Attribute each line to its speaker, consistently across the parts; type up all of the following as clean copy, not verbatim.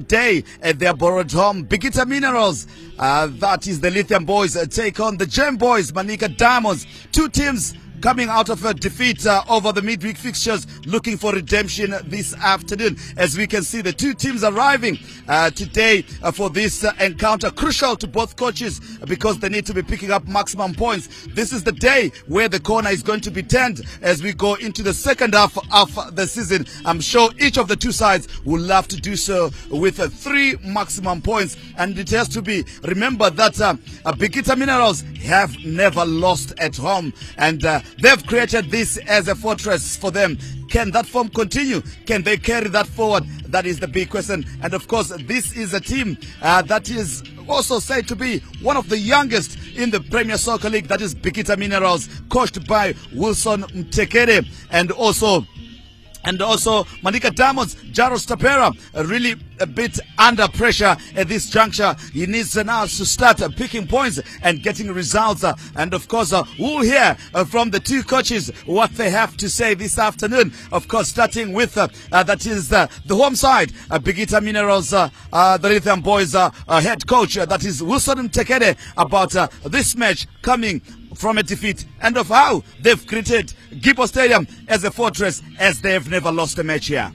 Speaker 1: today at their borrowed home. Bikita Minerals, that is the Lithium Boys, take on the Gem Boys, Manika Diamonds. Two teams coming out of a defeat over the midweek fixtures, looking for redemption this afternoon. As we can see, the two teams arriving today for this encounter, crucial to both coaches because they need to be picking up maximum points. This is the day where the corner is going to be turned as we go into the second half of the season. I'm sure each of the two sides will love to do so with 3 maximum points, and it has to be remembered that Bikita Minerals have never lost at home, and they've created this as a fortress for them. Can that form continue? Can they carry that forward? That is the big question. And of course, this is a team that is also said to be one of the youngest in the Premier Soccer League. That is Bikita Minerals, coached by Wilson Mtekere, and also Manika Diamonds, Jaros Tapera, really a bit under pressure at this juncture. He needs now to start picking points and getting results. And of course, we'll hear from the two coaches what they have to say this afternoon. Of course, starting with that is the home side, Bikita Minerals, the Lithium Boys head coach, that is Wilson Mtekere, about this match coming from a defeat and of how they've created Gippo Stadium as a fortress, as they've never lost a match here.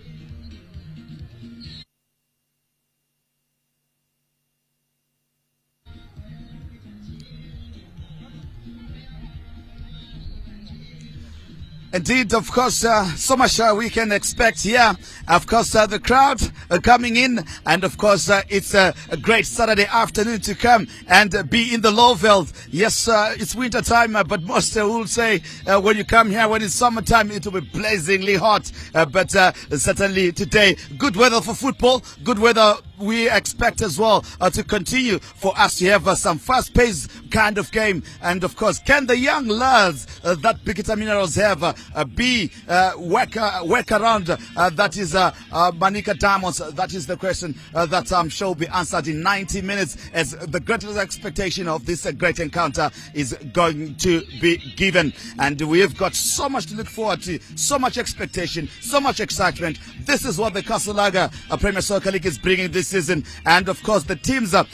Speaker 1: Indeed, of course, so much we can expect here. Of course, the crowd coming in, and of course, it's a great Saturday afternoon to come and be in the Lowveld. Yes, it's winter time, but most will say when you come here, when it's summertime, it will be blazingly hot. But certainly today, good weather for football, good weather we expect as well to continue for us to have some fast-paced kind of game. And of course, can the young lads that Bikita Minerals have work around? That is Manika Diamonds. That is the question that I'm sure will be answered in 90 minutes, as the greatest expectation of this great encounter is going to be given. And we have got so much to look forward to, so much expectation, so much excitement. This is what the Castle Lager Premier Soccer League is bringing this season. And of course, the teams are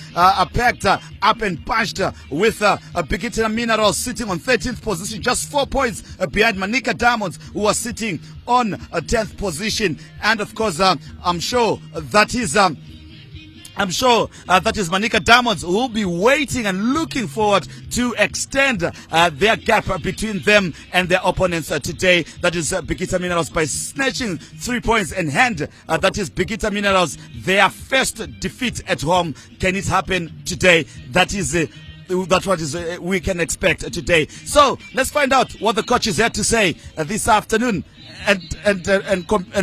Speaker 1: packed up and punched with Bikita Minerals sitting on 13th position, just 4 points behind Manika Diamonds, who are sitting on 10th position. And of course, I'm sure that is Manika Diamonds, who will be waiting and looking forward to extend their gap between them and their opponents today. That is Bikita Minerals, by snatching 3 points in hand. That is Bikita Minerals, their first defeat at home. Can it happen today? That's what we can expect today. So let's find out what the coaches had to say this afternoon, and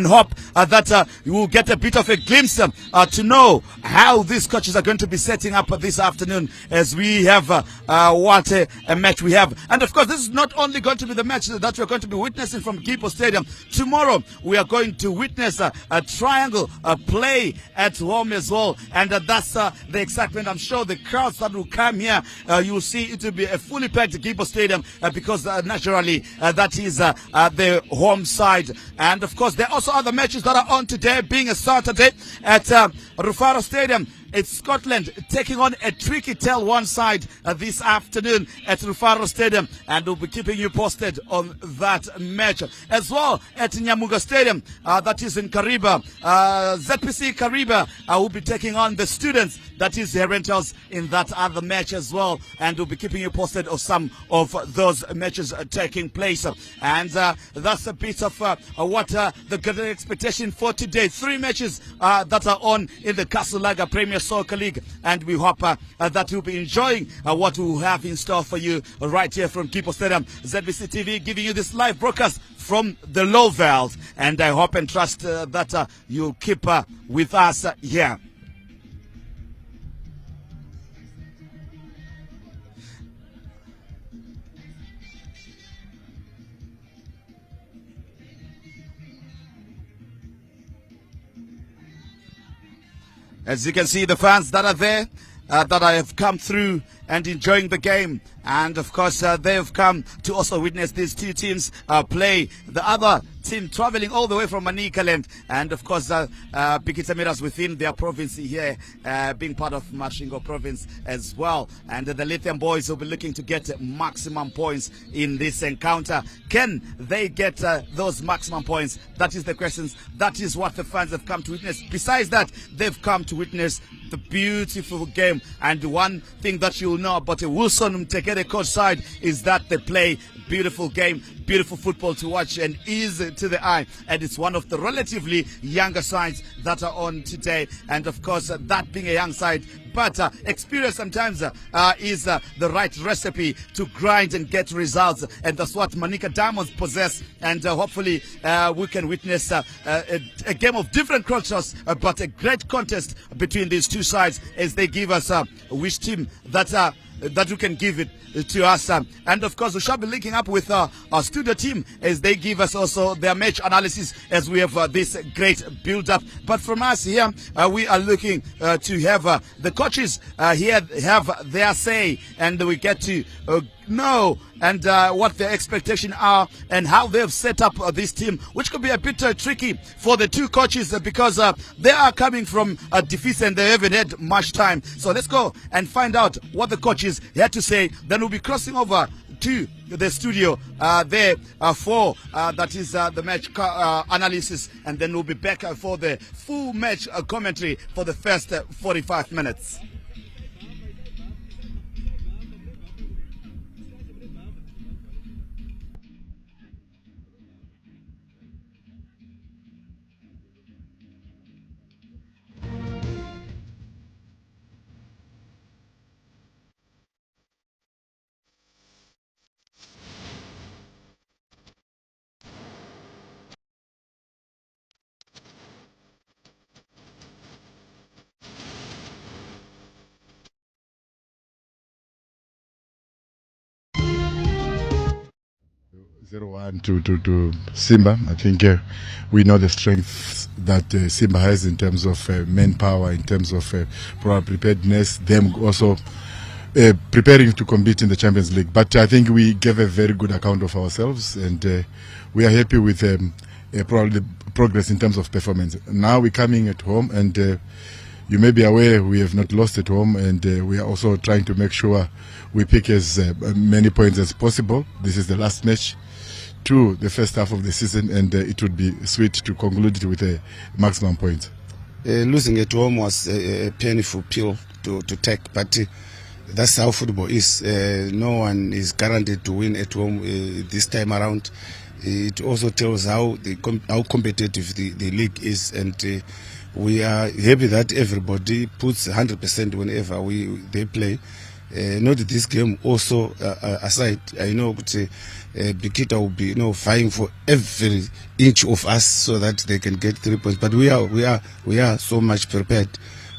Speaker 1: hope that you will get a bit of a glimpse to know how these coaches are going to be setting up this afternoon, as we have what a match we have. And of course, this is not only going to be the match that we're going to be witnessing from Gippo Stadium. Tomorrow we are going to witness a triangle play at home as well, and that's the excitement. I'm sure the crowds that will come here, you will see it will be a fully packed Gippo Stadium, because naturally that is the home side. And of course, there are also other matches that are on today, being a Saturday at Rufaro Stadium. It's Scotland taking on a tricky tale one side this afternoon at Rufaro Stadium, and we'll be keeping you posted on that match. As well at Nyamuga Stadium, that is in Kariba, ZPC Kariba will be taking on the Students, that is the Rentals, in that other match as well, and we'll be keeping you posted of some of those matches taking place. And that's a bit of what the good expectation for today. 3 matches that are on in the Castle Lager Premier Soccer League, and we hope that you'll be enjoying what we have in store for you right here from Gippo Stadium. ZBC TV giving you this live broadcast from the Lowveld, and I hope and trust that you'll keep with us here. As you can see, the fans that are there, that I have come through and enjoying the game. And of course, they have come to also witness these two teams play. The other team traveling all the way from Manika land, and of course, Bikita Minerals within their province here, being part of Masvingo province as well. And the Lithium boys will be looking to get maximum points in this encounter. Can they get those maximum points? That is the questions. That is what the fans have come to witness. Besides that, they've come to witness the beautiful game. And one thing that you'll know about the Wilson Mtekere coach side is that they play beautiful game, beautiful football to watch and easy to the eye. And it's one of the relatively younger sides that are on today. And of course, that being a young side, but experience sometimes is the right recipe to grind and get results. And that's what Manika Diamonds possess. And hopefully we can witness a game of different cultures, but a great contest between these two sides as they give us which team that we can give it to us. And of course, we shall be linking up with our studio team as they give us also their match analysis as we have this great build-up. But from us here, we are looking to have the coaches here have their say, and we get to know and what their expectations are and how they've set up this team, which could be a bit tricky for the two coaches because they are coming from defeats and they haven't had much time. So let's go and find out what the coaches had to say. Then we'll be crossing over to the studio there for that is the match analysis, and then we'll be back for the full match commentary for the first 45 minutes.
Speaker 2: 0-1 to Simba. I think we know the strength that Simba has in terms of manpower, in terms of preparedness, them also preparing to compete in the Champions League. But I think we gave a very good account of ourselves, and we are happy with probably the progress in terms of performance. Now we're coming at home, and you may be aware we have not lost at home, and we are also trying to make sure we pick as many points as possible. This is the last match to the first half of the season, and it would be sweet to conclude it with a maximum point.
Speaker 3: Losing at home was a painful pill to take, but that's how football is. No one is guaranteed to win at home this time around. It also tells how competitive the league is, and we are happy that everybody puts 100% whenever they play. Not this game also aside, I know that Bikita will be vying for every inch of us so that they can get 3 points. But we are so much prepared.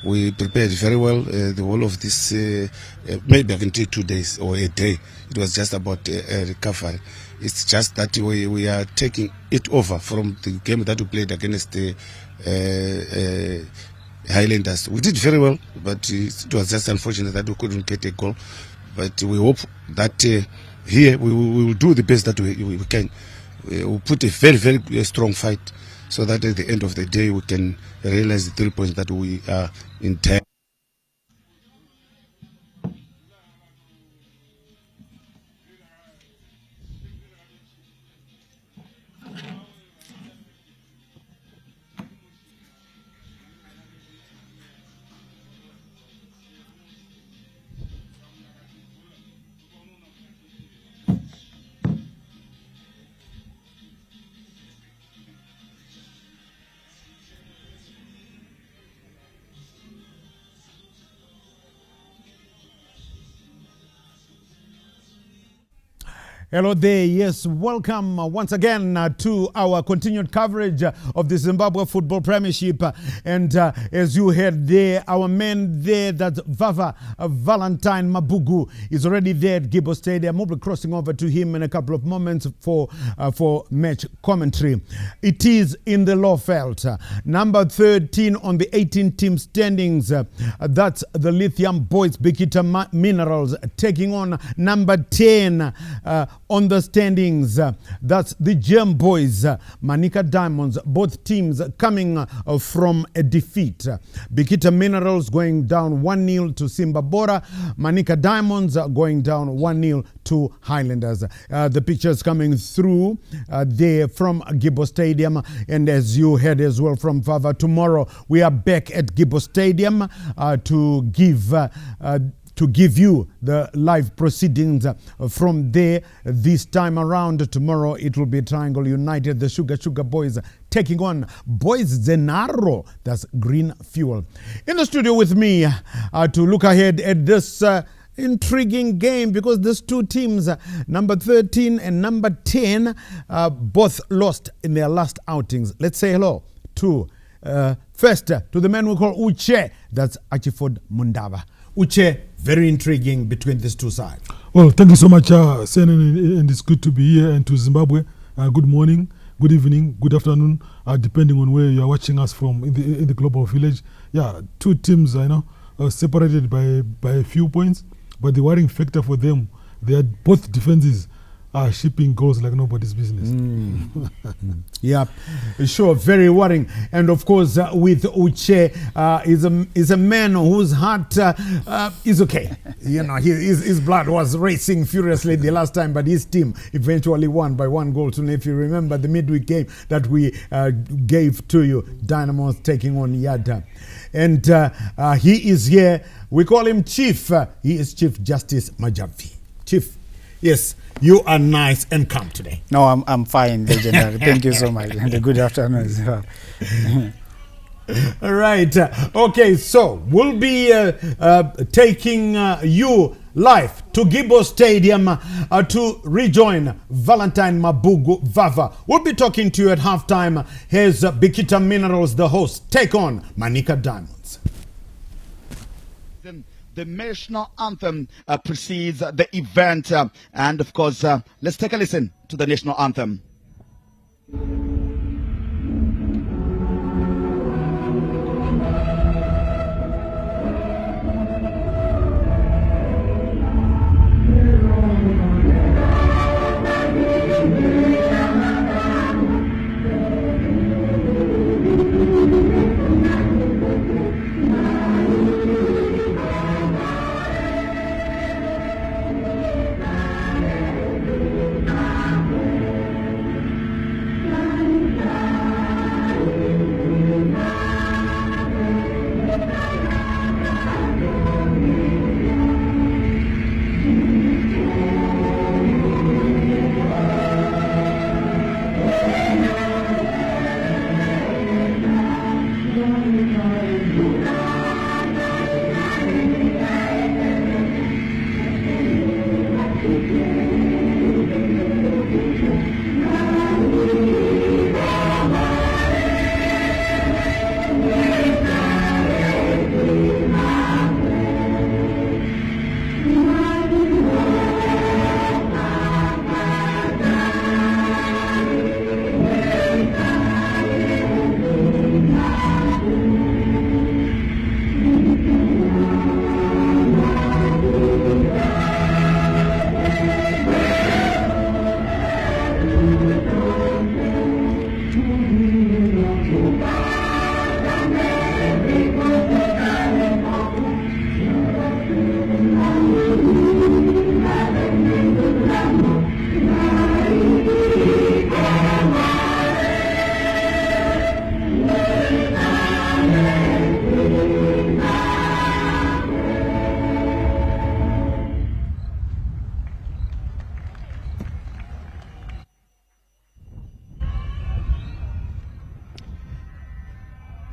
Speaker 3: We prepared very well the whole of this. Maybe I can take 2 days or a day. It was just about recovery. It's just that we are taking it over from the game that we played against the Highlanders. We did very well, but it was just unfortunate that we couldn't get a goal. But we hope that here we will do the best that we can. We'll put a very, very strong fight so that at the end of the day we can realize the 3 points that we are intent.
Speaker 4: Hello there. Yes, welcome once again to our continued coverage of the Zimbabwe Football Premiership. And as you heard there, our man there, that's Vava Valentine Mabugu, is already there at Gibbo Stadium. We'll be crossing over to him in a couple of moments for match commentary. It is in the Lowveld, number 13 on the 18-team standings. That's the Lithium Boys, Bikita Minerals, taking on number 10 on the standings. That's the Gem Boys, Manika Diamonds, both teams coming from a defeat. Bikita Minerals going down 1-0 to Simba Bora. Manika Diamonds going down 1-0 to Highlanders. The pictures coming through there from Gibbo Stadium. And as you heard as well from Vava, tomorrow we are back at Gibbo Stadium to give you the live proceedings from there. This time around, tomorrow it will be Triangle United, the Sugar Boys taking on Boys Zenaro, that's Green Fuel. In the studio with me to look ahead at this intriguing game, because these two teams, number 13 and number 10, both lost in their last outings. Let's say hello to first to the man we call Uche, that's Achiford Mundava. Uche, very intriguing between these two sides.
Speaker 5: Well, thank you so much, Sen, and it's good to be here. And to Zimbabwe, good morning, good evening, good afternoon, depending on where you are watching us from in the global village. Yeah, two teams, separated by a few points, but the worrying factor for them, they are both defenses are shipping goals like nobody's business.
Speaker 4: Yeah, sure, very worrying. And of course, with Uche, is a man whose heart is okay. You know, his blood was racing furiously the last time, but his team eventually won by 1-0. If you remember the midweek game that we gave to you, Dynamos taking on Yada. And he is here. We call him Chief. He is Chief Justice Majavi. Chief, yes, you are nice and calm today.
Speaker 6: No, I'm fine, legendary. Thank you so much. And a good afternoon as well.
Speaker 4: All right. Okay, so we'll be taking you live to Gibbo Stadium to rejoin Valentine Mabugu Vava. We'll be talking to you at halftime. Here's Bikita Minerals, the host, take on Manika Diamonds.
Speaker 1: The national anthem precedes the event, and of course, let's take a listen to the national anthem.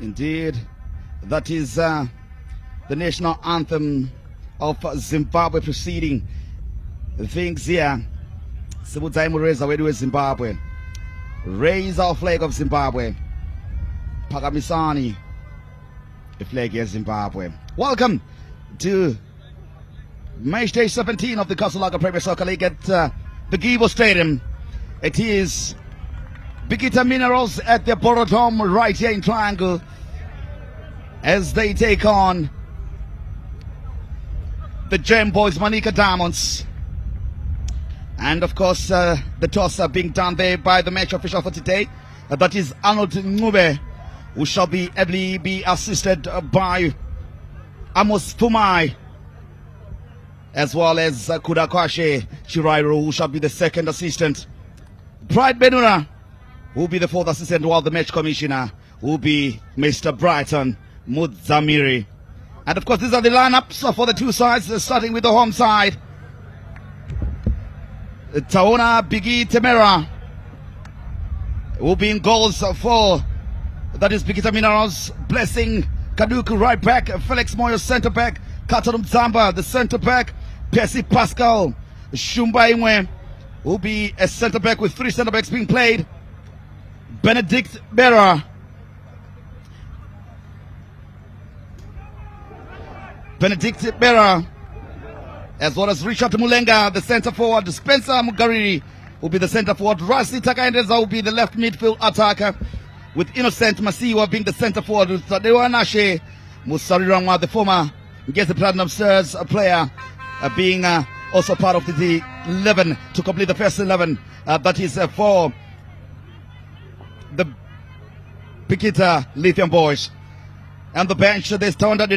Speaker 1: Indeed, that is the national anthem of Zimbabwe preceding things here Sibudza imureza wedu weZimbabwe. Raise our flag of Zimbabwe. Pakamisani, the flag of Zimbabwe. Welcome to match day 17 of the Kasulaga Premier Soccer League at the Gibo Stadium. It is Bikita Minerals at the Borodome right here in Triangle as they take on the Gem Boys Manika Diamonds. And of course, the toss being done there by the match official for today. That is Arnold Ngube, who shall be ably be assisted by Amos Fumai, as well as Kudakwashe Chirairo, who shall be the second assistant. Bright Benura will be the fourth assistant, while the match commissioner will be Mr. Brighton Mudzamiri. And of course, these are the lineups for the two sides, starting with the home side. Taona Bigi Temera will be in goals for, that is Bikita Minerals, Blessing Kaduku right back, Felix Moyo center back, Katarum Zamba the center back, Percy Pascal Shumba Imwe will be a center back with three center backs being played. Benedict Bera, as well as Richard Mulenga, the center forward. Spencer Mugariri will be the center forward. Rasi Takaendeza will be the left midfield attacker, with Innocent Masiwa being the center forward. With Tadewa Nashe Musarirangwa, the former Ngezi Platinum Stars player, being also part of the 11 to complete the first 11. That is for the Bikita Lithium Boys. And the bench, there's Tonda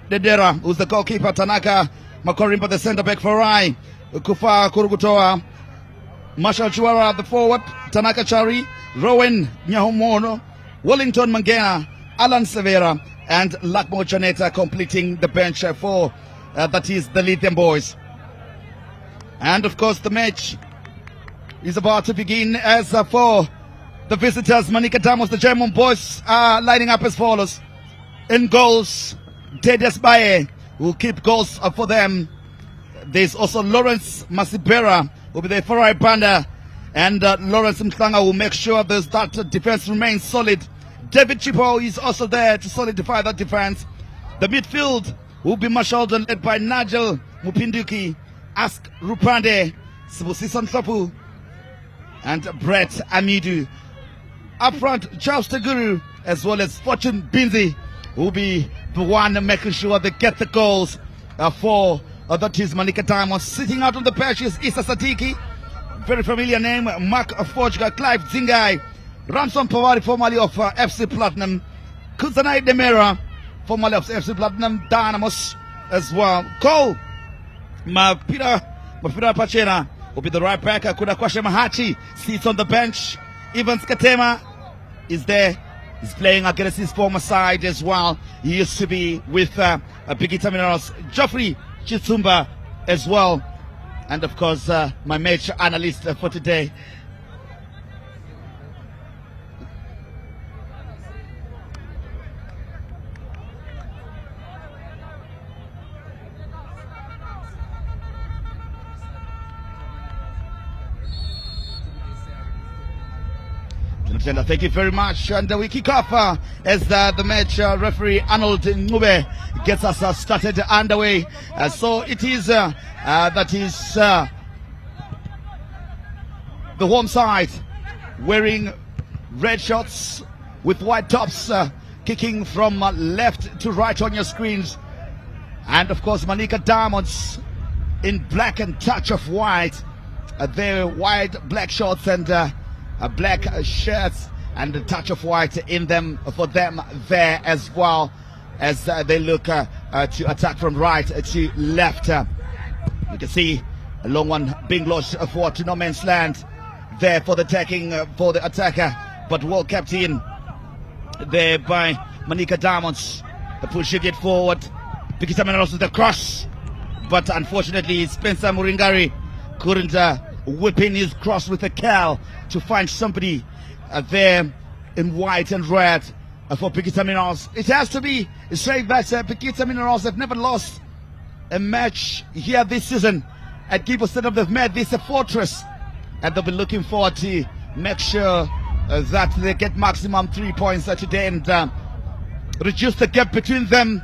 Speaker 1: Dedera, who's the goalkeeper. Tanaka Makorimba, the centre back for Rai. Kufa Kurugutoa. Marshall Chuara, the forward. Tanaka Chari. Rowan Nyahomono. Wellington Mangena. Alan Severa. And Lakmo Janeta completing the bench for, that is the Lithium Boys. And of course, the match is about to begin as for the visitors. Manika Damos, the German Boys, are lining up as follows. In goals, Dedes Baye will keep goals for them. There's also Lawrence Masibera will be there for right bander, and Lawrence Mtlanga will make sure that defense remains solid. David Chipo is also there to solidify that defense. The midfield will be marshaled and led by Nigel Mupinduki, Ask Rupande, Sibusisan Sapu, and Brett Amidu. Up front, Charles Teguru, as well as Fortune Binzi, will be the one making sure they get the goals for that is Manika Diamonds. Sitting out on the bench is Issa Satiki, very familiar name, Mark Forjga, Clive Zingai, Ramson Pavari, formerly of FC Platinum, Kuzanai Demera, formerly of FC Platinum Dynamos as well. Cole Mapira Pachena will be the right back. Kudakwashe Mahachi sits on the bench. Evans Katema is there. He's playing against his former side as well. He used to be with Bikita Minerals. Geoffrey Chitsumba as well. And of course, my match analyst for today. Thank you very much, and we kick off as the match referee Arnold Ngube gets us started underway. So it is that is the home side wearing red shorts with white tops, kicking from left to right on your screens, and of course Manika Diamonds in black and touch of white. Their white black shorts and black shirts and a touch of white in them for them there, as well as they look to attack from right to left. You can see a long one being launched forward to no man's land there for the attacking for the attacker, but well kept in there by Manika Diamonds, pushing it forward. Bikita Minerals with the cross, but unfortunately Spencer Muringari couldn't whip in his cross with a curl to find somebody there in white and red for Bikita Minerals. It has to be said that Bikita Minerals have never lost a match here this season at Gibo Stadium. They've made this a fortress. and they'll be looking forward to make sure that they get maximum 3 points today and reduce the gap between them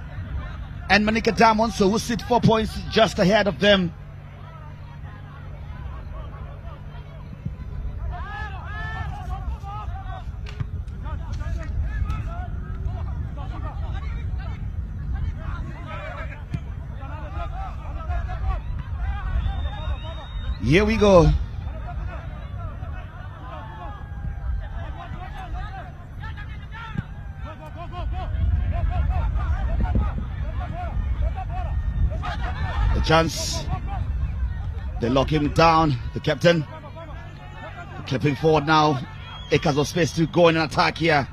Speaker 1: and Manika Diamonds, so who sit 4 points just ahead of them. Here we go. The chance. They lock him down. The captain clipping forward now. Acres of space to go in an attack here.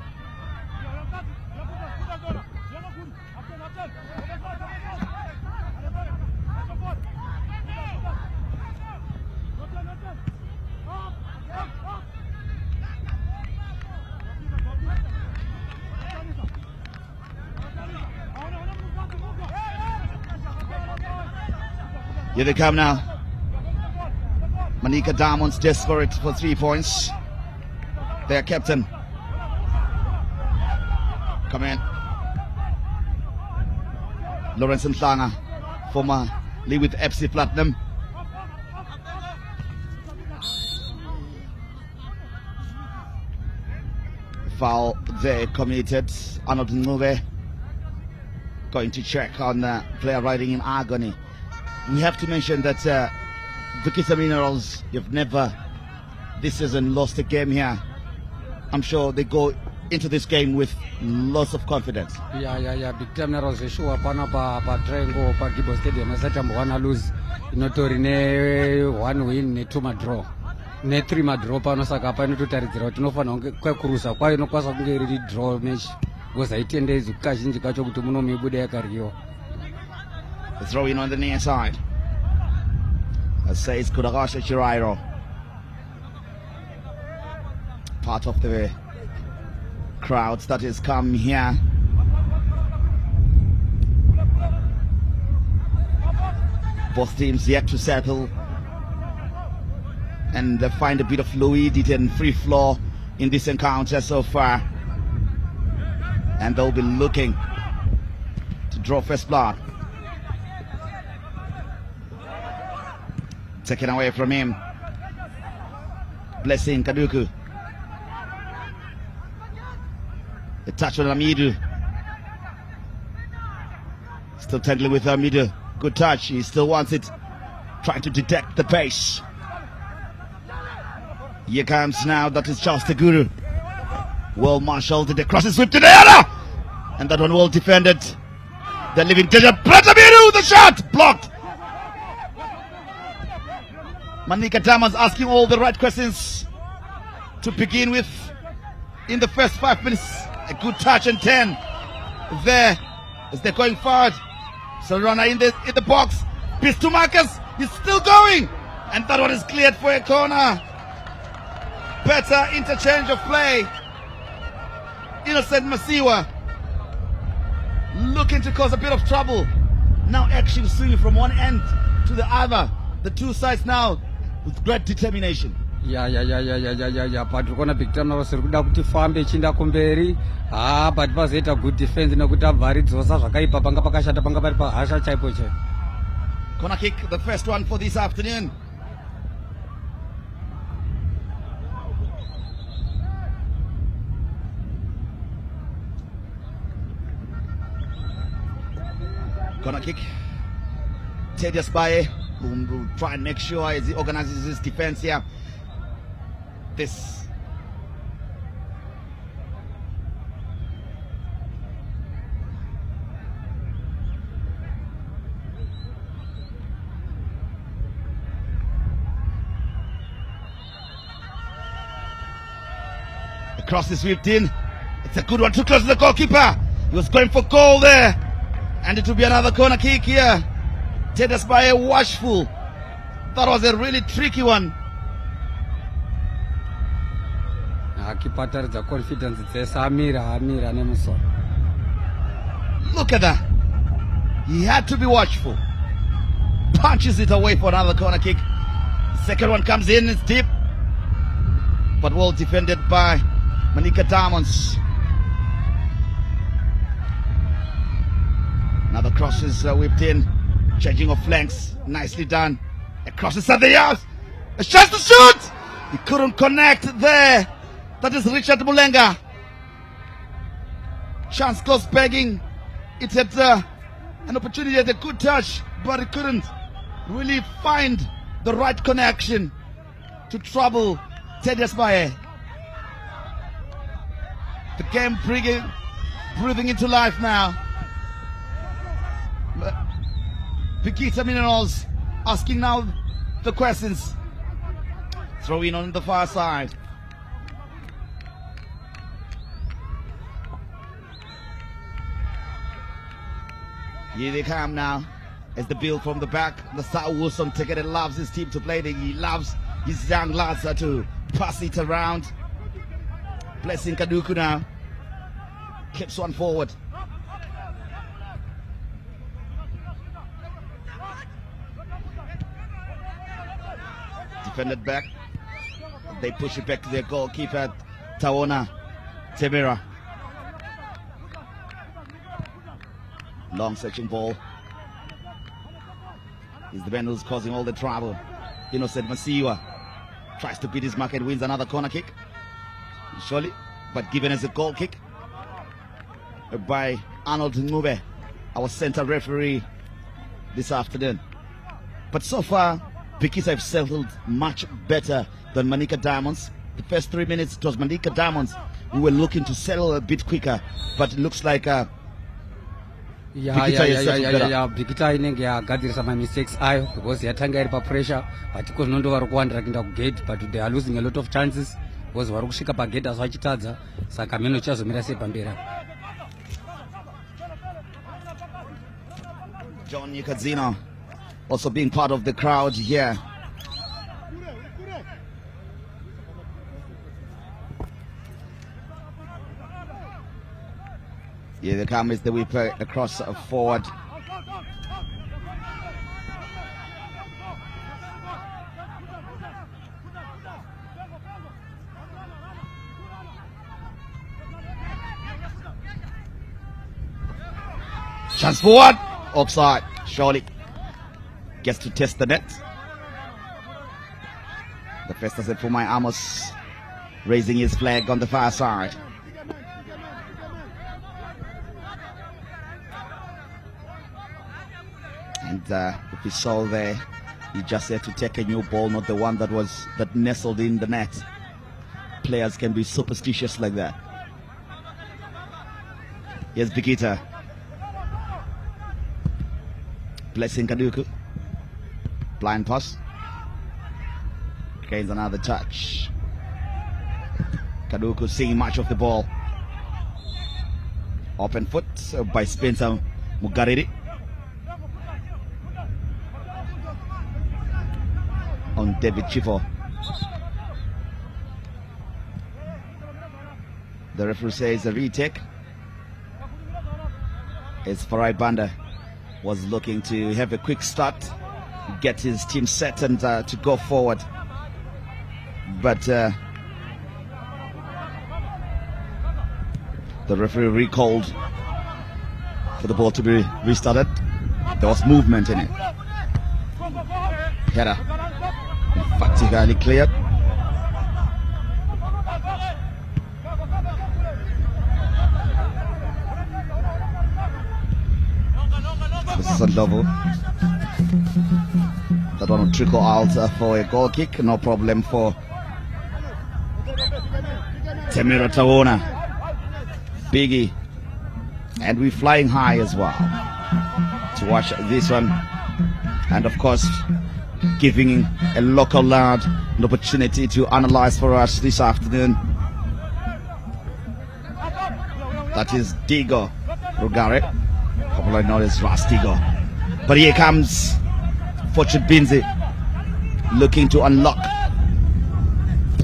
Speaker 1: Here they come now. Manika Diamonds desperate for 3 points. Their captain. Come in. Lawrence Ntlanga, formerly with FC Platinum. Foul there committed. Arnold Ngube going to check on the player riding in agony. We have to mention that Bikita Minerals, you've never this season lost a game here. I'm sure they go into this game with lots of confidence.
Speaker 7: Yeah. Bikita Minerals sure pana pa Trengo pa Gibo Stadium asachamba wana lose inotori ne 1 win ne 2 draw ne 3 draw pano saka pano totaridzira kuti inofana kwekurusa kwayo inokwanisa kunge iri draw match because haitendedzi kazhinji kacho kuti muno mibuda yakaryiwa.
Speaker 1: The throw in on the near side. Says Kudagasha Chirairo. Part of the crowds that has come here. Both teams yet to settle. And they find a bit of fluidity and free flow in this encounter so far. And they'll be looking to draw first blood. Taken away from him. Blessing Kaduku. The touch on Amidu. Still tangling with Amidu. Good touch. He still wants it. Trying to detect the pace. Here comes now. That is Charles Teguru. Well marshaled. The cross is swept to the other. And that one well defended. They're leaving danger. Amidu. The shot blocked. Manika Diamonds asking all the right questions to begin with in the first 5 minutes. A good touch and 10 there as they're going forward. Serrana in the box. Piece to Marcus. He's still going. And that one is cleared for a corner. Better interchange of play. Innocent Masiwa looking to cause a bit of trouble. Now action swinging from one end to the other. The two sides now with great determination.
Speaker 7: Yeah. But we're gonna pick them up. So we're going to farm the chinda kumberi. But was it a good defense? No good varid zosa. Sakai papanga pakashata panga pa asha chaipoche.
Speaker 1: Corner kick, the first one for this afternoon. Corner kick. Tedious Baye will try and make sure as he organizes his defense here. This the cross is whipped in. It's a good one, too close to the goalkeeper. He was going for goal there. And it will be another corner kick here. Tedious Baye watchful. That was a really tricky one.
Speaker 7: The confidence it's Amira Nemuso.
Speaker 1: Look at that. He had to be watchful. Punches it away for another corner kick. Second one comes in, it's deep. but well defended by Manika Diamonds. Now the cross is whipped in, changing of flanks, nicely done. A cross inside the yard, a chance to shoot! He couldn't connect there. That is Richard Mulenga. Chance close begging. It had an opportunity at a good touch, but it couldn't really find the right connection to trouble Teddy Asmaye. The game breathing into life now. Bikita Minerals asking now the questions. Throw in on the far side. Here they come now. As the build from the back, the Star Wilson Ticketed loves his team to play. He loves his young lads to pass it around. Blessing Kaduku now. Keeps one forward. Defended back. They push it back to their goalkeeper, Taona Temera. Long searching ball. He's the man who's causing all the trouble. Innocent Masiwa tries to beat his mark and wins another corner kick. Surely, but given as a goal kick by Arnold Ngube, our center referee this afternoon. But so far, Bikita have settled much better than Manika Diamonds. The first 3 minutes, it was Manika Diamonds who were looking to settle a bit quicker, but it looks like
Speaker 7: Bikita inenge yagadzirisa my mistakes ayo because yatanga iri pa pressure, but because nondo vari kuwandira kuenda kugate, but they are losing a lot of chances because vari kusvika pagate asi vachitadza, saka meno chazomira sei pamberi.
Speaker 1: John Nikadzino also being part of the crowd here. Here they come as the whip across forward. Chance forward. Offside. Surely gets to test the net. The first set for my Amos raising his flag on the far side. And if we saw there, he just had to take a new ball, not the one that nestled in the net. Players can be superstitious like that. Here's Bikita. Blessing Kaduku. Blind pass. Gains another touch. Kaduku seeing much of the ball. Open foot by Spencer Mugariri. On David Chifo. The referee says a retake. As Farai Banda was looking to have a quick start, get his team set and to go forward. But the referee recalled for the ball to be restarted. There was movement in it. Header. Practically cleared. This is a double. That one will trickle out for a goal kick. No problem for Temera Taona. Biggie. And we're flying high as well to watch this one. And of course, giving a local lad an opportunity to analyze for us this afternoon. That is Digo Rugare, popularly known as Rastigo. But here comes Fortune Binzi, looking to unlock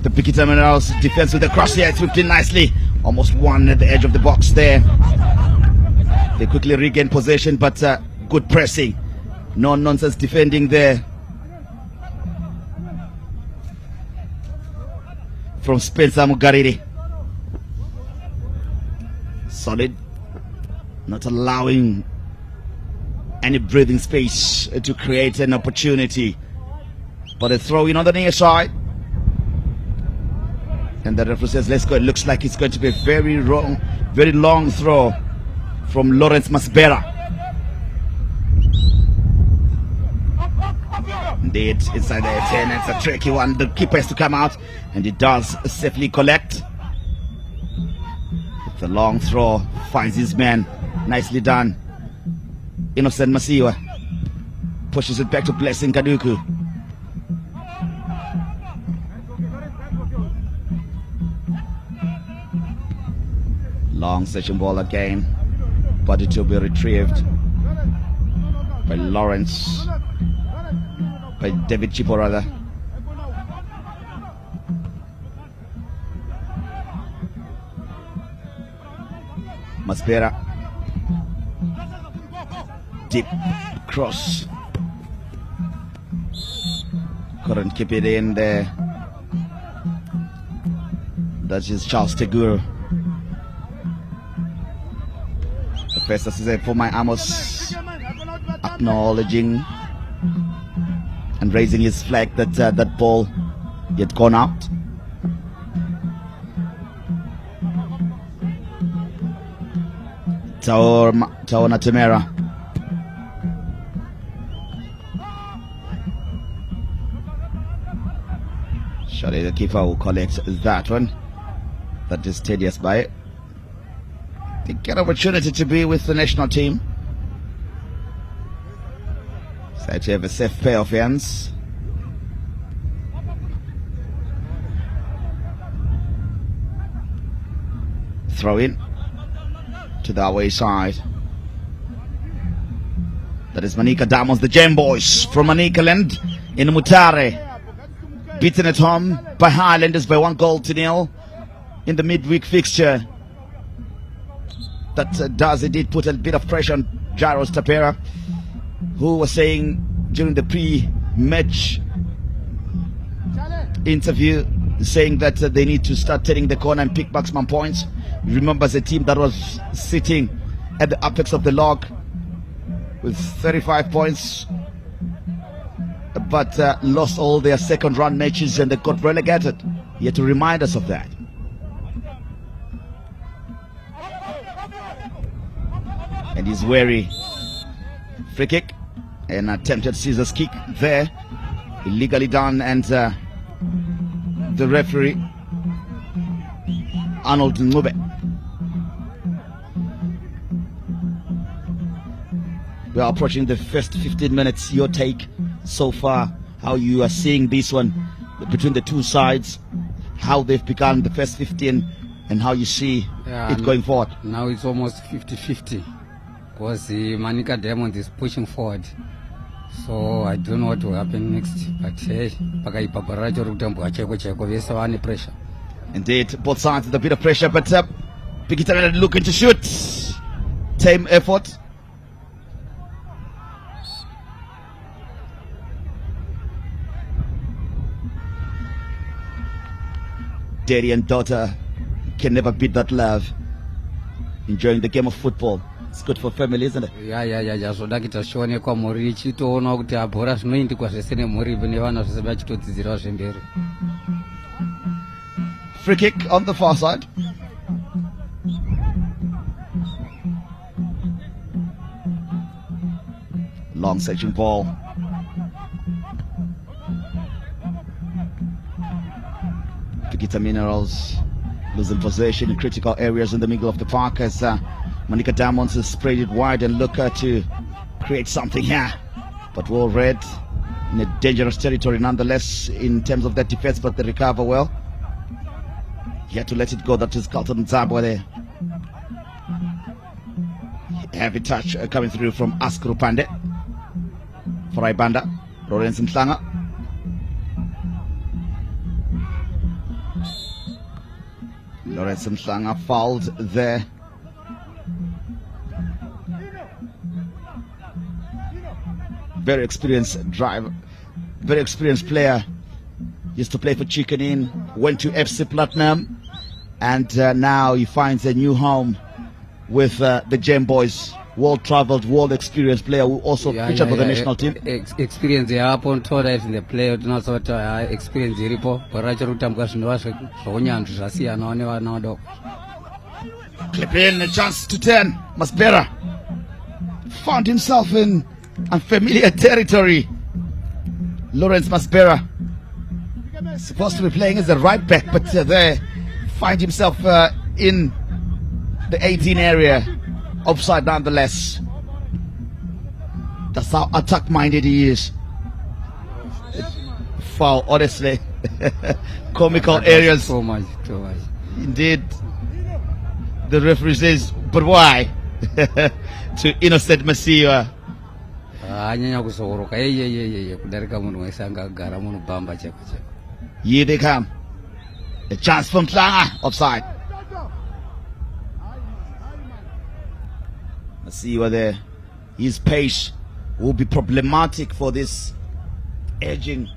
Speaker 1: the Bikita Minerals defense with the cross here. It's whipped in nicely. Almost one at the edge of the box there. They quickly regain possession, but good pressing. No nonsense defending there from Spencer Mugariri. Solid, not allowing any breathing space to create an opportunity. But a throw in on the near side. And the referee says, let's go. It looks like it's going to be a very long throw from Lawrence Masbera. Indeed, inside the 10, it's a tricky one. The keeper has to come out, and he does safely collect. The long throw finds his man. Nicely done. Innocent Masiwa pushes it back to Blessing Kaduku. Long session ball again, but it will be retrieved by Lawrence, by David Chipo rather. Maspera, deep cross, couldn't keep it in there. That is Charles Tegur. The first assist for my Amos, acknowledging and raising his flag that that ball had gone out. Taona Temera. Surely the keeper will collect that one. That is tedious by it. They get opportunity to be with the national team. So to have a safe pair of hands. Throw in to the away side. That is Manika Damos, the Gem Boys from Manika Land in Mutare. Beaten at home by Highlanders by 1-0 in the midweek fixture. That does indeed put a bit of pressure on Jairus Tapera, who was saying during the pre-match interview, saying that they need to start turning the corner and pick maximum points. Remembers a team that was sitting at the apex of the log with 35 points, but lost all their second round matches and they got relegated. He had to remind us of that. And he's wary. Free kick, an attempted scissors kick there, illegally done, and the referee Arnold Ngube we are approaching the first 15 minutes. Your take so far, how you are seeing this one between the two sides, how they've begun the first 15 and how you see it going forward.
Speaker 7: Now it's almost 50-50 because the Manika Diamond is pushing forward. So I don't know what will happen next, but hey, there's any pressure.
Speaker 1: Indeed, both sides with a bit of pressure, but Bikita looking to shoot. Tame effort. Daddy and daughter can never beat that love. Enjoying the game of football. It's good for family, isn't it?
Speaker 7: Yeah. So that kita shone kwa muri chitoona kuti abhora zvinoindikwa zvese nemhuri nevana zvese vachitodzidzirawo zvemberi.
Speaker 1: Free kick on the far side. Long searching ball. Bikita Minerals losing possession in critical areas in the middle of the park as Manika Diamonds has sprayed it wide and look to create something here. But well read in a dangerous territory nonetheless in terms of that defense, but they recover well. He had to let it go. That is Carlton Zabwa there. Heavy touch coming through from Askru Pande. For Ibanda. Lawrence Mhlanga. Lawrence Mhlanga fouled there. Very experienced driver, very experienced player Used to play for Chicken Inn, went to FC Platinum, and now he finds a new home with the Gem Boys. World-traveled, world-experienced player who also featured for the national team.
Speaker 7: Experience yapo ntoda in the player tunasota experience iripo paracho rutambwa zvinova zvaunyanzvi zvasiyana wane vana vadoko.
Speaker 1: Clip in, a chance to turn. Masbera found himself in unfamiliar territory. Lawrence Masbera, supposed to be playing as a right back, but there find himself in the 18 area. Offside nonetheless. That's how attack-minded he is. Foul, honestly. Comical areas.
Speaker 7: So much.
Speaker 1: Indeed. The referee says, but why? To innocent Masiwa.
Speaker 7: Anyanya kusoroka kudarika munhu wese angagara munhu bamba cheko.
Speaker 1: Here they come. A chance from Tlanga. Offside. Masiwa there. His pace will be problematic for this edging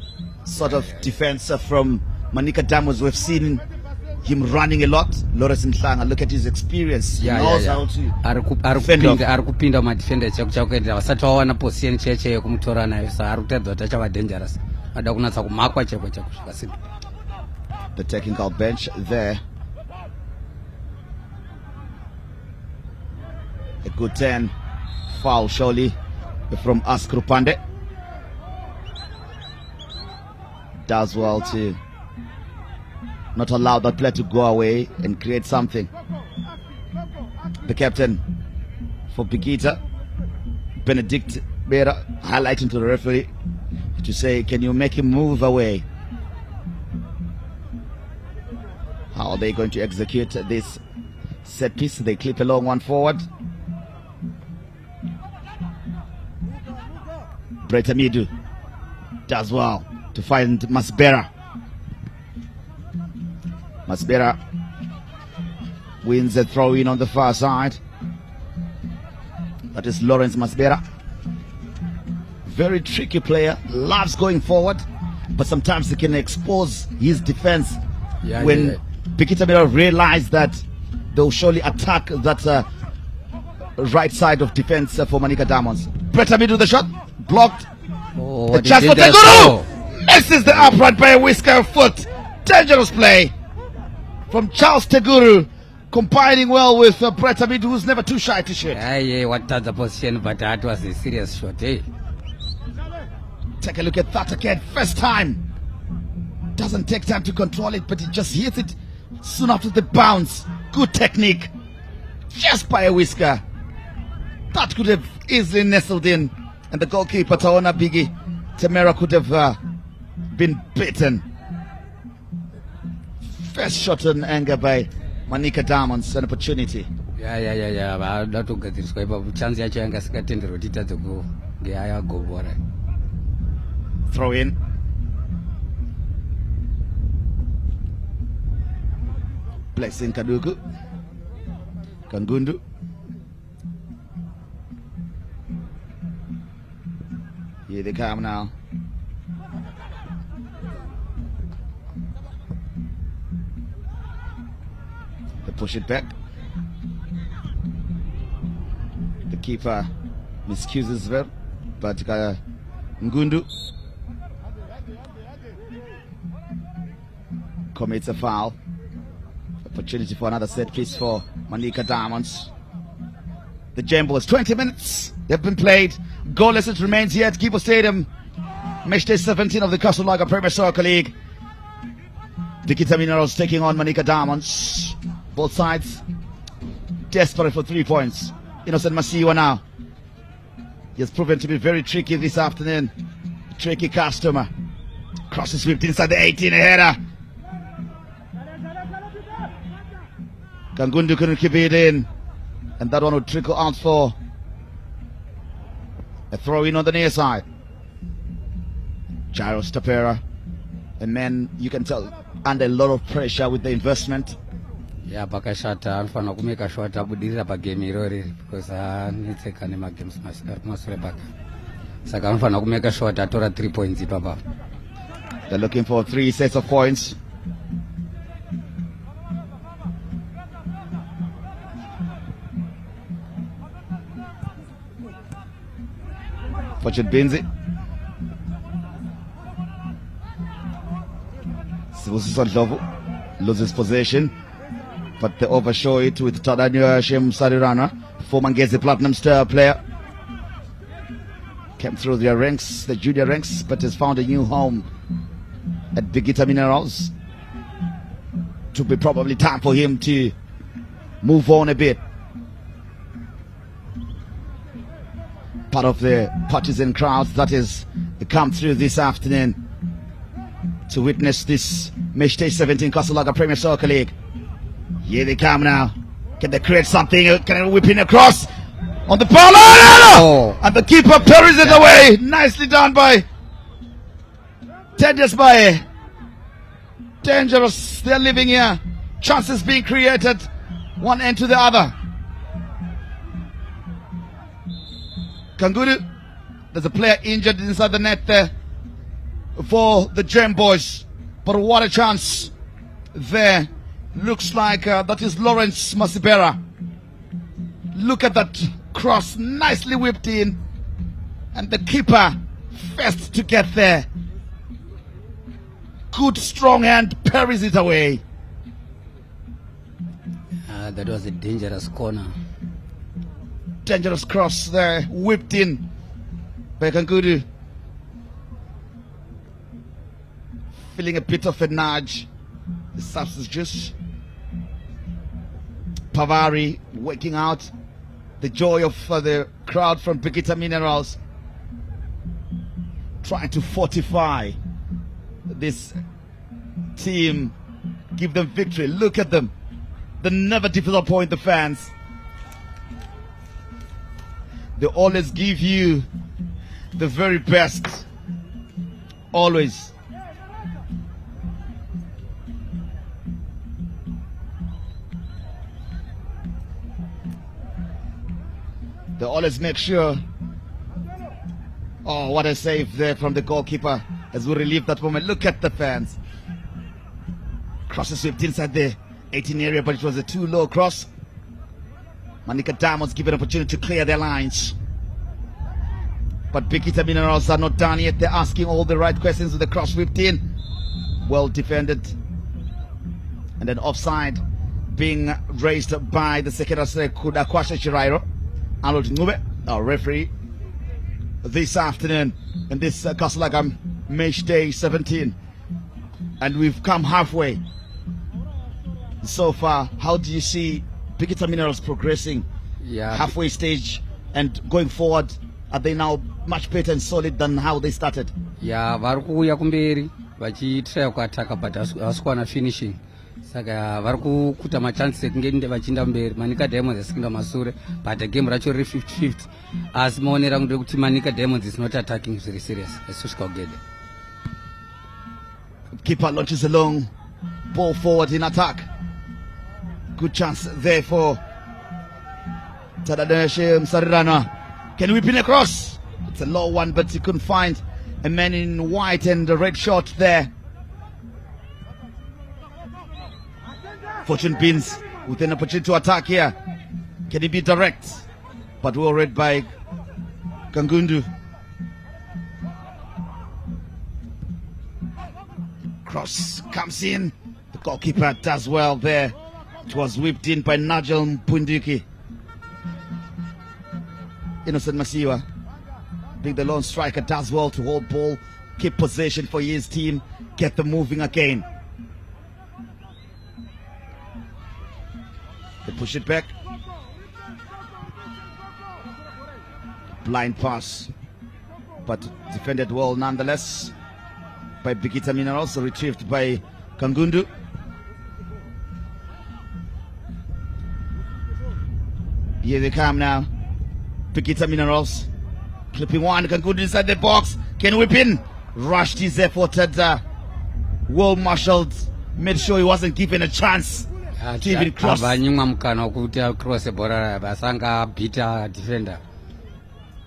Speaker 1: sort of defense from Manika Damos. We've seen him running a lot. Lawrence Nhlanga, look at his experience. He knows how to defend off.
Speaker 7: Arikupinda madefender chakuendera vasati vawana position cheche yekumutora nayo sa arikutedza kuti achava dangerous. Ada kunatsa kumakwa cheko kusvika sipi.
Speaker 1: The technical bench there. A good 10 foul surely from Askrupande. Does well to not allow that player to go away and create something. The captain for Bikita, Benedict Bera, highlighting to the referee to say, can you make him move away? How are they going to execute this set piece? They clip a long one forward. Bretamidu does well to find Masbera. Masbera wins a throw in on the far side. That is Lawrence Masbera. Very tricky player, loves going forward, but sometimes he can expose his defense when Bikita Mira realized that they'll surely attack that right side of defense for Manika Diamonds. Bretamidu the shot. Blocked. The chance for Teguru! Misses the upright by a whisker of foot. Dangerous play from Charles Teguru, combining well with Bretamidu, who's never too shy to shoot.
Speaker 7: What the position, but that was a serious shot, eh?
Speaker 1: Take a look at that again. First time. Doesn't take time to control it, but he just hits it soon after the bounce. Good technique. Just by a whisker. That could have easily nestled in. And the goalkeeper, Taona Bigi Temera, could have been beaten. First shot on anger by Manika Diamonds, an opportunity.
Speaker 7: Yeah. That took this way, but chance yacho anga sikatendera kuti tadze go ngeaya go bora.
Speaker 1: Throw in. Blessing Kaduku. Kangundu. Here they come now. They push it back. The keeper miscuses well, but Ngundu commits a foul. Opportunity for another set piece for Manika Diamonds. The Gem Boys, 20 minutes they've been played. Goalless it remains here at Gibo Stadium. Match day 17 of the Castle Lager Premier Soccer League. Bikita Minerals taking on Manika Diamonds. Both sides desperate for 3 points. Innocent Masiwa now. He has proven to be very tricky this afternoon. Tricky customer. Crosses swept inside the 18, a header. Kangundu couldn't keep it in. And that one would trickle out for a throw in on the near side. Jairus Tapera, a man you can tell under a lot of pressure with the investment.
Speaker 7: Yeah, pakashata alfana kumeka shot abudirira pa game irori because nitseka ne ma games masure baka. Saka alfana kumeka shot atora 3 points papa.
Speaker 1: They're looking for 3 sets of points. Fortune Binzi. Sibusiso Ndlovu loses possession, but they overshow it with Tadanyo Shem Sarirana, former Ngezi Platinum Star player. Came through their ranks, the junior ranks, but has found a new home at Bikita Minerals. To be probably time for him to move on a bit. Part of the partisan crowds that has come through this afternoon to witness this Match Day 17 Kasalaga Premier Soccer League. Here they come now. Can they create something? Can they whip in across? On the ball, and the keeper parries it away. Nicely done by Dangerous by Dangerous. They're living here. Chances being created, one end to the other. Kanguru, there's a player injured inside the net there for the Gem Boys. But what a chance there. Looks like that is Lawrence Masibera. Look at that cross, nicely whipped in, and the keeper first to get there. Good strong hand, parries it away.
Speaker 7: That was a dangerous corner.
Speaker 1: Dangerous cross there, whipped in by Kanguru. Feeling a bit of a nudge. The substitute. Pavari working out the joy of the crowd from Bikita Minerals, trying to fortify this team, give them victory. Look at them. They never disappoint the fans. They always give you the very best. Always. They always make sure. Oh, what a save there from the goalkeeper as we relieve that moment. Look at the fans. Crosses swept inside the 18 area, but it was a too low cross. Manika Diamonds given an opportunity to clear their lines. But Bikita Minerals are not done yet. They're asking all the right questions with the cross whipped in. Well defended. And then offside being raised by the secretary Kudakwasha Shirairo. Arnold Ngube, our referee this afternoon in this Kasalagam Match Day 17. And we've come halfway so far. How do you see Bikita Minerals progressing halfway stage and going forward? Are they now much better and solid than how they started?
Speaker 7: Yeah, varikuya kumberi vachitry kuattacka but hasikwana finishing. Saka varikukuta machances ekunge vachinda mberi. Manika Diamonds asikinda masure, but the game racho re 50-50. As maonera kunde kuti Manika Diamonds is not attacking very serious. Esosvika kugede.
Speaker 1: Keeper launches a long ball forward in attack. Good chance there for Tadadeshe Msarirana. Can we pin across? It's a low one, but he couldn't find a man in white and a red short there. Fortune Beans with an opportunity to attack here. Can he be direct? But well read by Kangundu. Cross comes in. The goalkeeper does well there. It was whipped in by Nigel Mpundiki. Innocent Masiwa, being the lone striker, does well to hold ball, keep possession for his team, get them moving again. They push it back. Blind pass, but defended well nonetheless by Bikita Minerals, retrieved by Kangundu. Here they come now. Bikita Minerals clipping one. Kangundu inside the box. Can whip in. Rushed his effort at well marshaled. Made sure he wasn't given a chance to even cross.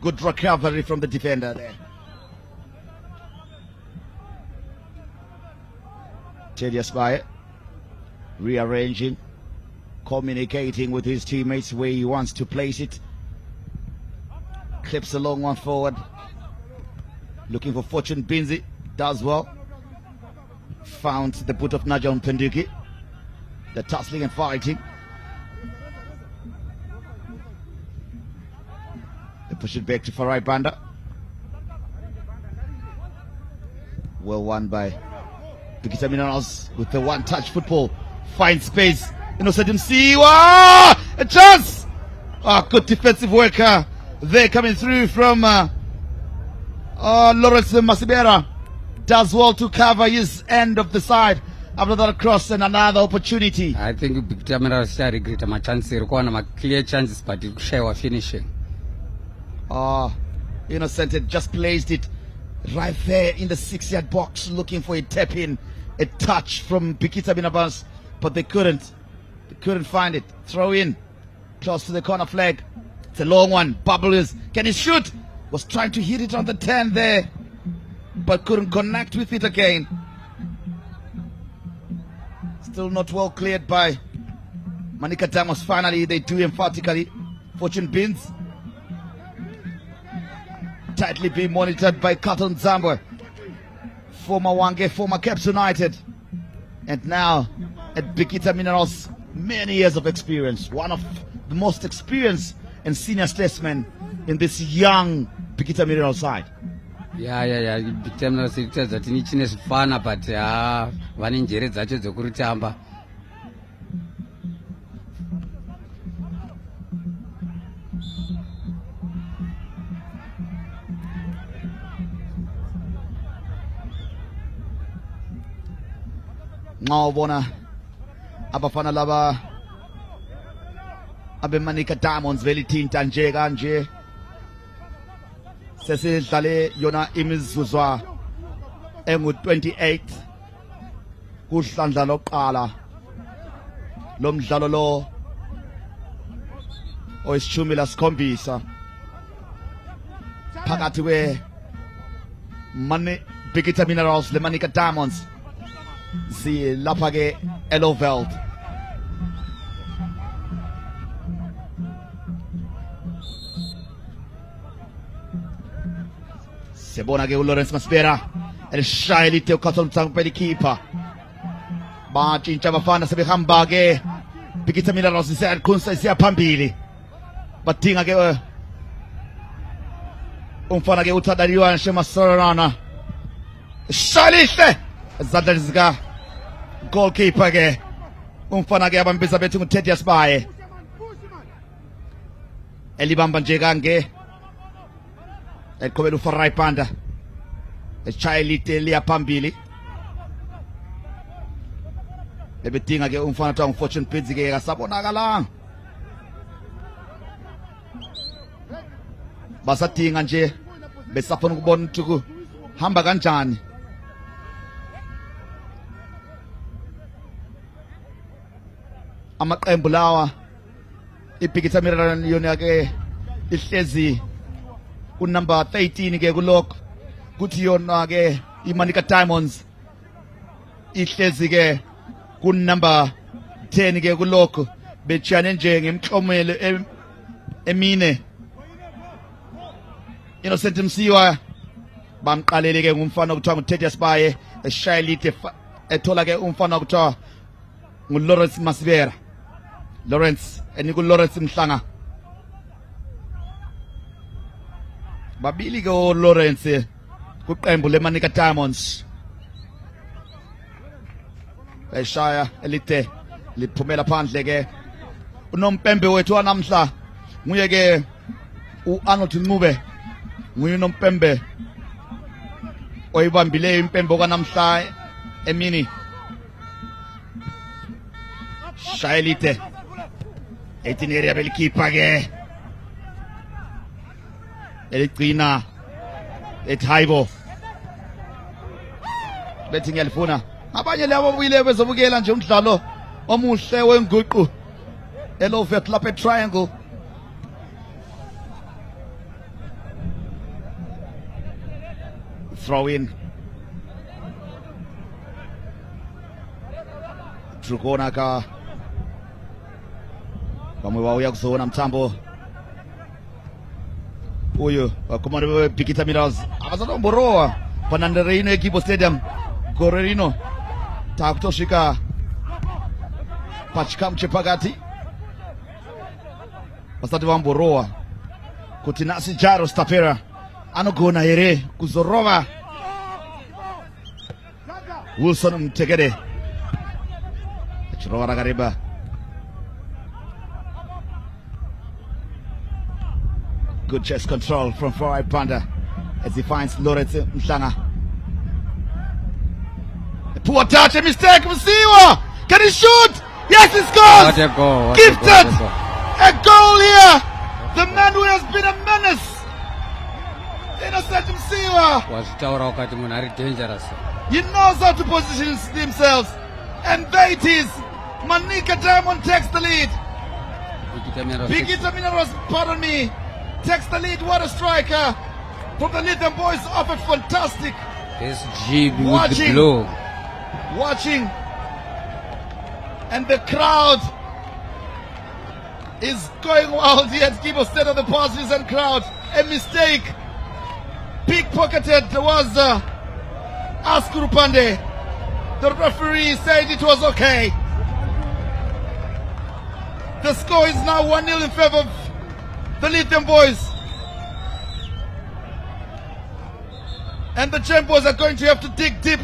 Speaker 1: Good recovery from the defender there. Teddy Aspire rearranging, communicating with his teammates where he wants to place it. Clips a long one forward, looking for Fortune Binzi, does well. Found the boot of Najan Penduki. The tussling and fighting. They push it back to Farai Banda. Well won by Bikita Minerals with the one-touch football. Finds space. Innocent Msiwa! A chance! Good defensive worker there coming through from Lawrence Masibera. Does well to cover his end of the side. After that cross and another opportunity.
Speaker 7: I think Bikita Minerals shall regret my chance. Require clear chances, but you share finishing.
Speaker 1: Innocent had just placed it right there in the 6-yard box, looking for a tap in, a touch from Bikita Minerals, but they couldn't. They couldn't find it. Throw in, close to the corner flag. It's a long one. Bubbles, can he shoot? Was trying to hit it on the 10 there, but couldn't connect with it again. Still not well cleared by Manika Damos. Finally, they do emphatically. Fortune Bins tightly being monitored by Carlton Zambwe, former Wange, former Caps United, and now at Bikita Minerals, many years of experience, one of the most experienced and senior statesmen in this young Bikita Minerals side.
Speaker 7: Yeah. Bikita Minerals ita that nichine zvifana, but vane njere dzacho dzokurutamba.
Speaker 1: Ngawubona abafana laba abemanika Diamonds velithinta nje kanje, sesidlale yona imizuzwa engu-28 kuhlandla loqala lo mdlalo lo oyisishumi lasikhombisa phakathi kwe Bikita Minerals le Manika Diamonds. See lapha ke Eloveld. Sebona ke uLawrence Masibera elishaya elide uCarlton Mtsangu pelikhipha. Batshintsha abafana sebehamba ke Bikita Minerals isiyakhunsa isiyaphambili. Badinga ke umfana ke uThadaliwa Shemasarana. Shalihle izandla zika goalkeeper ke umfana ke abambisa bethu nguTeddy Aspire. Elibamba nje kange eqhubela uFarai Banda eshaya lite liya phambili. Ebedinga ke umfana twa Fortune Binzi ke akasabonakalanga. Basadinga nje besafuna ukubona ukuthi hamba kanjani. Amaqembu lawa iBikita Minerals yona ke ihlezi kunumber 13 ke kulokho, kuthi yona ke iManika Diamonds ihlezi ke kunumber 10 ke kulokho, bechane nje ngemhlomelo emine. Innocent Msiwa bamqalele ke ngumfana okuthiwa nguTeddy Aspire, eshaya lite ethola ke umfana okuthiwa nguLawrence Masibera. Lawrence Lawrence Mhlanga, babili ke Lawrence kuqembu leManika Diamonds. Eshaya elite liphumela phandle ke unompembe wethu wanamhla nguye ke uArnold Ncube, nguye unompembe oyibambile impembe kwanamhla emini. Shaya elite 18 area belikhipha ke eligcina eThaibo bethi ngiyalifuna abanye labo buyile bezobukela nje umdlalo omuhle wenguqu eLovet lapha eTriangle. Throw in tiri kuona ka vamwe vauya kuzoona mutambo uyu vakomana vebikita minerals avasatomborova panhandare ino yekibo stadium gore rino. Takutosvika pachikamu chepakati vasati vamborova kuti nhasi Jaro Stapera anogona here kuzorova Wilson Mtekede achirova rakareba. Good chest control from Forai Panda as he finds Lawrence Mhlanga. A poor touch, a mistake, Musiwa! Can he shoot? Yes, he scores!
Speaker 7: What a goal, what a
Speaker 1: Gifted!
Speaker 7: goal,
Speaker 1: A goal here! The man who has been a menace! Innocent Musiwa!
Speaker 7: wazvitaura ukati munhu ari dangerous.
Speaker 1: He knows how to position themselves. And there it is. Manika Diamond takes the lead. Bikita Minerals, pardon me, takes the lead. What a striker from the Lithium boys, offered fantastic.
Speaker 7: SG with the
Speaker 1: Watching.
Speaker 7: blow.
Speaker 1: Watching, and the crowd is going wild here at Kibo State of the Passes and crowd. A mistake, pickpocketed was Askuru Pande. The referee said it was okay. The score is now 1-0 in favor of the Lithium boys. And the Champions are going to have to dig deep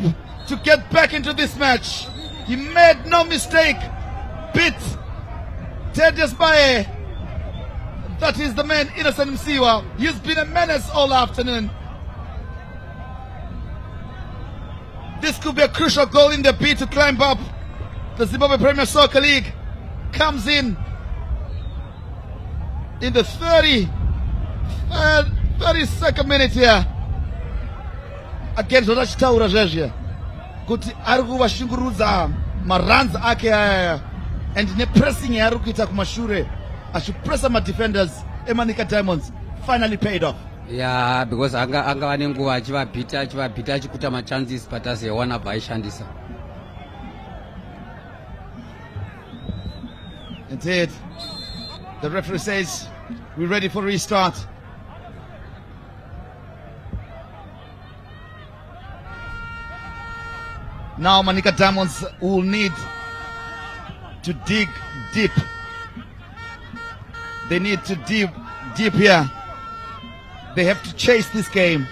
Speaker 1: to get back into this match. He made no mistake. Beat Tedious Bae. That is the man, Innocent Msiwa. He's been a menace all afternoon. This could be a crucial goal in the bid to climb up. The Zimbabwe Premier Soccer League comes in the 32nd minute here. Again, zvachitaura zvezve kuti ari kuvashungurudza maruns ake aya and nepressing yaari kuita kumashure achipressa madefenders eManika Diamonds finally paid off.
Speaker 7: Yeah, because angava nenguva achivabhita achikuta machances but azewana bva aishandisa.
Speaker 1: Indeed, the referee says we're ready for restart. Now Manika Diamonds will need to dig deep. They need to dig deep here. They have to chase this game.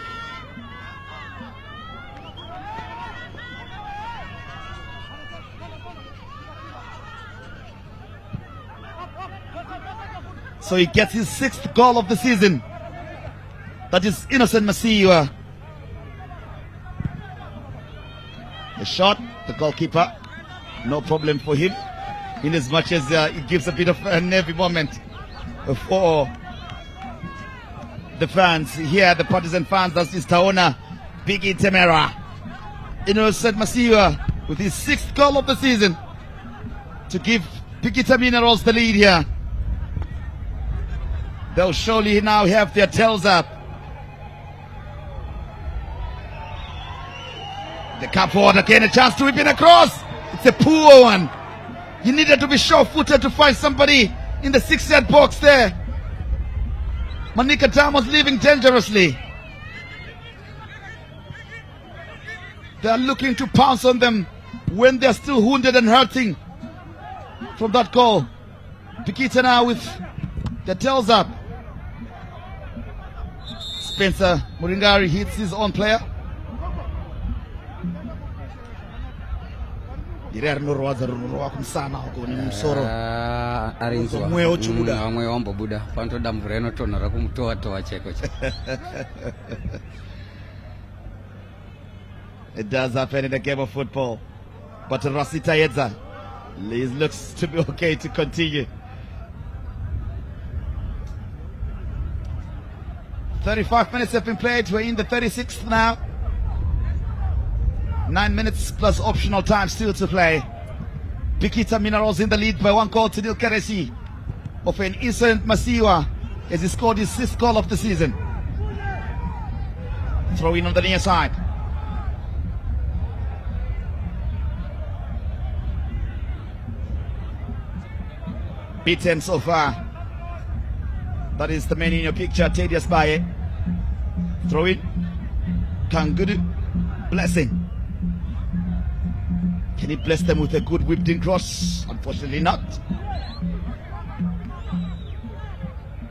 Speaker 1: So he gets his 6th goal of the season. That is Innocent Masiwa. The shot, the goalkeeper, no problem for him, in as much as it gives a bit of a nervy moment for the fans here, the partisan fans. That is Taona Biggie Temera. Innocent Masiwa with his 6th goal of the season to give Bikita Minerals the lead here. They'll surely now have their tails up. The cup forward again, a chance to whip in across. It's a poor one. You needed to be sure-footed to find somebody in the 6-yard box there. Manika Diamonds leaving dangerously. They are looking to pounce on them when they're still wounded and hurting from that goal. Bikita now with their tails up. Spencer Muringari hits his own player.
Speaker 7: vamwe vambobuda panotoda mvura inotonhora kumutova cheko.
Speaker 1: It does happen in a game of football, but Rasita Yedza looks to be okay to continue. 35 minutes have been played. We're in the 36th now. 9 minutes plus optional time still to play. Bikita Minerals in the lead by 1-0 Keresi of an Innocent Masiwa as he scored his 6th goal of the season. Throw in on the near side. Unbeaten so far. That is the man in your picture, Thaddeus Baye. Throw it. Kangudu. Blessing. Can he bless them with a good whipped in cross? Unfortunately not.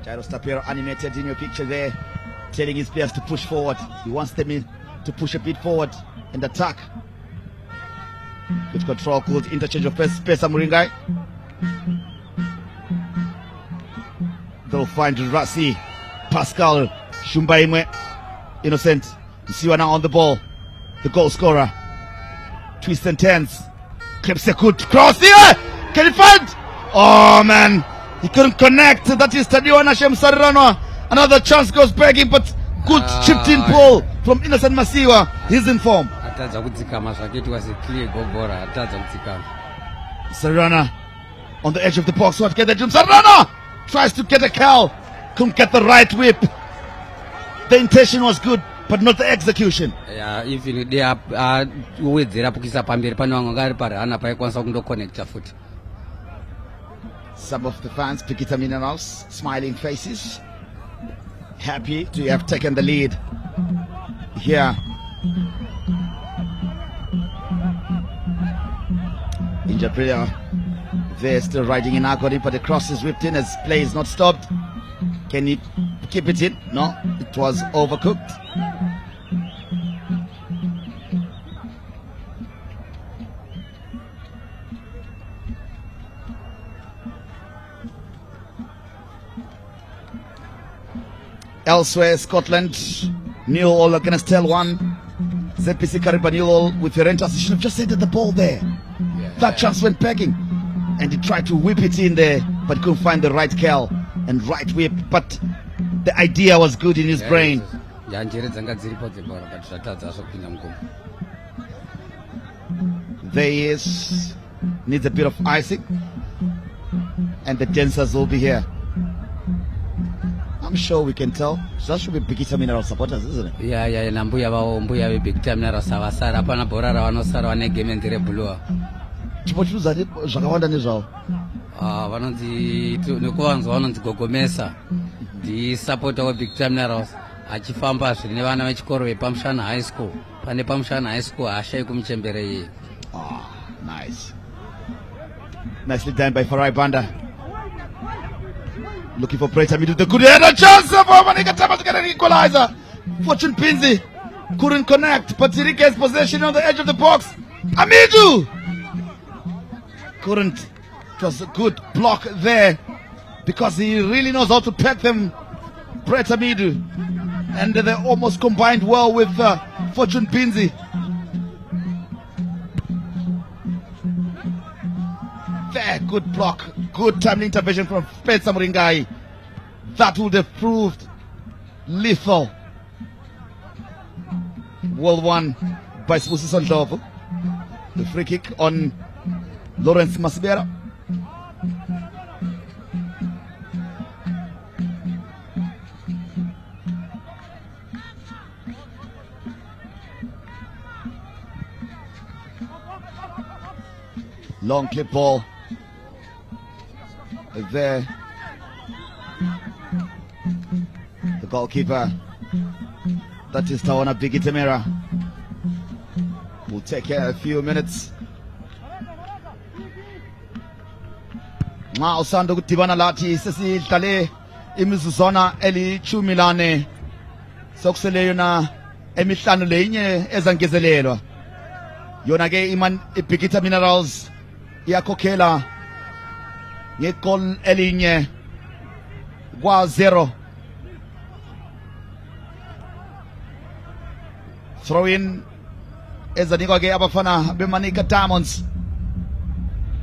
Speaker 1: Jairus Tapero animated in your picture there, telling his players to push forward. He wants them to push a bit forward and attack. Good control, good interchange of space. Muringai. They'll find Rasi, Pascal, Shumbaimwe, Innocent. Siwa now on the ball. The goal scorer. Twist and turns. Clips a good cross here. Can he find? Oh man, he couldn't connect. That is Tadiwa Nashem Sarirano. Another chance goes begging, but good chipped in ball from Innocent Masiwa. He's in form. Sarirano on the edge of the box. What get the Jim Sarirano tries to get a cow. Couldn't get the right whip. The intention was good, but not the execution.
Speaker 7: Yeah, if they are with the Rapukisa Pambir Panangari Parana Paikon connect a foot.
Speaker 1: Some of the fans, Bikita Minerals, smiling faces, happy to have taken the lead here. Injured player, they're still riding in agony, but the cross is whipped in as play is not stopped. Can he keep it in? No, it was overcooked. Elsewhere, Scotland, Newell against L1. ZPC Kariba Newell with Fiorentas. He should have just ended the ball there. That chance went begging. And he tried to whip it in there, but couldn't find the right curl and right whip. But the idea was good in his brain. There he is. Needs a bit of icing. And the dancers will be here. I'm sure we can tell. That should be Bikita Mineral supporters, isn't it?
Speaker 7: Yeah, Nambuya Bikita Mineral Savasara, Panapora, no Sarane game and Rebulua.
Speaker 1: Chipochuza zvakawanda nezvavo.
Speaker 7: One of the Gogomesa, the supporter of Bikita Minerals, Achifamba, Nevana Mechkoro, Pamshana High School, Panepamshana High School, Ashekum Chembere.
Speaker 1: Oh, nice. Nicely done by Farai Banda. Looking for Preta Midu, the good header chance for Manika to get an equalizer. Fortune Pinzi couldn't connect, but he gets possession on the edge of the box. Amidu couldn't. It was a good block there because he really knows how to pack them. Preta Midu, and they almost combined well with Fortune Pinzi. There, good block, good timely intervention from Spencer Muringai. That would have proved lethal. Well won by Spusi Sondovo. The free kick on Lawrence Masibera. Long clip ball. There, the goalkeeper, that is Tawana Bigitemera, will take a few minutes. Now Sando Tibana Lati Cecil Tale Imizuzona Eli Chumilane Soxelena Emitlano Lenye Ezangezelelo Yonage Iman Bikita Minerals Yakokela Yekol Elinye Wa 0. Throw in Ezanigage Abafana Bemanika Diamonds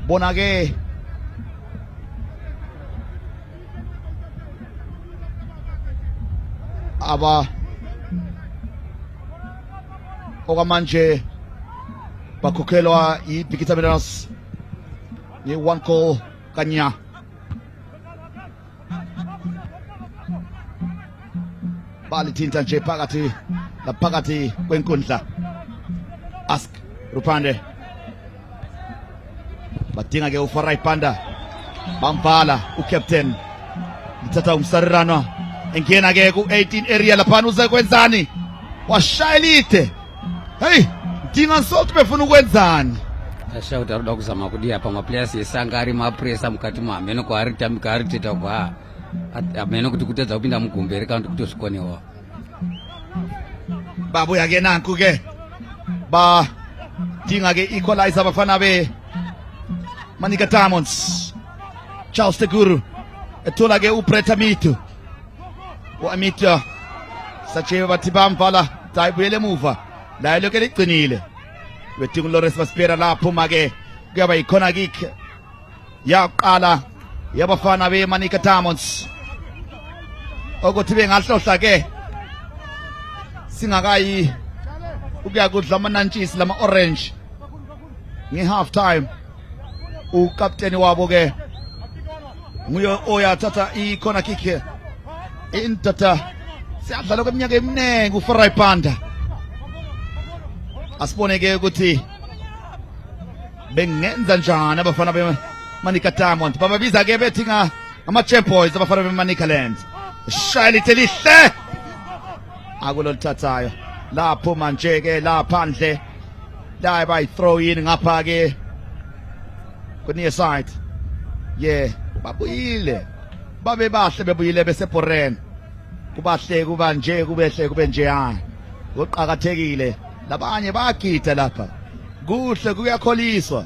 Speaker 1: Bonage Aba Ogamanje Bakukelwa I Bikita Minerals Ye one call Kanya Bali Tinta J Pagati La Pagati Kwenkundla Ask Rupande Batinga ge Ufarai Panda bamvala ucaptain lithatha umsarirano engena ke ku-18 area laphana uzekwenzani washaya elide hey dinga sokuthi befuna ukwenzani
Speaker 7: asha kuti arikuda kuzama kudii apa maplayers esanga ari mapresa mukati mahameno kwaari tamika ari kutoita kwa hameno kuti kutedza kupinda mugumberi kana kuti kutozvikonewa
Speaker 1: babuya ke nanku ke ba dinga ke equalizer bafana be Manika Diamonds Charles Teguru ethola ke uBretta Mitu uAmita sache bathi bamvala dayibuyele emuva la lokho ligcinile bedinga uLawrence Maspera lapho make kuyaba ikhona kick yaqala yabafana be Manika Diamonds ukuthi bengahlohla ke singakayi ukuya kudla amanantshisi lama orange nge half time ukapteni wabo ke nguye oyathatha ikhona kick intata siyadlala kweminyaka eminingi uFarai Panda asibone ke ukuthi bengenza njani abafana beManika Diamond bababiza ke bethi ama champ boys abafana beManika Land shayilite lihle akulolithathayo lapho manje ke laphandle la bayi throw in ngapha ke kuniye side babuyile babe bahle bebuyile beseBoren kubahle kuba nje kubehle kube nje ngoqhakathekile labanye bagida lapha kuhle kuyakholiswa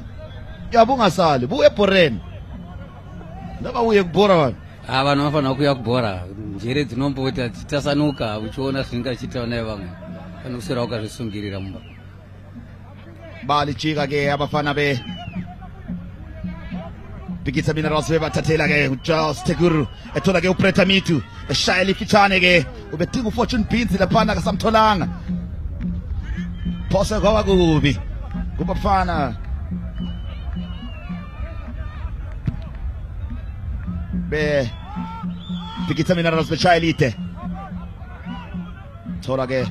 Speaker 1: yabungasali buye eBoren noma uye kubora
Speaker 7: vanhu vafana kuya kubhora njere dzinomboti dzitasanuka uchiona zvingachitawo naye vamwe kana kuswera wakazvisungirira mumba
Speaker 1: balijika ke abafana be Bikita Minerals bebathathela ke Charles Teguru ethola ke uBretta Mitu eshaya lifitshane ke ubedinga uFortune Beans laphana kasamtholanga phose kwaba kubi kubafana be Bikita Minerals beshaya elite thola ke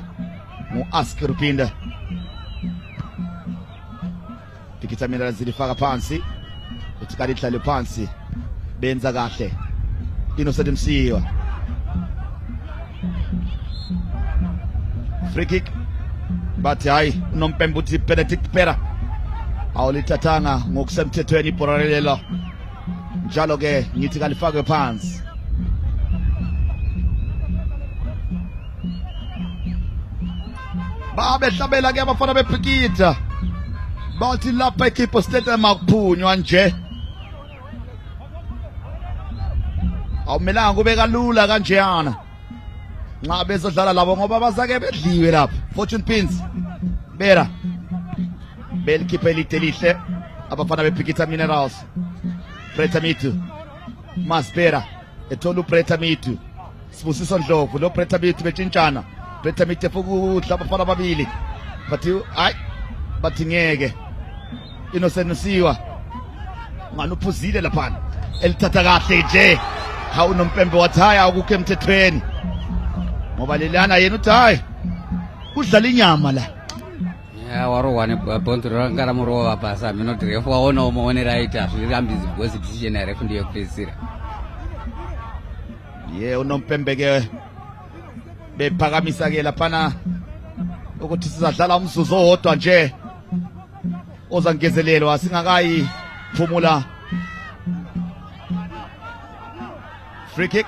Speaker 1: mu-ask Rupinda Bikita Minerals zilifaka phansi uthi kali hlale phansi benza kahle Innocent Msiwa free kick but hayi unompembe uthi Benedict Pera awulithathanga ngokusemthethweni iborarelelo njalo ke ngithi kalifakwe phansi babehlabela ke abafana beBikita bathi lapha ikhipho state makuphunywa nje awumelanga kube kalula kanjeyana nxa bezodlala labo ngoba bazake bedliwe lapha Fortune Pins bera belikhipha elide lihle abafana beBikita Minerals Bretta Mitu Maspera ethola uBretta Mitu Sibusiso Ndlovu lo Bretta Mitu betshintshana Bretta Mitu efukudla abafana ababili bathi ngeke Innocent Msiwa ngani uphuzile lapha elithatha kahle nje unompembe wathi hayi akukho emthethweni ngoba lelana yena uthi hayi udlala inyama la
Speaker 7: warowane bonto rangaramurova basa minoti refu waona umaone right azvirambizi because decision refu ndiyo kupedzisira
Speaker 1: unompembe ke bephakamisa ke laphana ukuthi sizadlala umzuzu owodwa nje ozangezelelwa singakayi phumula free kick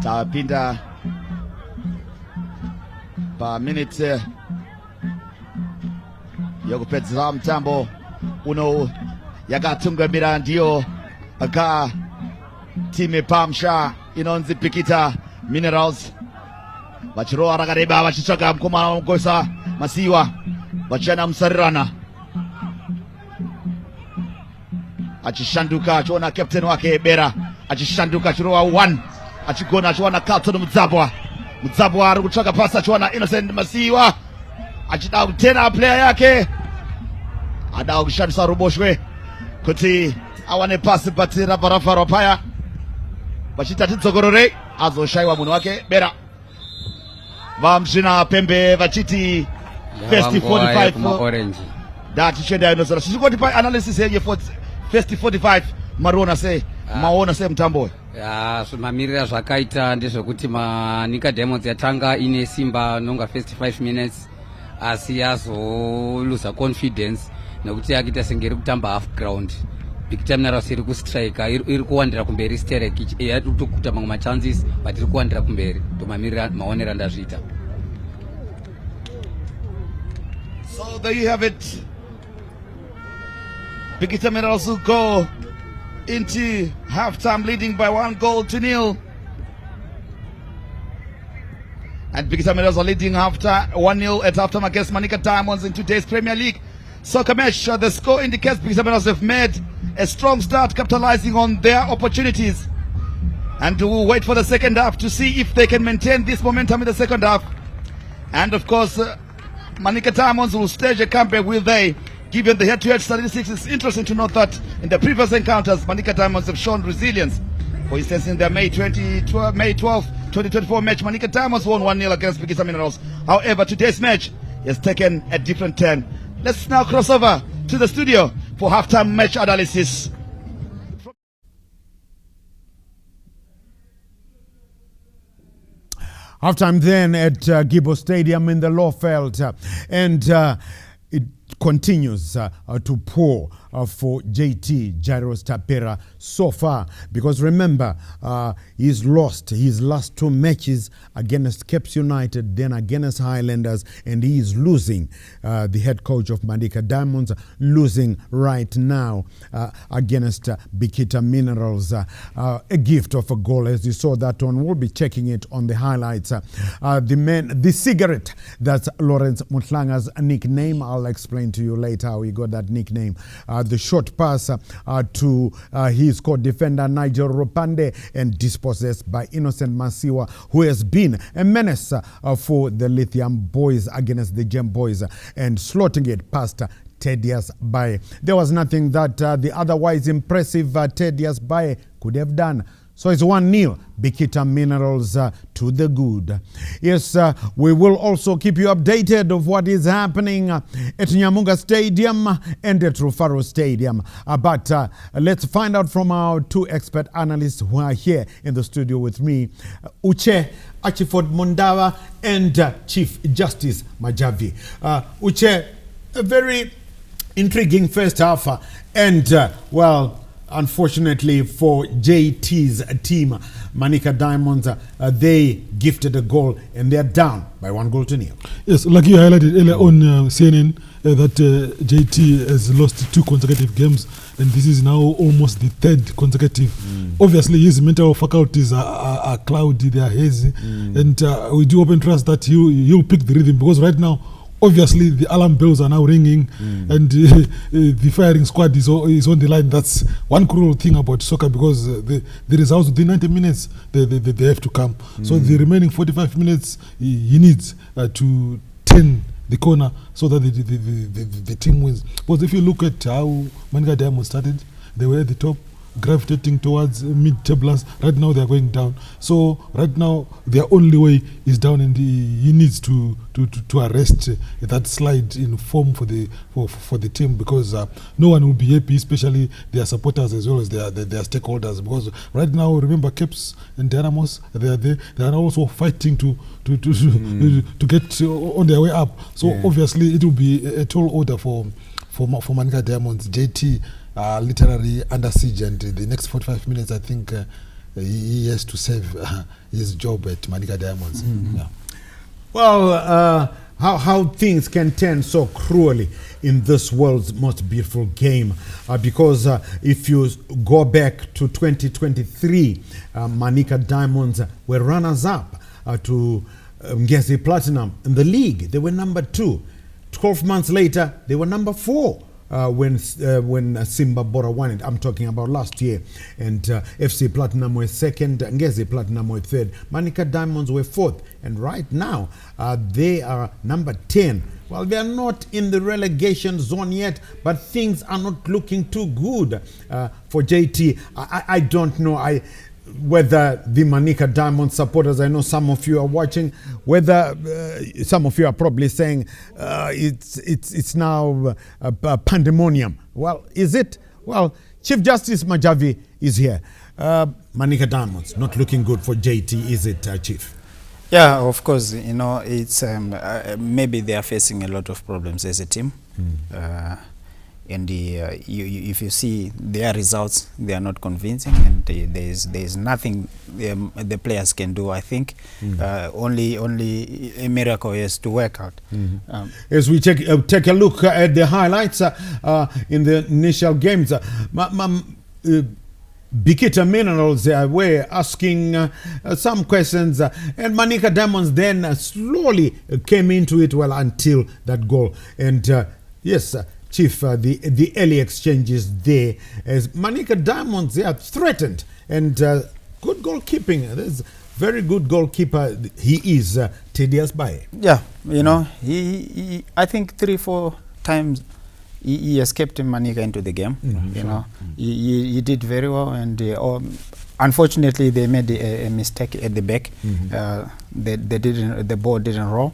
Speaker 1: tapinda pa minute yokupedzera mtambo uno yakatungamira ndiyo aka time pamsha inonzi Bikita Minerals vachirowa rakareba vachitsvaga mukomana wanogosa Masiwa vachana musarirana achishanduka achiona captain wake Bera achishanduka achirowa 1 achigona achiwana Carlton Mudzabwa ari kutsvaga pasi achiwana Innocent Masiwa achida kutena player yake ada kushandisa ruboshwe kuti awane pasi but rabarafarwa paya vachita tidzokorore azoshaiwa munhu wake Bera vamzvina pembe vachiti First 45
Speaker 7: orange.
Speaker 1: that sheda inozara sisi pa analysis here for first 45 marona say maona say mtambo
Speaker 7: Mamirira zvakaita ndezvekuti Manika Diamonds yatanga ine simba nonga first 5 minutes asi yazoluza confidence nekuti yakita sengeri kutamba half ground. Bikita Minerals iri kustrika iri kuwandira kumberi sterek yari kutokuta mamwe machances but iri kuwandira kumberi tomamirira maonera ndazviita.
Speaker 1: So there you have it. Bikita Minerals will go into halftime leading by 1-0. And Bikita Minerals are leading 1-0 at halftime against Manika Diamonds in today's Premier League soccer match. The score indicates Bikita Minerals have made a strong start, capitalizing on their opportunities. And we'll wait for the second half to see if they can maintain this momentum in the second half. And of course, Manika Diamonds will stage a comeback, will they? Given the head-to-head statistics, it's interesting to note that in the previous encounters, Manika Diamonds have shown resilience. For instance, in their May 12, 2024 match, Manika Diamonds won 1-0 against Bikita Minerals. However, today's match has taken a different turn. Let's now cross over to the studio for halftime match analysis.
Speaker 4: Halftime then at Gibbo Stadium in the Lawfeld, and it continues to pour for JT Jairus Tapera so far, because remember, he's lost his last 2 matches against Caps United, then against Highlanders, and he is losing. The head coach of Manika Diamonds losing right now against Bikita Minerals. A gift of a goal, as you saw that one. We'll be checking it on the highlights. The cigarette, that's Lawrence Mutlanga's nickname. I'll explain to you later how he got that nickname. The short pass to his co-defender Nigel Ropande and dispossessed by Innocent Masiwa, who has been a menace for the Lithium boys against the Gem boys, and slotting it past Thaddeus Baye. There was nothing that the otherwise impressive Thaddeus Baye could have done. So it's 1-0, Bikita Minerals to the good. Yes, we will also keep you updated of what is happening at Nyamunga Stadium and at Rufaro Stadium. But let's find out from our 2 expert analysts who are here in the studio with me, Uche Achiford Mundawa and Chief Justice Majavi. Uche, a very intriguing first half and, well, unfortunately for JT's team, Manika Diamonds, they gifted a goal and they're down by 1-0.
Speaker 5: Yes, like you highlighted earlier on CNN, that JT has lost 2 consecutive games, and this is now almost the 3rd consecutive. Obviously, his mental faculties are cloudy, they are hazy, and we do hope and trust that he'll pick the rhythm, because right now, obviously, the alarm bells are now ringing, and the firing squad is on the line. That's one cruel thing about soccer, because the results within 90 minutes, they have to come. So the remaining 45 minutes, he needs to turn the corner so that the team wins. Because if you look at how Manika Diamonds started, they were at the top, gravitating towards mid-tablers. Right now they are going down. So right now their only way is down, and he needs to arrest that slide in form for the team, because no one will be happy, especially their supporters as well as their stakeholders. Because right now, remember, Caps and Dynamos, they are there. They are also fighting to get on their way up. So obviously it will be a tall order for Manika Diamonds. JT literally under siege, and the next 45 minutes, I think he has to save his job at Manika Diamonds. Yeah.
Speaker 4: Well, how things can turn so cruelly in this world's most beautiful game, because if you go back to 2023, Manika Diamonds were runners-up to Ngezi Platinum in the league. They were number 2. 12 months later, they were number 4. When Simba Bora won it. I'm talking about last year. And FC Platinum were 2nd, Ngezi Platinum were 3rd, Manika Diamonds were 4th. And right now, they are number 10. Well, they are not in the relegation zone yet, but things are not looking too good for JT. I don't know. whether the Manika Diamond supporters, I know some of you are watching, whether some of you are probably saying it's now a pandemonium. Well, is it? Well, Chief Justice Majavi is here. Manika Diamonds not looking good for JT, is it, Chief?
Speaker 6: Yeah, of course, you know, it's maybe they are facing a lot of problems as a team. And if you see their results, they are not convincing, and there's nothing the players can do. I think only a miracle is to work out.
Speaker 4: As we take a look at the highlights in the initial games, Bikita Minerals were asking some questions, and Manika Diamonds then slowly came into it, well, until that goal. And yes, Chief, the early exchanges there, as Manika Diamonds, they are threatened, and good goalkeeping. There's very good goalkeeper. He is Teddy Asbaye.
Speaker 6: Yeah, you know, he I think 3-4 times he has kept Manika into the game. You know, he did very well, and unfortunately they made a mistake at the back. The ball didn't roll.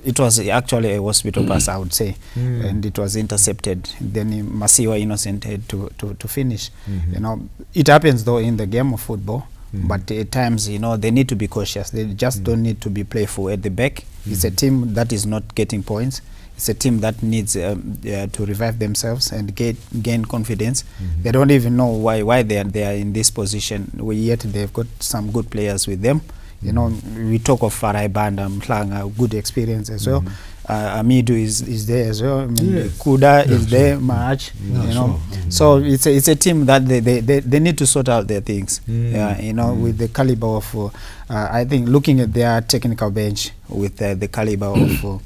Speaker 6: It was actually a hospital pass, I would say, and it was intercepted. Then Masiwa Innocent had to finish. You know, it happens though in the game of football, but at times, you know, they need to be cautious. They just don't need to be playful at the back. It's a team that is not getting points. It's a team that needs to revive themselves and gain confidence. They don't even know why they are in this position. Yet they've got some good players with them. You know, we talk of Farai Banda, Mhlanga, good experience as well. Amidu is there as well. I mean, Kuda is there, March. You know, so it's a team that they need to sort out their things. You know, with the caliber of, I think, looking at their technical bench with the caliber of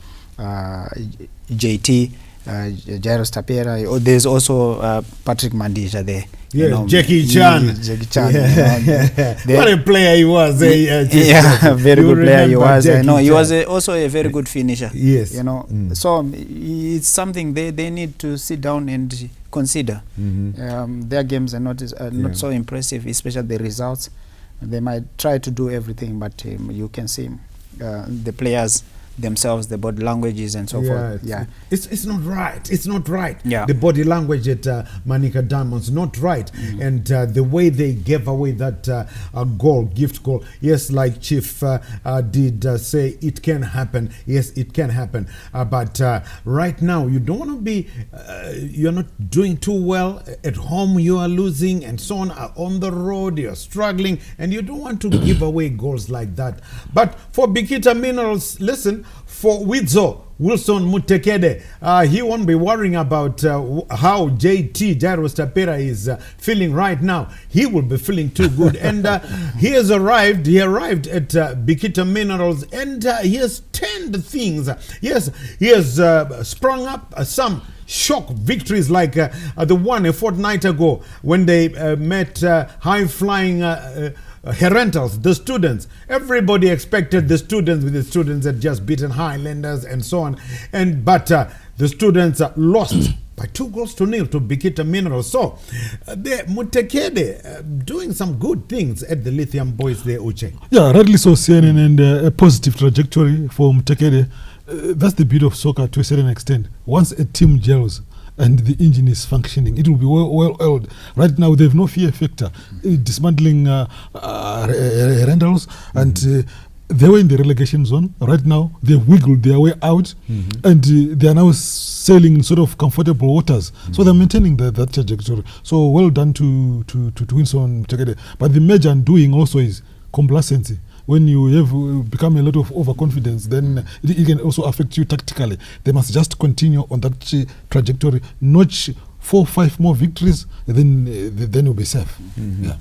Speaker 6: JT, Jairus Tapera. There's also Patrick Mandija there.
Speaker 4: Yeah,
Speaker 6: you know,
Speaker 4: Jackie Chan.
Speaker 6: Jackie Chan.
Speaker 4: Yeah. What a player he was.
Speaker 6: Yeah, very good player he was.
Speaker 4: Jackie
Speaker 6: I know he
Speaker 4: Chan.
Speaker 6: was also a very good finisher.
Speaker 4: Yes.
Speaker 6: You know, so it's something they need to sit down and consider. Their games are not so impressive, especially the results. They might try to do everything, but you can see the players themselves, the body languages and so forth.
Speaker 4: It's not right. It's not right.
Speaker 6: Yeah.
Speaker 4: The body language at Manika Diamonds, not right. And the way they gave away that gift goal. Yes, like Chief did say, it can happen. Yes, it can happen. But right now, you don't want to be, you're not doing too well. At home, you are losing and so on the road, you're struggling, and you don't want to give away goals like that. But for Bikita Minerals, listen, for Widzo Wilson Mutekede, he won't be worrying about how JT, Jairus Tapera, is feeling right now. He will be feeling too good. And he arrived at Bikita Minerals, and he has turned things. Yes, he has sprung up some shock victories like the one a fortnight ago when they met high-flying Herentals, the students. Everybody expected the students had just beaten Highlanders and so on. But the students lost by 2-0 to Bikita Minerals. So, Mutekede doing some good things at the Lithium Boys there, Uche.
Speaker 5: Yeah, rightly so, CNN, and a positive trajectory for Mutekede. That's the beauty of soccer to a certain extent. Once a team gels and the engine is functioning, it will be well oiled. Right now, they have no fear factor. Dismantling rentals, and they were in the relegation zone. Right now, they've wiggled their way out, and they are now sailing in sort of comfortable waters. So they're maintaining that trajectory. So well done to Winston Mutekede. But the major undoing also is complacency. When you have become a lot of overconfidence, then it can also affect you tactically. They must just continue on that trajectory, notch 4-5 more victories, then you'll be safe. Yeah.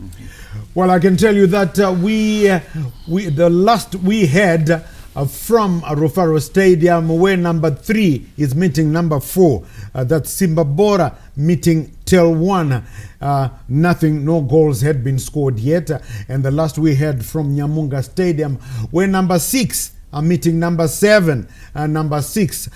Speaker 4: Well, I can tell you that the last we had from Rufaro Stadium, where number 3 is meeting number 4. That's Simba Bora meeting Tel 1. Nothing, no goals had been scored yet. And the last we had from Nyamunga Stadium, where number 6 are meeting number 7. Number 6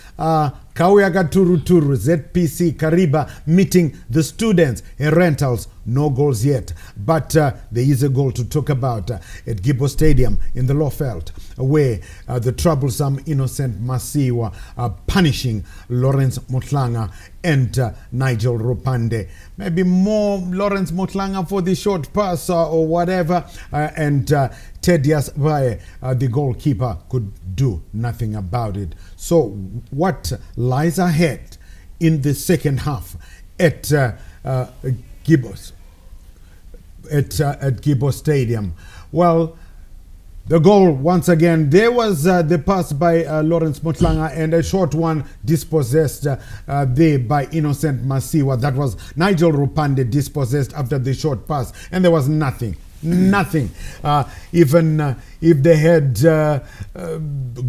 Speaker 4: Kauyaga Turuturu, ZPC Kariba meeting the students in rentals. No goals yet, but there is a goal to talk about at Gibbo Stadium in the Lawfelt, where the troublesome Innocent Masiwa are punishing Lawrence Motlanga and Nigel Rupande. Maybe more Lawrence Motlanga for the short pass or whatever, and Tedias Vae, the goalkeeper, could do nothing about it. So what lies ahead in the second half at Gibbo Stadium? Well, the goal, once again, there was the pass by Lawrence Motlanga and a short one dispossessed there by Innocent Masiwa. That was Nigel Rupande dispossessed after the short pass, and there was nothing. Even if they had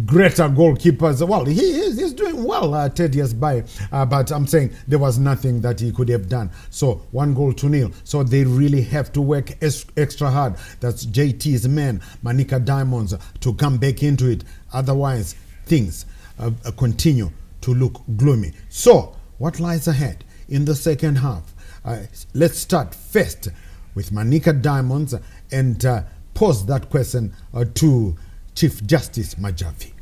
Speaker 4: greater goalkeepers, well, he's doing well, Tedious by, but I'm saying there was nothing that he could have done. So 1-0. So they really have to work extra hard. That's JT's men, Manika Diamonds, to come back into it. Otherwise, things continue to look gloomy. So what lies ahead in the second half? Let's start first with Manika Diamonds and pose that question to Chief Justice Majavi.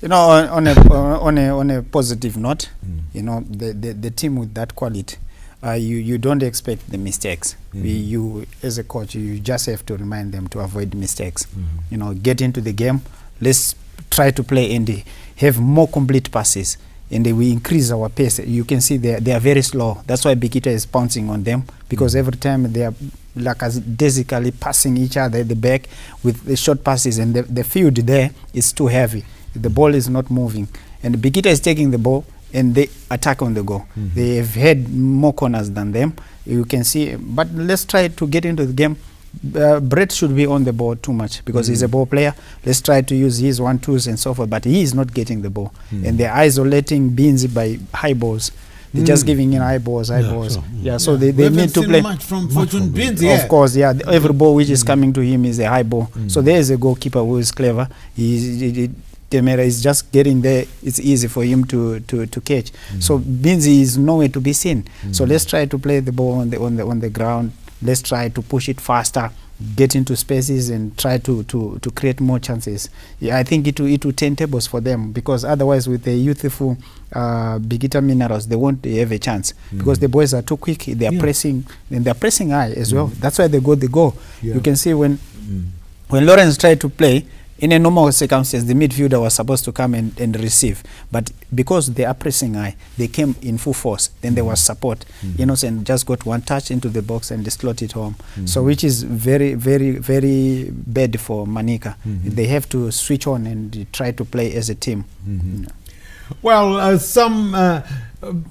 Speaker 6: You know, on a positive note, you know, the team with that quality, you don't expect the mistakes. You as a coach, you just have to remind them to avoid mistakes. You know, get into the game. Let's try to play and have more complete passes. And we increase our pace. You can see they are very slow. That's why Bikita is pouncing on them, because every time they are basically passing each other at the back with the short passes, and the field there is too heavy. The ball is not moving, and Bikita is taking the ball and they attack on the goal. They have had more corners than them. You can see, but let's try to get into the game. Brett should be on the ball too much because he's a ball player. Let's try to use his 1-2s and so forth, but he is not getting the ball. And they're isolating Beansy by high balls. They're just giving in high balls. So they need to play
Speaker 8: much from Fortune Beansy.
Speaker 6: Of course, every ball which is coming to him is a high ball. So there is a goalkeeper who is clever. Temera is just getting there. It's easy for him to catch. So Beansy is nowhere to be seen. So let's try to play the ball on the ground. Let's try to push it faster, get into spaces, and try to create more chances. I think it will turn tables for them, because otherwise with the youthful Bikita Minerals, they won't have a chance, because the boys are too quick. They are pressing, and they are pressing high as well. That's why they got the goal. You can see when Lawrence tried to play, in a normal circumstance, the midfielder was supposed to come and receive. But because they are pressing high, they came in full force. Then there was support. Innocent just got one touch into the box and they slot it home. So which is very, very, very bad for Manika. They have to switch on and try to play as a team.
Speaker 4: Well,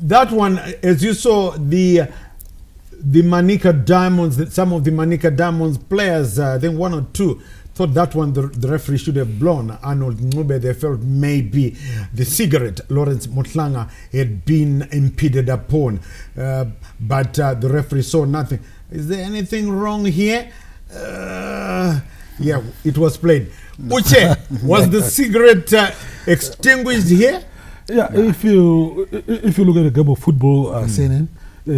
Speaker 4: that one, as you saw, the Manika Diamonds, some of the Manika Diamonds players, I think 1 or 2, thought that one the referee should have blown. Arnold Ngube, they felt maybe the cigarette Lawrence Motlanga had been impeded upon, but the referee saw nothing. Is there anything wrong here? Yeah, it was played. Uche, was the cigarette extinguished here?
Speaker 5: Yeah, if you look at the game of football, CNN,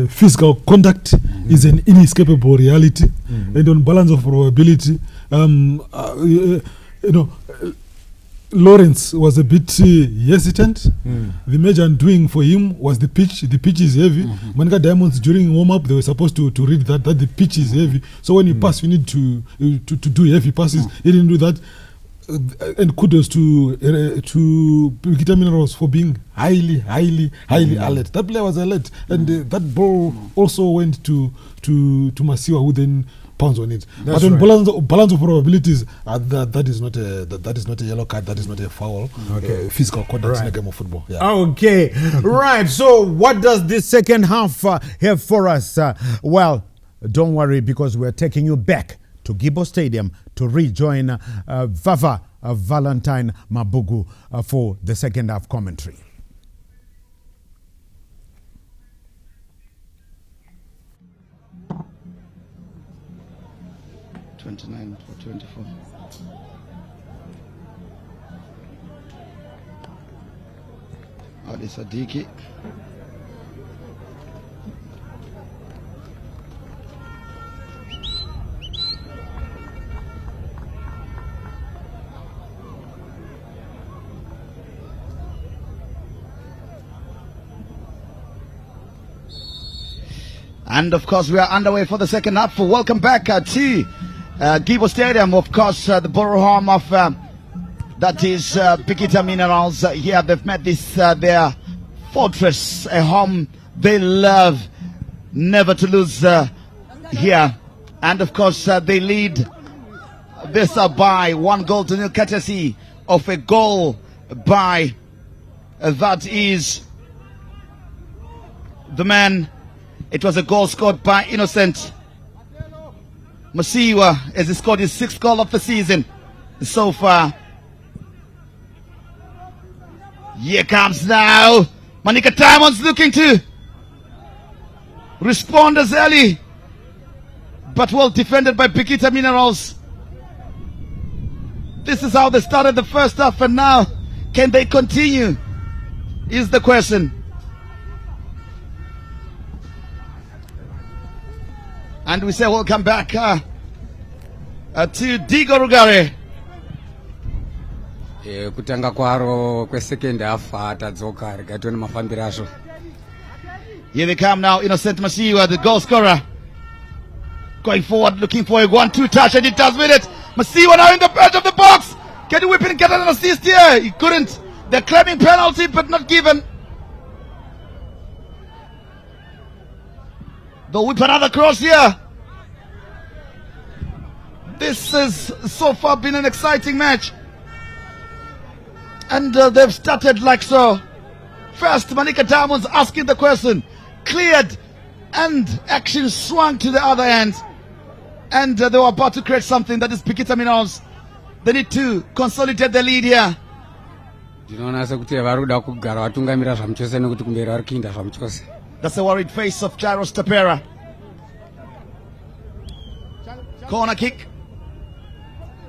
Speaker 5: physical contact is an inescapable reality, and on balance of probability, Lawrence was a bit hesitant. The major undoing for him was the pitch. The pitch is heavy. Manika Diamonds, during warm-up, they were supposed to read that the pitch is heavy. So when you pass, you need to do heavy passes. He didn't do that. And kudos to Bikita Minerals for being highly alert. That player was alert, and that ball also went to Masiwa, who then pounced on it. But on balance of probabilities, that is not a yellow card. That is not a foul. Physical contact in a game of football.
Speaker 4: Okay, right. So what does this second half have for us? Well, don't worry, because we're taking you back to Gibbo Stadium to rejoin Vava Valentine Mabugu for the second half commentary.
Speaker 3: $29 for 24.
Speaker 1: Ali Sadiki. And of course, we are underway for the second half. Welcome back to Gibo Stadium. Of course, the borough home of that is Bikita Minerals. Here they've met this their fortress, a home they love, never to lose here. And of course, they lead this by 1-0 courtesy of a goal by that is the man. It was a goal scored by Innocent Masiwa as he scored his 6th goal of the season so far. Here comes now Manika Diamonds looking to respond as early, but well defended by Bikita Minerals. This is how they started the first half, and now can they continue is the question. And we say welcome back to Digo Rugare.
Speaker 7: Kutanga kwaro kwe second half atadzoka rikatona mafambiro azvo.
Speaker 1: Here they come now, Innocent Masiwa, the goal scorer. Going forward, looking for a 1-2 touch, and he does with it. Masiwa now in the edge of the box. Can he whip it and get an assist here? He couldn't. They're claiming penalty, but not given. They'll whip another cross here. This has so far been an exciting match. And they've started like so. First, Manika Diamonds asking the question. Cleared. And action swung to the other end. And they were about to create something that is Bikita Minerals. They need to consolidate the lead here. That's the worried face of Jairus Tapera. Corner kick.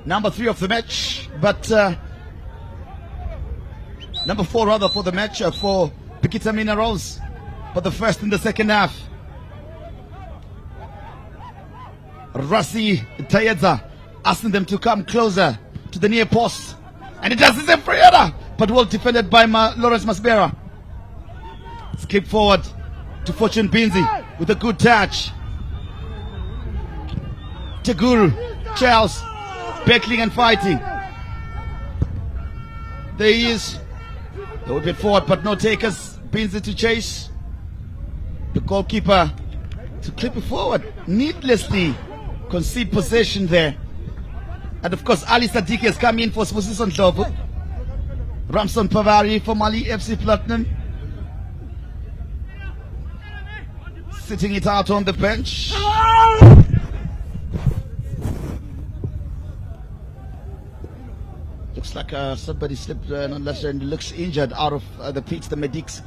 Speaker 1: Number 3 of the match. But number 4 rather for the match for Bikita Minerals. For the first and the second half. Rasi Tayedza asking them to come closer to the near post. And it does the Freire, but well defended by Lawrence Masbera. Skip forward to Fortune Binzi with a good touch. Taguru, Charles, battling and fighting. There he is. They whip it forward, but no takers. Binzi to chase. The goalkeeper to clip it forward. Needlessly concede possession there. And of course, Ali Sadiq has come in for Spusiso Ndlovu. Ramson Pavari for Mali FC Platinum. Sitting it out on the bench. Looks like somebody slipped, unless he looks injured out of the pitch. The medics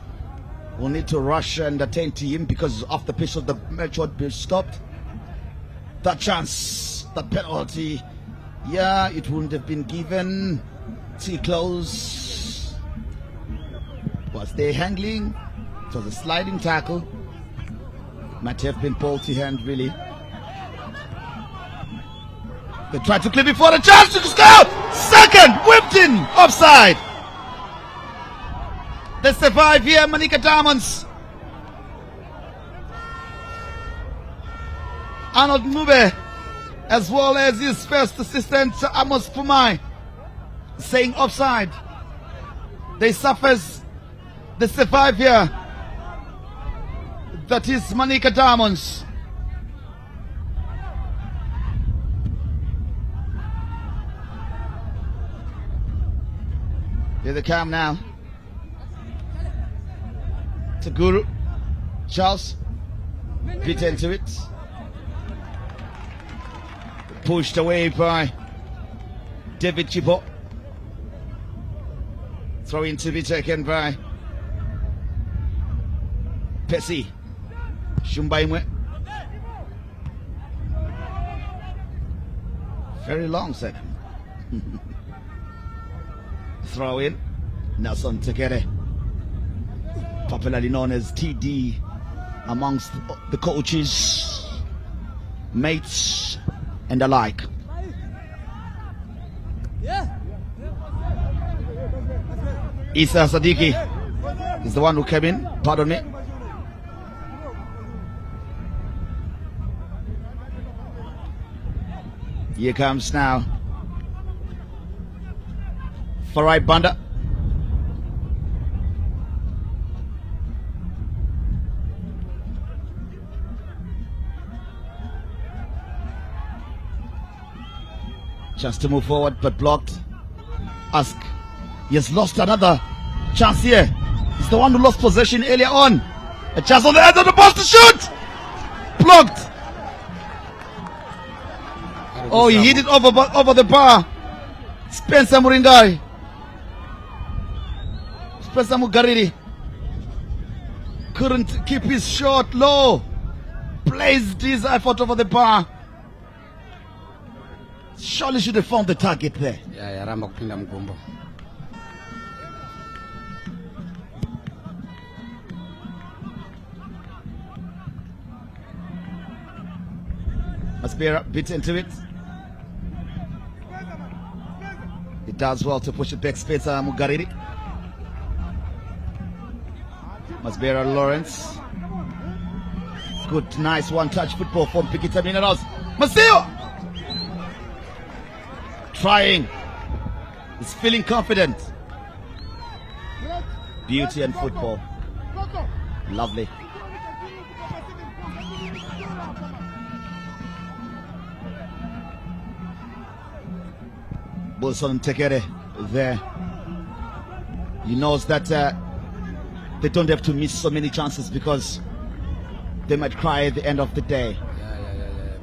Speaker 1: will need to rush and attend to him because off the pitch of the match would be stopped. That chance, that penalty, yeah, it wouldn't have been given. Too close. Was there handling? It was a sliding tackle. Might have been faulty hand, really. They tried to clip before the chance to score. Second, whipped in, offside. They survive here, Manika Diamonds. Arnold Mube, as well as his first assistant Amos Pumai, saying offside. They surface, they survive here. That is Manika Diamonds. Here they come now. Taguru, Charles, bit into it. Pushed away by David Chipo. Throw in to be taken by Pesi Shumbaimwe. Very long second. Throw in. Nelson Tegere. popularly known as TD amongst the coaches, mates, and the like. Isa Sadiki is the one who came in, pardon me. Here comes now Farai Banda. Just to move forward, but blocked. Ask. He has lost another chance here. He's the one who lost possession earlier on. A chance on the end of the post to shoot. Blocked. Oh, he hit it over the bar. Spencer Muringai. Spencer Mugariri couldn't keep his shot low. Placed his effort over the bar. Surely should have found the target there.
Speaker 7: Yeah, Ramba kupinda mgombo.
Speaker 1: Masbera bit into it. He does well to push it back. Spencer Mugariri. Masbera Lawrence. Good, nice one-touch football from Bikita Minerals. Maseo! Trying. He's feeling confident. Beauty and football. Lovely. Bolson Tekere there. He knows that they don't have to miss so many chances because they might cry at the end of the day.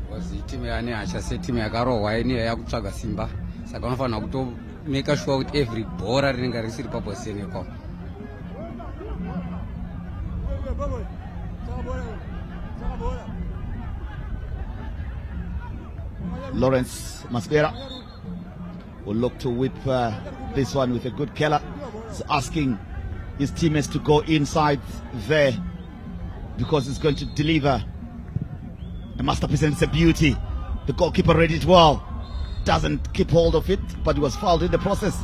Speaker 7: Because team yani achase team yakarohwa ini yakutsvaga simba. Saka unofanira kuto make sure that every bora rinenge risiri paposeni ko.
Speaker 1: Lawrence Masbera will look to whip this one with a good Keller. He's asking his teammates to go inside there because it's going to deliver a masterpiece, and it's a beauty. The goalkeeper read it well. Doesn't keep hold of it, but he was fouled in the process.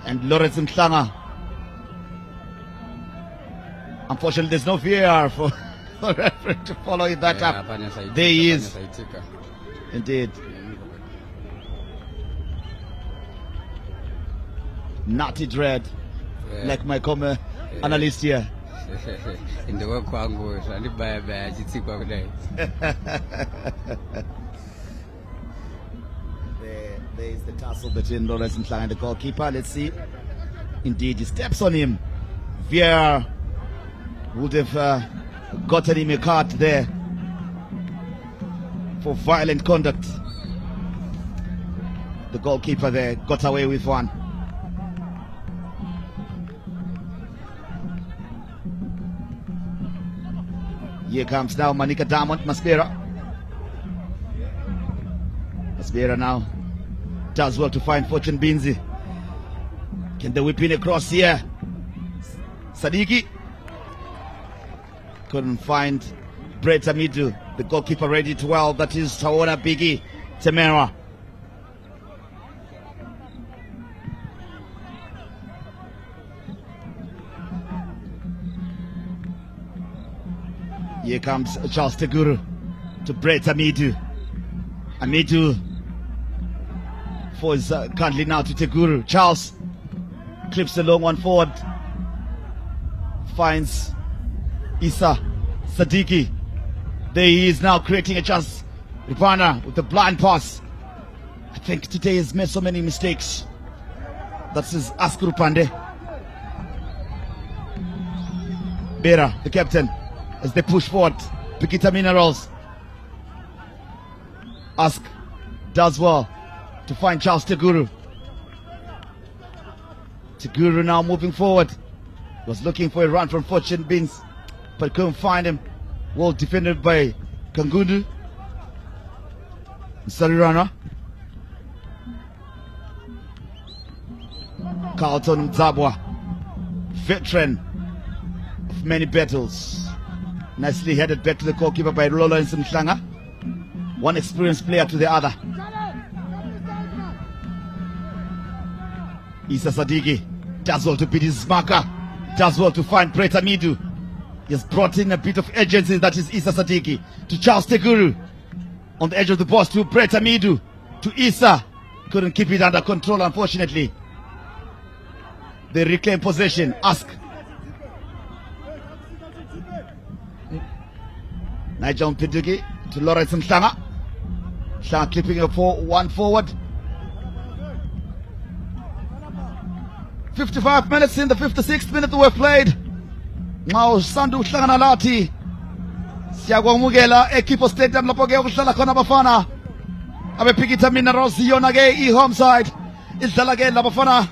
Speaker 1: And Lawrence Mhlanga. Unfortunately, there's no VAR for the referee to follow that up. There he is. Indeed. Natty dread, like my common analyst here.
Speaker 7: In the work kwangu zvandibaya baya chitsikwa kudai.
Speaker 1: There is the tussle between Lawrence Mhlanga and the goalkeeper. Let's see. Indeed, he steps on him. Vieira would have gotten him a card there for violent conduct. The goalkeeper there got away with one. Here comes now Manika Diamond Masbera. Masbera now does well to find Fortune Binzi. Can they whip in across here? Sadiki couldn't find Brett Amidu. The goalkeeper read it well. That is Tawana Bigi Temera. Here comes Charles Teguru to Brett Amidu. Amidu falls kindly now to Teguru. Charles clips the long one forward. Finds Isa Sadiki. There he is now creating a chance. Ripana with the blind pass. I think today has made so many mistakes. That's his Askuru Pande. Bera, the captain, as they push forward. Bikita Minerals. Ask does well to find Charles Teguru. Teguru now moving forward. Was looking for a run from Fortune Beans, but couldn't find him. Well defended by Kangundu. Sarirana. Carlton Zabwa veteran of many battles. Nicely headed back to the goalkeeper by Lawrence Mhlanga. One experienced player to the other. Issa Sadiki does well to beat his marker. Does well to find Preta Midu. He has brought in a bit of urgency, that is Issa Sadiki. To Charles Teguru. On the edge of the box to Preta Midu. To Issa. Couldn't keep it under control, unfortunately. They reclaim possession. Ask. Nigel Mpinduki to Lawrence Mhlanga. Mhlanga clipping a 4-1 forward. 55 minutes in the 56th minute we've played. Now Sandu Hlangana Lati. Siyakwamukela eKipo Stadium lapho ke ukuhlala khona abafana. Abebikita Minerals yona ke i-home side. Idlala ke labafana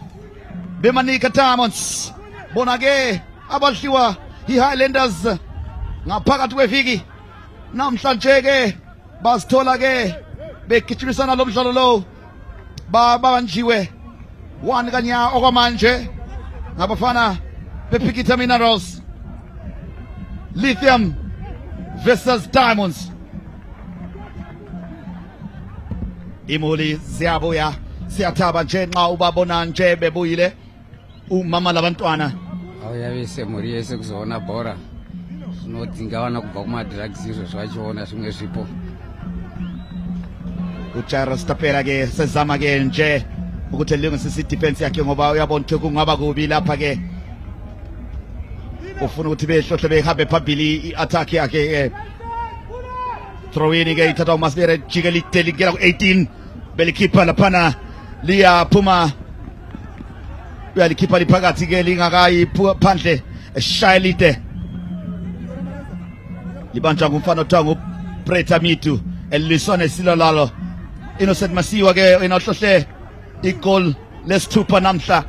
Speaker 1: beManika Diamonds. Bona ke abadliwa i-Highlanders ngaphakathi kweviki. Namhlanje ke basithola ke begijimisana lo mdlalo lo babanjiwe 1 kanya okwamanje ngabafana beBikita Minerals. Lithium versus Diamonds. Imuli siyabuya siyathaba nje nxa ubabona nje bebuyile umama labantwana.
Speaker 7: Awuyabise muri yese kuzona bhora. Sinodzinga vana kubva kuma-drugs izvo zvachiona zvimwe zvipo.
Speaker 1: Ucharos tapera ke sezama ke nje ukuthi elungisisa i-defense yakhe ngoba uyabona ukuthi kungaba kubi lapha ke. Ufuna ukuthi behlohle behambe phambili i-attack yakhe. Throw in ke ithatha uMasibere jikelite ligela ku-18 belikhipha laphana liyaphuma. Uyalikhipha liphakathi ke lingakayi phandle eshaya lide. Libanjwa ngumfana othiwa nguPreta Mitu eliswane silolalo. Innocent Masiwa ke inohlohle igol lesithupha namhla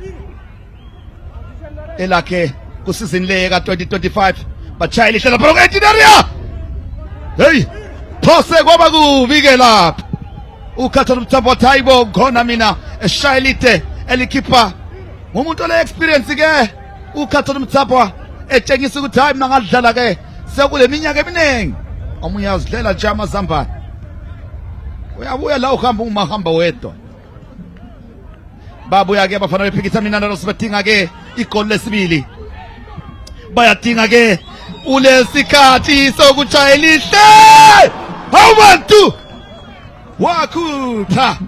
Speaker 1: elakhe kusizini le ka 2025 bachayela ihlela phela ku-18 area. Hey, phose kwaba kubi ke lapha. Ukhathola umthambo Taibo khona mina eshayelite elikhipha ngumuntu ole experience ke. Ukhathola umthambo etshengisa ukuthi hayi mina ngadlala ke sekule minyaka eminingi. Omunye azidlela nje amazambane. Uyabuya la uhamba umahamba wedwa. Babuya ke abafana beBikita Minerals badinga ke igoli lesibili. Bayadinga ke ulesikhathi sokuchayela ihle. Abantu wakhutha.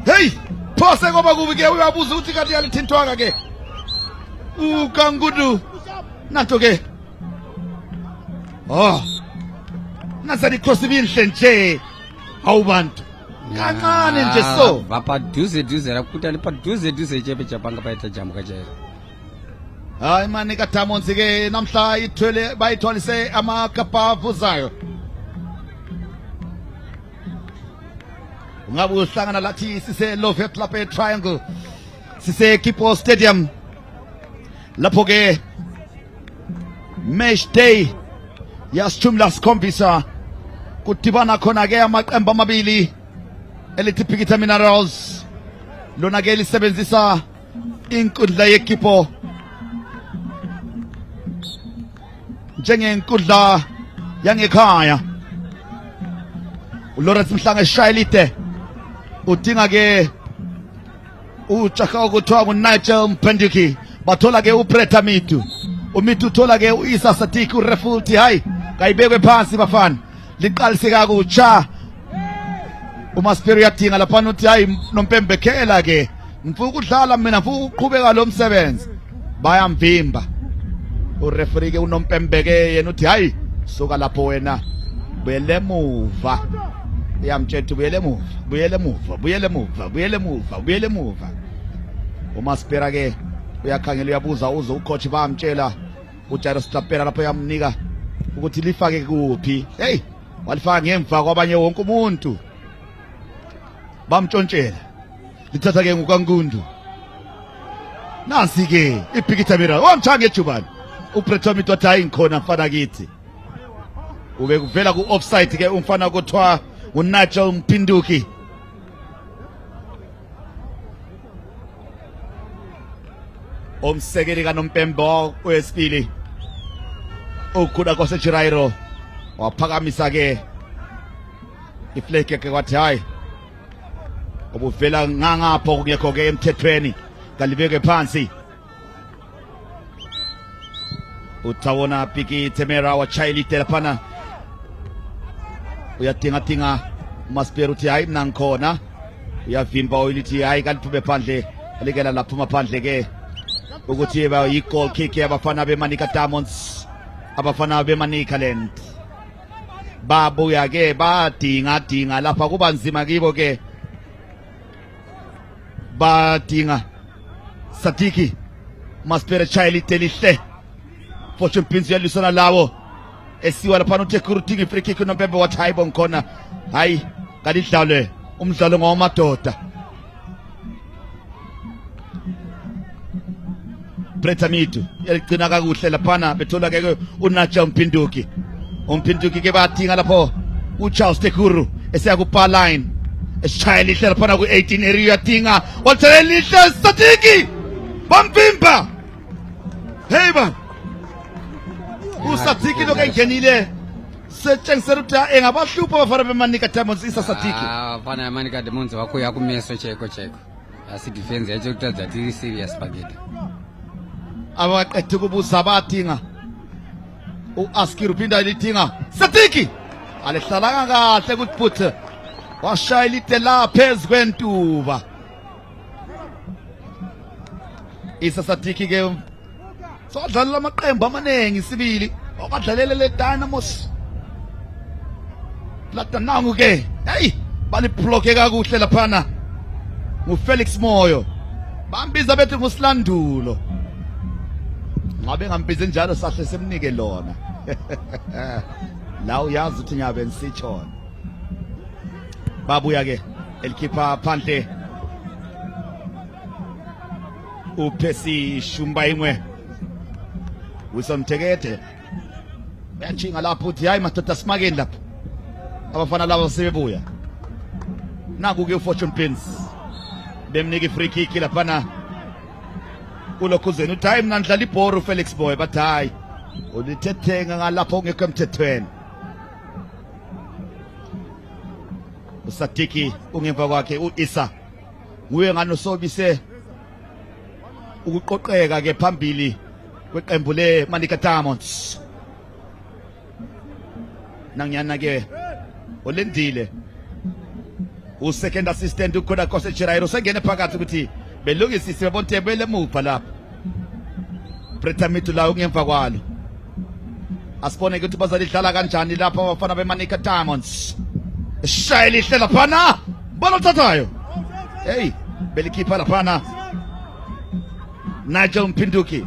Speaker 1: Hey, phose ngoba kubi ke uyabuza ukuthi kanti yalithintwanga ke. Ukangudu nanto ke. Oh. Nasani crossibinhle nje. Awubantu. Kancane nje so.
Speaker 7: Vapadhuze rakuta lipadhuze chepe chapanga paita jamuka chero.
Speaker 1: Hayi Manika Diamonds ke namhla ithwele bayithwalise amakapa avuzayo. Ungabe uhlangana lathi sise Love Club Triangle. Sise Kipo Stadium. Lapho ke match day yasithumla sikhombisa kudibana khona ke amaqembu amabili elithi Bikita Minerals lona ke lisebenzisa inkundla yeKipo njengenkundla yangekhaya. uLawrence Mhlanga eshayelite udinga ke uJaka ukuthiwa nguNigel Mpinduki. Bathola ke uPreta Mitu. uMitu uthola ke uIssa Sadiki urefuthi hayi kayibekwe phansi bafana liqalise kakutsha. uMasibere uyadinga lapha uthi hayi nompembekhela ke mfuna ukudlala mina mfuna ukuqhubeka lo msebenzi. Bayamvimba ureferee ke unompembeke yena uthi hayi soka lapho wena buyele emuva. Yamtshela buyele emuva. uMasibere ke uyakhangela uyabuza uzo ucoach bamtshela uJairo Stapera lapho yamnika ukuthi lifake kuphi. Hey, walifaka ngemva kwabanye wonke umuntu. Bamtshontshela lithatha ke ngukangundu. Nansi ke iBikita Minerals wamthanga ejubani. uPreta Mitu wathi hayi ngikhona mfana kithi. Ube kuvela ku offside ke umfana kuthiwa uNigel Mpinduki. umsekeli kaNompembo wesibili ukhula kwaseJirairo waphakamisa ke iflake ke kwathi hayi ubuvela ngangapho kungekho ke emthethweni kalibeke phansi utawona Bikita Mera wachayilite laphana uyadinga Maspero uthi hayi mina ngikhona uyavimba oyilithi hayi kaliphume phandle alikela laphuma phandle ke ukuthi yi-goal kick yabafana be-Manika Diamonds abafana be-Manika Land babuya ke badinga lapha kuba nzima kibo ke badinga Satiki Maspero chayilite lihle Fortune Pins yalisona lawo esiwa laphana uTekurutingi free kick uNompembo wathi hayi bonkhona hayi kalidlalwe umdlalo ngomadoda Bretamitu yaligcina kakuhle laphana bethola ke uNacha umpinduki ke badinga lapho uCharles Tekuru esiya ku bar line esishaya lihle laphana ku 18 area yadinga wathela lihle Satiki bambimba hey ba uSatiki lo kengenile setshengisela ukuthi engabahlupha abafana beManika Diamonds Satiki
Speaker 7: abafana beManika Diamonds wakuya kumeso cheko asi defense yacho kutadza ti serious Bikita
Speaker 1: abaqethe kubuza badinga uAskir uphinda lidinga Satiki alihlala kahle kuphuthe washaya ilite la phezulu kwentuba Satiki ke sodlala amaqembu amaningi sibili obadlalela le Dynamos latanangu ke hey balibloke kakuhle laphana nguFelix Moyo bambiza bethu nguSilandulo ngabe ngambize njalo sahle semnike lona la uyazi ukuthi nyabe ngisitshona babuya ke elikhipha phandle uPhesi Shumba imwe Wisomthekethe bayachinga lapho uthi hayi madoda simakeni lapho abafana labo sebebuya naku ke Fortune Pins bemnika free kick laphana ulokhuzeni uthi hayi mina ngidlala ibhoru Felix Boy bathi hayi ulithethenga ngalapho ungekho emthethweni uSatiki ungemva kwakhe uIsa nguye nganosobise ukuqoqeka ke phambili kweqembu leManika Diamonds nanyana ke olendile second assistant ukhona kwaseJirairo sengene phakathi ukuthi belungisise bonke belemupha lapha Bretamitu la ungemva kwalo asibone ukuthi bazalidlala kanjani lapha abafana beManika Diamonds shaya lihle laphana bona uthathayo hey belikhipha laphana Nigel Mpinduki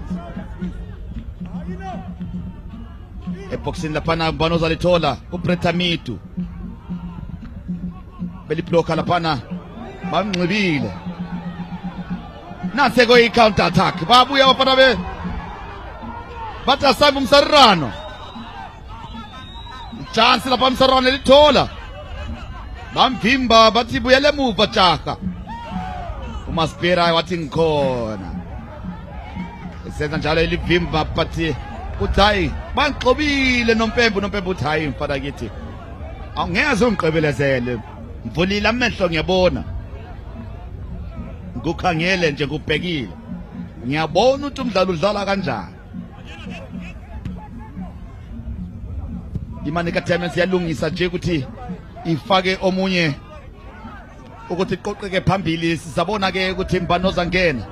Speaker 1: eboxini laphana mbano zalithola uBretamitu belibloka laphana bamnxibile nanse ko i-counter attack babuya abafana be bathi asayimba umsarano chance lapha umsarano lithola bamvimba bathi buyele emuva jaha uMaspera wathi ngikhona esenza njalo elivimba bathi uthayi bangixobile Nompembo uthi hayi mfana kithi awungeze ungqebelezele mvulile amehlo ngiyabona ngukhangele nje ngubhekile ngiyabona ukuthi umdlalo udlala kanjani iManika Diamonds yalungisa nje ukuthi ifake omunye ukuthi iqoqeke phambili sizabona ke ukuthi mbanoza ngena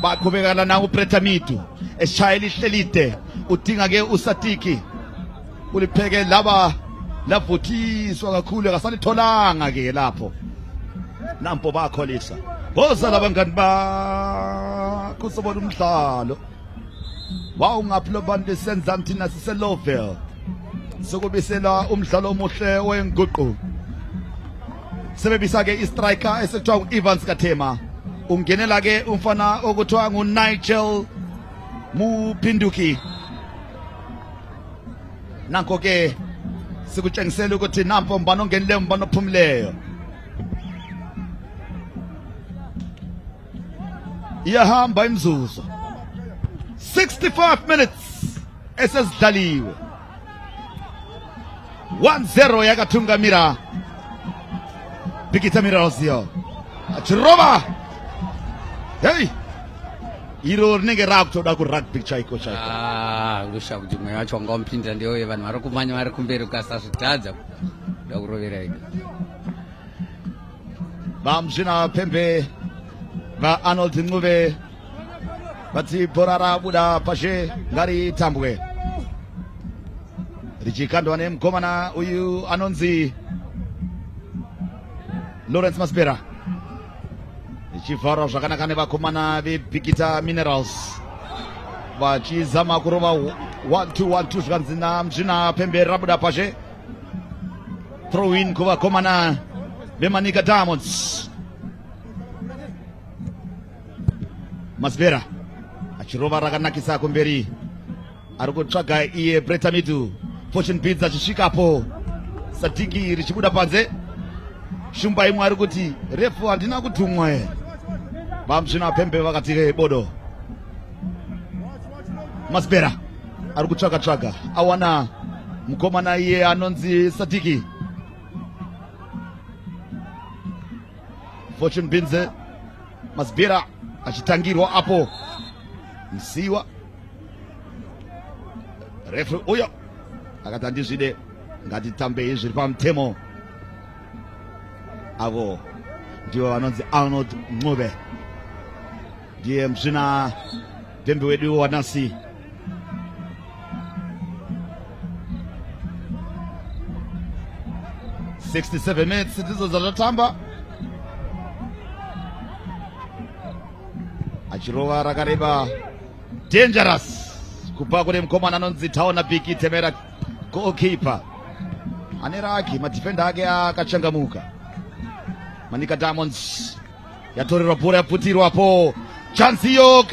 Speaker 1: baqhubekana na uBretamitu eshaya lihlelide udinga ke uSatiki ulipheke laba lavuthiswa kakhulu akasalitholanga ke lapho nampo bakholisa boza labangani bakho sobona umdlalo wawungaphi bantu senza thina siseLowville sokubisela umdlalo omuhle wenguqu sebebisa ke istriker esekuthiwa uEvans Kathema ungenela ke umfana okuthiwa nguNigel Mpinduki nanko ke sikutshengisela ukuthi nampo mbano ongenile mbano ophumuleyo iyahamba imzuzu 65 minutes SS Daliwe 1-0 yakatungamira Bikita Miralosio achirova. Hey, iro rinenge rakutoda kurugby chaiko chaiko.
Speaker 7: Ngusha kuti mwe wacho ngampinda ndio vanhu vari kumanya vari kumberi ukasazvitadza da kurovera ika.
Speaker 1: Vamzvina Pembe vaArnold Ncube vati bhora rabuda pashe ngari tambwe richikandwa nemukomana uyu anonzi Lawrence Masbera ichivhara zvakanaka nevakomana veBikita Minerals vachizama kurova 1-2 zvikanzi naMzvina Pembe rabuda pashe. Throw in kuvakomana veManika Diamonds. Masbera achirova rakanakisa kumberi, ari kutsvaga iye Bretamidu. Fortune Bids achisvikapo, Sadiki richibuda panze. Shumba imwe ari kuti refu handina kutumwa here. VaMzvina Pembe vakati bodo. Masbera ari kutsvaga awana mukomana iye anonzi Sadiki. Fortune Bids, Masbera achitangirwa apo Msiwa. Refu uyo akati handizvide ngatitambei zviri pamutemo. Avo ndivo vanonzi Arnold Ncube, ndiye Mzvina Pembe wedu wanasi. "67 minutes ndizo dzatotamba." Achirova rakareba dangerous kubva kune mukomana anonzi Taona Biki Temera, goalkeeper ane raki, madhifenda ake akachangamuka. Manika Diamonds yatorerwa bhora yaputirwapo, chance iyo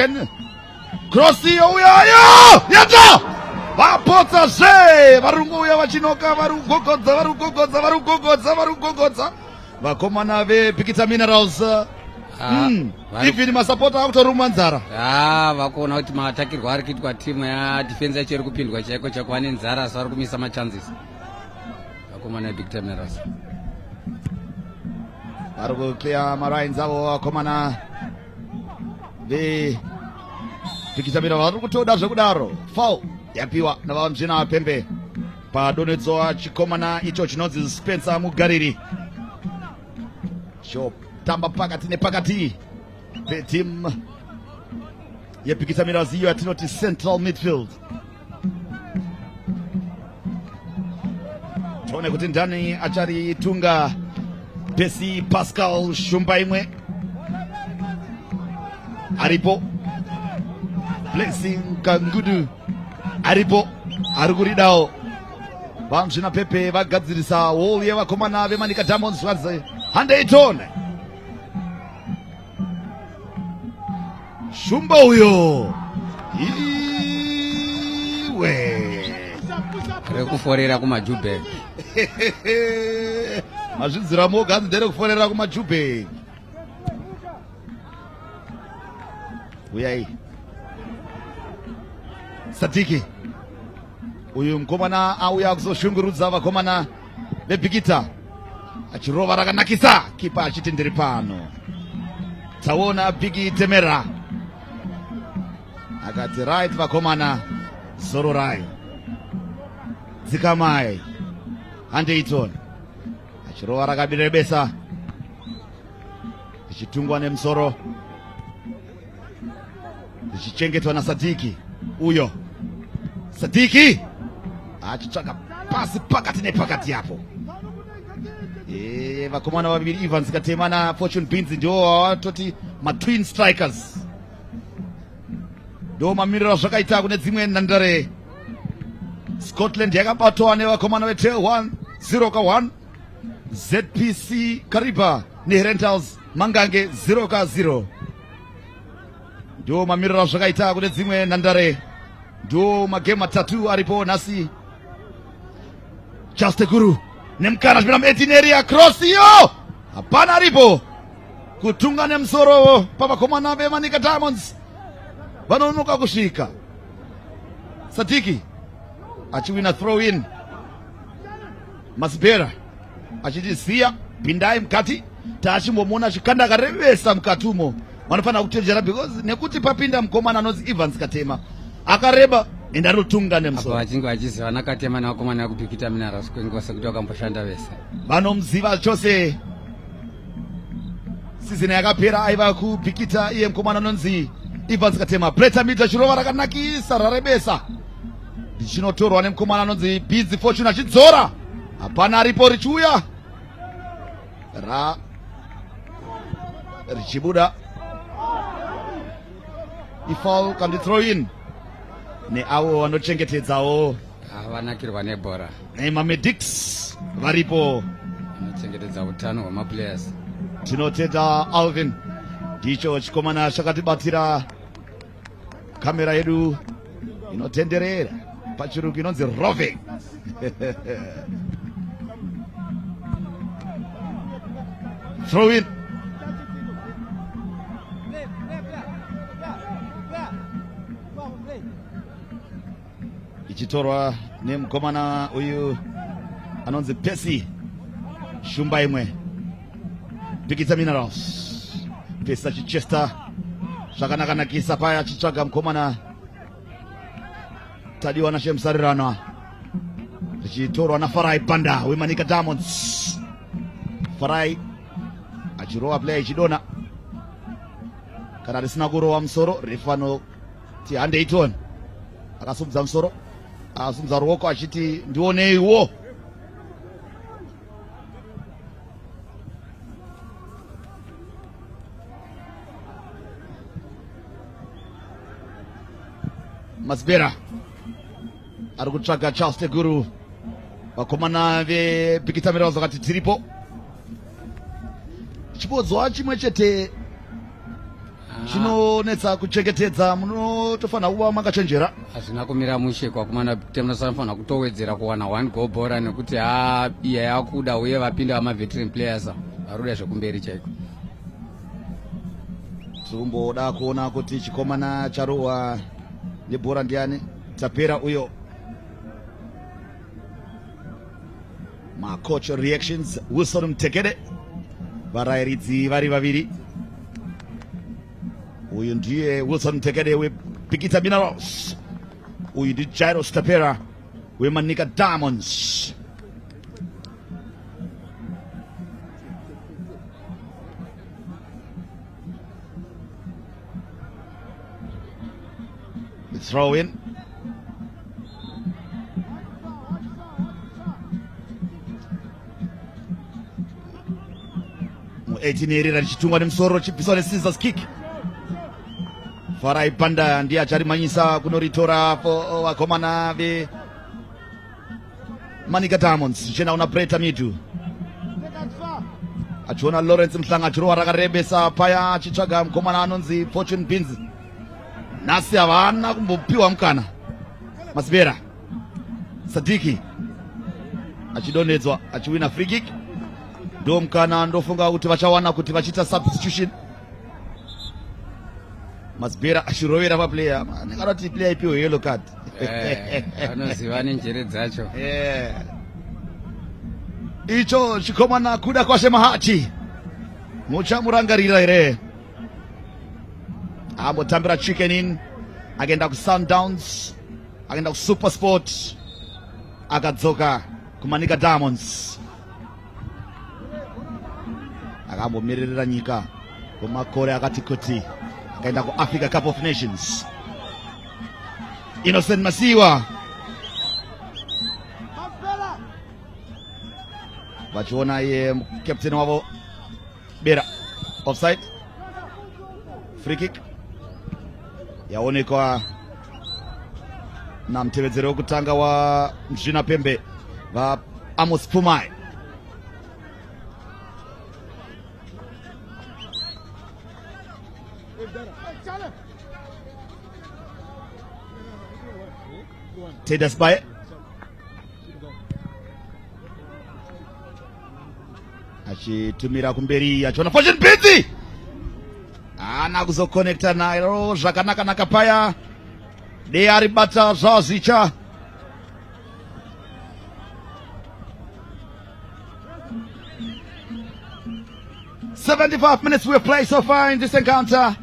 Speaker 1: cross iyo uyayo yata vapotsa zve varunguya vachinoka varugogodza vakomana veBikita Minerals. Even masapota akutoruma nzara.
Speaker 7: Vakuona kuti maatakirwa ari kuitwa timu yadifense yacho iri kupindwa chaiko chakuva nenzara, so vari kumisa machances vakomana veBikita Minerals.
Speaker 1: Vari kuclear marines avo vakomana veBikita Minerals. Vari kutoda zvekudaro. Foul yapiwa navaMzvina Pembe padonedzwa chikomana icho chinonzi Spencer Mugariri. Tamba pakati nepakati peteam yeBikita Minerals iyo yatinoti central midfield. Tuone kuti ndani acharitunga. Pesi Pascal Shumba imwe aripo, Blessing Kangudu aripo, ari kuridawo. VaMzvina Pembe vagadzirisa wall yevakomana veManika Diamonds vanzi handei Shumba uyo iwe
Speaker 7: rekuforera kumaJube.
Speaker 1: Mazvidzira moga ndere kuforera kumaJube. Uyai Sadiki uyu mukomana auya kuzoshungurudza vakomana veBikita, achirova rakanakisa, kipa achiti ndiri pano. Taona Biki Temera akati right vakomana zororai dzikamai handeitoni. Achirova rakabirebesa ichitungwa nemusoro, ichichengetwa naSadiki. Uyo Sadiki achitsvaka pasi pakati nepakati apo. Vakomana vaviri Evans Katema naFortune Bids ndio watoti matwin strikers. Ndo mamiriro zvakaita kune dzimwe nhandare. Scotland yakabatwa nevakomana veTrail 1-0-1. ZPC Kariba neRentals Mangange 0-0. Ndo mamiriro zvakaita kune dzimwe nhandare. Ndo magame matatu aripo nhasi. Chasteguru nemukana zvimira muEtineria, cross iyo hapana aripo, kutunga nemusoro pavakomana veManika Diamonds. vanonoka kusvika. Sadiki achiwina throw in. Masbera achitiziya pindai mukati taachimbomuona achikanda akarevesa mukatumo. Vanofana kuchenjera because nekuti papinda mukomana anonzi Evans Katema akareba ende anotunga nemusoro.
Speaker 7: Vachinge vachiziva Nakatema nevakomana vekubikita Minerals kwenguva sekuti vakamboshanda vese.
Speaker 1: Vanomziva chose. Sizini yakapera aiva kubikita iye mukomana anonzi Evans Katema. Breta midza chirova rakanakisa rarebesa. Richinotorwa nemukomana anonzi Busy Fortune achidzora. Hapana aripo richiuya. Richibuda. Ifall kandi throw in. Neavo vanochengetedzawo.
Speaker 7: Vanakirwa nebhora.
Speaker 1: Nemamedics varipo.
Speaker 7: Vanochengetedza utano hwemaplayers.
Speaker 1: Tinotenda Alvin. Ndicho chikomana chakatibatira kamera yedu inotenderera pachirungu inonzi roving. Throw in. Ichitorwa nemukomana uyu anonzi Pesi shumba imwe. Bikita Minerals. Pesi achichesta zvakanaka paya achitsvaga mukomana Tadiwa Nashemsarirana. Richitorwa naFarai Banda weManika Diamonds. Farai achirowa player ichidona. Kana risina kurowa musoro rifano ti handei tone. Akasumudza musoro. Asumudza ruoko achiti ndioneiwo. Masbera ari kutsvaga Charles Teguru. Vakomana veBikita Minerals vakati tiripo. Chibodzwa chimwe chete chinonetsa kuchengetedza munotofana kuva makachenjera.
Speaker 7: Hazvina kumira mushe kwakomana temunofanira kutowedzera kuwana 1 goal bora nekuti iye yakuda uye vapinda vamaveteran players varuda zvekumberi chaiko.
Speaker 1: Tirumboda kuona kuti chikomana charohwa nebhora ndiani. Tapera uyo. Coach reactions Wilson Mtekede. Varairidzi vari vaviri. Uyu ndiye Wilson Mtekede weBikita Minerals. Uyu ndi Jairo Tapera weManika Diamonds. The throw in. Mu18 richitungwa nemusoro chibviswa nescissors kick. Farai Banda ndiye acharimanyisa kunoritora vakomana veManika Diamonds. Zvichenda una Breta Midu. Achiona Lawrence Mhlanga achirowa rakarebesa paya achitsvaga mukomana anonzi Fortune Beans. Nasi havana kumbopiwa mukana. Masbera Sadiki achidonedzwa achiwina free kick. Ndo mukana ndofunga kuti vachawana kuti vachita substitution. Masbera achirovera paplayer. Nekarati player ipiwe yellow card.
Speaker 7: Vanoziva nenjere dzacho.
Speaker 1: Icho chikomana kuda kwashe Mahati. Muchamurangarira here. Ambotambira chicken in. Agenda ku Sundowns. Agenda ku Super Sport. Akadzoka kuManika Diamonds. Akambomirira nyika kumakore akati kuti. Akaenda ku Africa Cup of Nations. Innocent Masiwa. Vachiona ye captain wavo Bera. Offside. Free kick. Yaonekwa na mtevedzero wekutanga wa Mzvina Pembe va Amos Pumai. Tedas Baye achitumira kumberi achiona Fortune Beans. Ana kuzoconnecta nairo zvakanaka paya. Dearibata zvazicha. "75 minutes we have played so far in this encounter.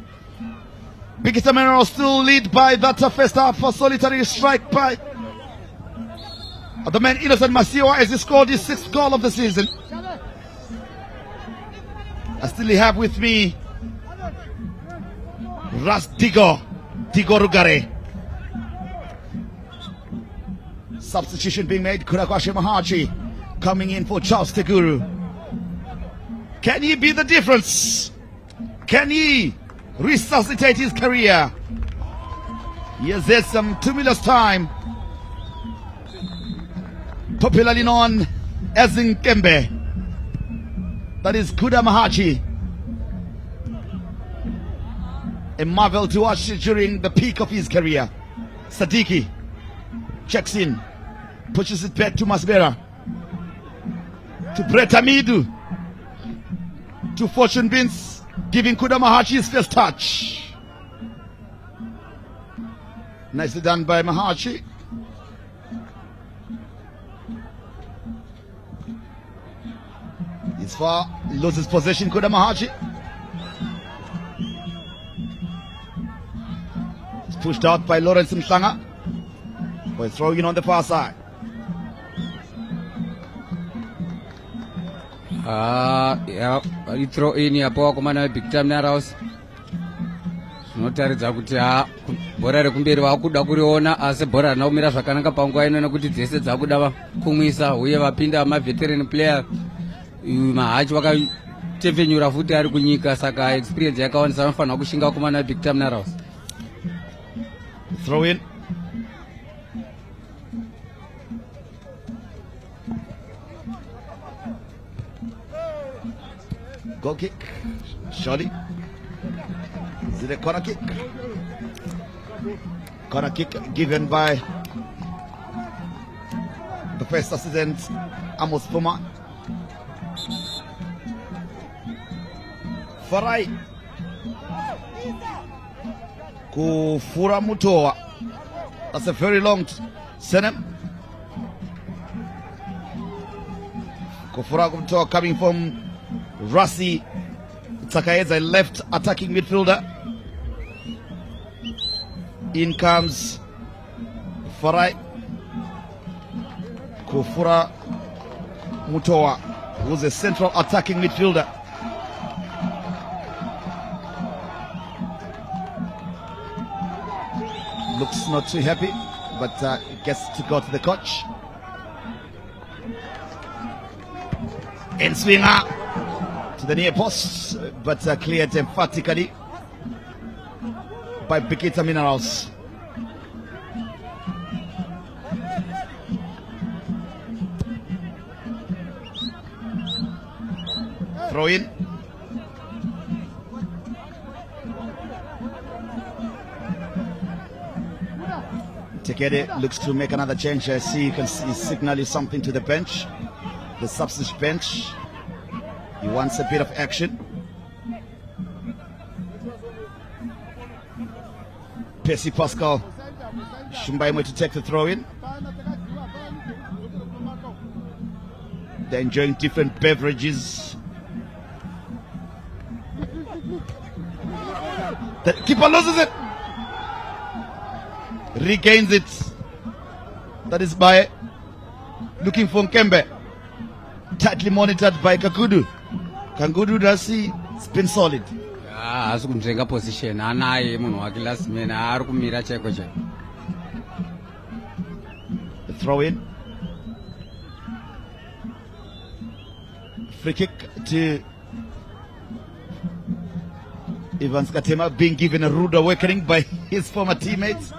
Speaker 1: Bikita Minerals still lead by that first half for solitary strike by the man Innocent Masiwa as he scored his 6th goal of the season. I still have with me Ras Digo Rugare. Substitution being made. Kurakwashi Mahachi coming in for Charles Teguru. Can he be the difference? Can he resuscitate his career? Yes, there's some tumultuous time. Popularly known as Nkembe. That is Kuda Mahachi. A marvel to watch during the peak of his career. Sadiki checks in, pushes it back to Masbera, to Brett Amidu, to Fortune Binns, giving Kuda Mahachi his first touch. Nicely done by Mahachi. He's far, loses possession, Kuda Mahachi. It's pushed out by Lawrence Mhlanga. We're throwing on the far side.
Speaker 7: Yeah, you throw in your Pokemon Bikita Minerals. Zvinotaridza kuti bhora rekumberi vakuda kuriona asi bhora rina kumira zvakanaka panguva ino nekuti dzese dzakuda kumwisa uye vapinda maveteran player. Mahachi vakatepfenyura futi ari kunyika saka experience yakawanisa vanofanira kushinga kumana Bikita Minerals.
Speaker 1: Throw in. Goal kick. Shorty. Is it a corner kick? Corner kick given by the first assistant, Amos Puma. Farai Kufura Mutoa. That's a very long senem. Kufura Mutoa coming from Rasi Takaeza, left attacking midfielder. In comes Farai Kufura Mutoa, who's a central attacking midfielder. Looks not too happy, but gets to go to the coach. And swinger to the near post, but cleared emphatically by Bikita Minerals. Throw in. Tekede looks to make another change. I see you can see signaling something to the bench, the substitute bench. He wants a bit of action. Percy Pascal Shumbaimwe to take the throw in. They're enjoying different beverages. The keeper loses it. Regains it. That is by looking for Nkembe. Tightly monitored by Kakudu. Kangudu does see it's been solid.
Speaker 7: Asi kunzvenga position anaye munhu wake last man ari kumira chaiko chaiko.
Speaker 1: The throw in. Free kick to Ivan Skatema, being given a rude awakening by his former teammates,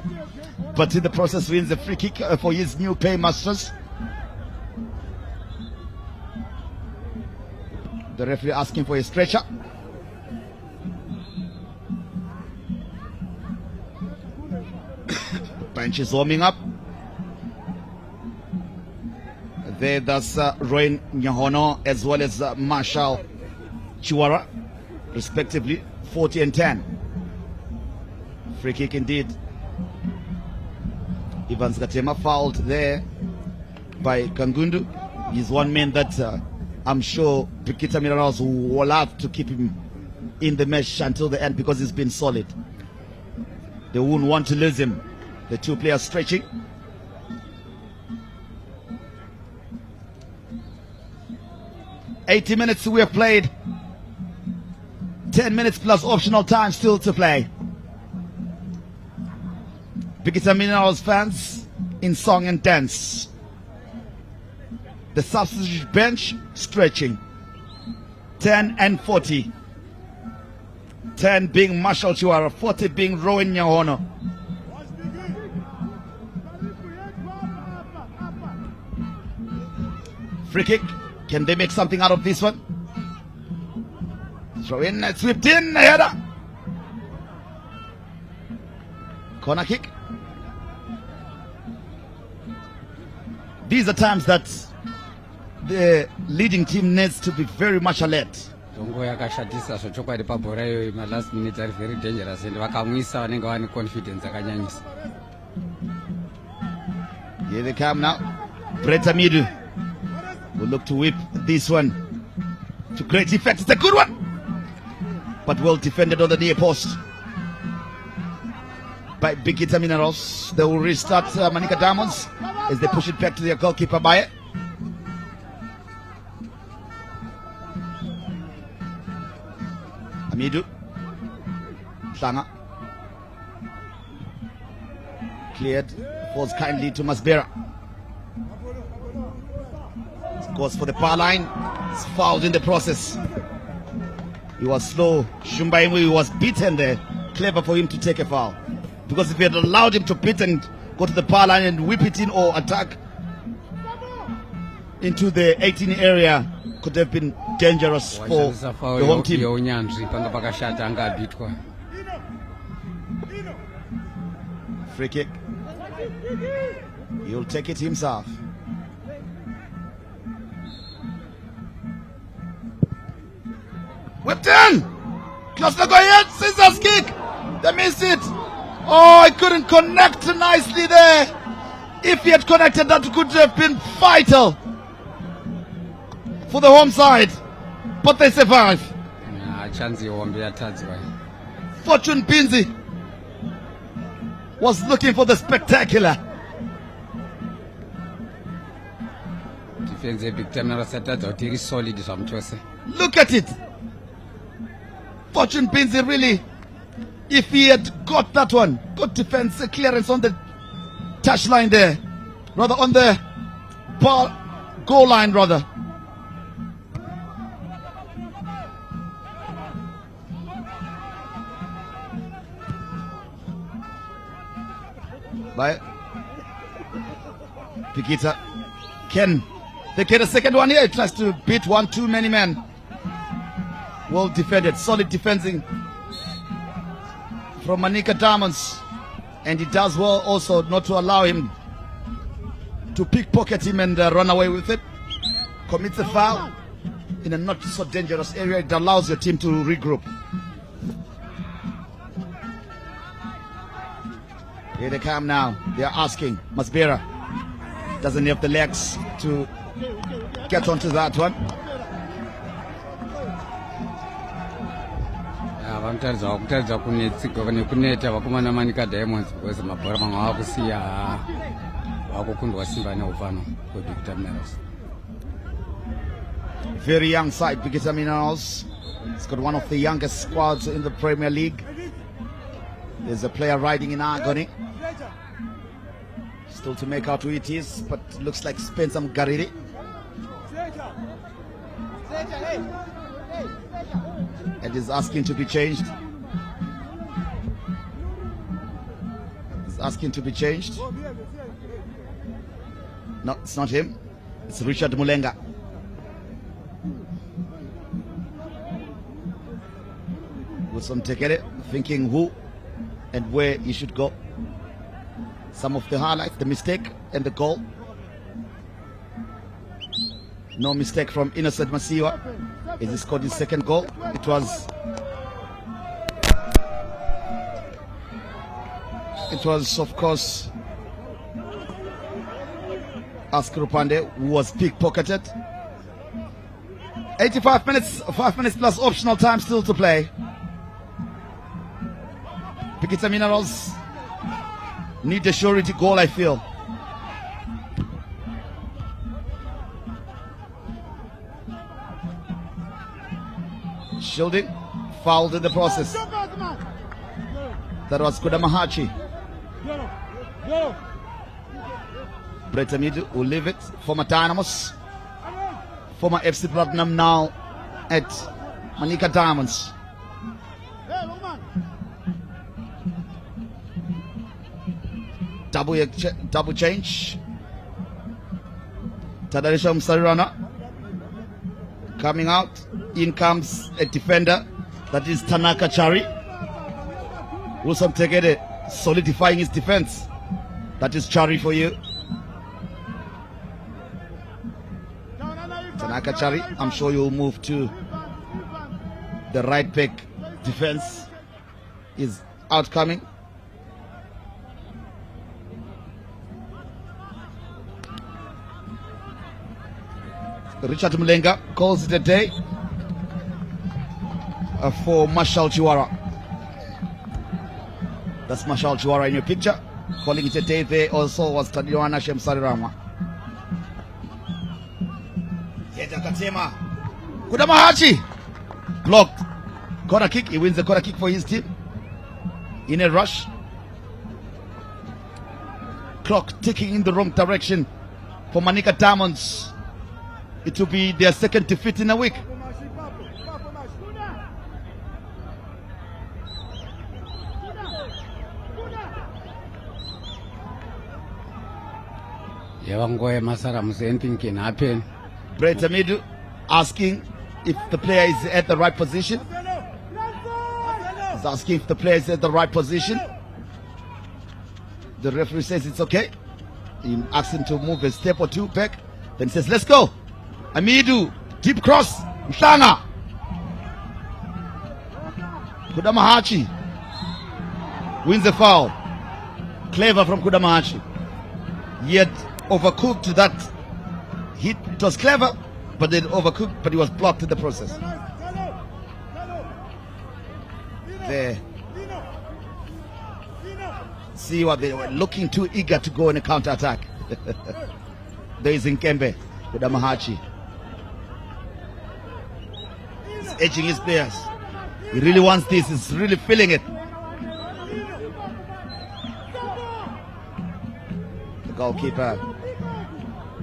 Speaker 1: but in the process wins the free kick for his new paymasters. The referee asking for a stretcher. Bench is warming up. That's Roy Nyahono as well as Marshall Chiwara, respectively, 40-10. Free kick indeed. Ivan Skatema fouled there by Kangundu. He's one man that I'm sure Bikita Minerals will have to keep him in the match until the end because he's been solid. They wouldn't want to lose him. The two players stretching. $80 minutes we have played. 10 minutes plus optional time still to play. Bikita Minerals fans in song and dance. The substitute bench stretching. 10 and 40. 10 being Marshall Chiwara, 40 being Rowan Nyahono. Free kick. Can they make something out of this one? Throw in, swept in, header. Corner kick. These are times that the leading team needs to be very much alert.
Speaker 7: Tongo yakashatisa zvochokwadi pabhora iyoyo malast minutes are very dangerous and vakamwisa vanenge vane confidence yakanyanyisa.
Speaker 1: Here they come now. Breta Midu will look to whip this one to great effect. It's a good one, but well defended on the near post by Bikita Minerals. They will restart Manika Diamonds as they push it back to their goalkeeper Baye. Amidu Sanga cleared, falls kindly to Masbera. Goes for the power line. It's fouled in the process. He was slow. Shumbaimwe was beaten there. Clever for him to take a foul. Because if he had allowed him to beat and go to the power line and whip it in or attack into the 18 area, could have been dangerous for the home team. Free kick. He'll take it himself. Whipped in! Klosnagoyet, scissors kick! They missed it! Oh, he couldn't connect nicely there. If he had connected, that could have been vital for the home side. But they survive. Fortune Pinzi was looking for the spectacular. Look at it. Fortune Pinzi really, if he had got that one, good defense clearance on the touch line there, rather on the goal line rather. By Bikita. Can they get a second one here? He tries to beat one too many men. Well defended, solid defending from Manika Diamonds, and he does well also not to allow him to pickpocket him and run away with it. Commits a foul in a not so dangerous area. It allows your team to regroup. Here they come now. They are asking. Masbera doesn't have the legs to get onto that one.
Speaker 7: Vanotaridza kuneta vakomana Manika Diamonds because mabhora mamwe avakusiya vakukundwa simba neupano kwebikita Minerals.
Speaker 1: Very young side, Bikita Minerals. It's got one of the youngest squads in the Premier League. There's a player riding in agony. Still to make out who it is, but looks like Spencer Mgariri. And is asking to be changed. He's asking to be changed. No, it's not him. It's Richard Mulenga. Wilson Tekere thinking who and where he should go. Some of the highlights, the mistake and the goal. No mistake from Innocent Masiwa. He scored his second goal. It was It was, of course, Askrupande who was pickpocketed. 85 minutes, 5 minutes plus optional time still to play. Bikita Minerals need a surety goal, I feel. Shielding, fouled in the process. That was Kudamahachi. Bretamid will leave it. Former Dynamos. Former FC Platinum, now at Manika Diamonds. Double change. Tadarisha Msarirana coming out. In comes a defender, that is Tanaka Chari. Wilson Tegede solidifying his defense. That is Chari for you. Tanaka Chari, I'm sure you'll move to the right back. Defense is outcoming. Richard Mlenga calls it a day for Marshall Chiwara. That's Marshall Chiwara in your picture. Calling it a day there also was Tadioana Shemsarirama. Yeta Katema. Kudamahachi. Blocked. Corner kick. He wins the corner kick for his team. In a rush. Clock ticking in the wrong direction for Manika Diamonds. It will be their second defeat in a week.
Speaker 7: Anything can happen.
Speaker 1: Brett Amidu asking if the player is at the right position. He's asking if the player is at the right position. The referee says it's okay. He asks him to move a step or two back. Then says, let's go. Amidu, deep cross. Mhlanga. Kudamahachi wins the foul. Clever from Kudamahachi. Yet overcooked that hit. It was clever, but then overcooked, but he was blocked in the process. There. See what they were looking too eager to go in a counter attack. There is Nkembe with Amahachi. He's edging his players. He really wants this, he's really feeling it. The goalkeeper,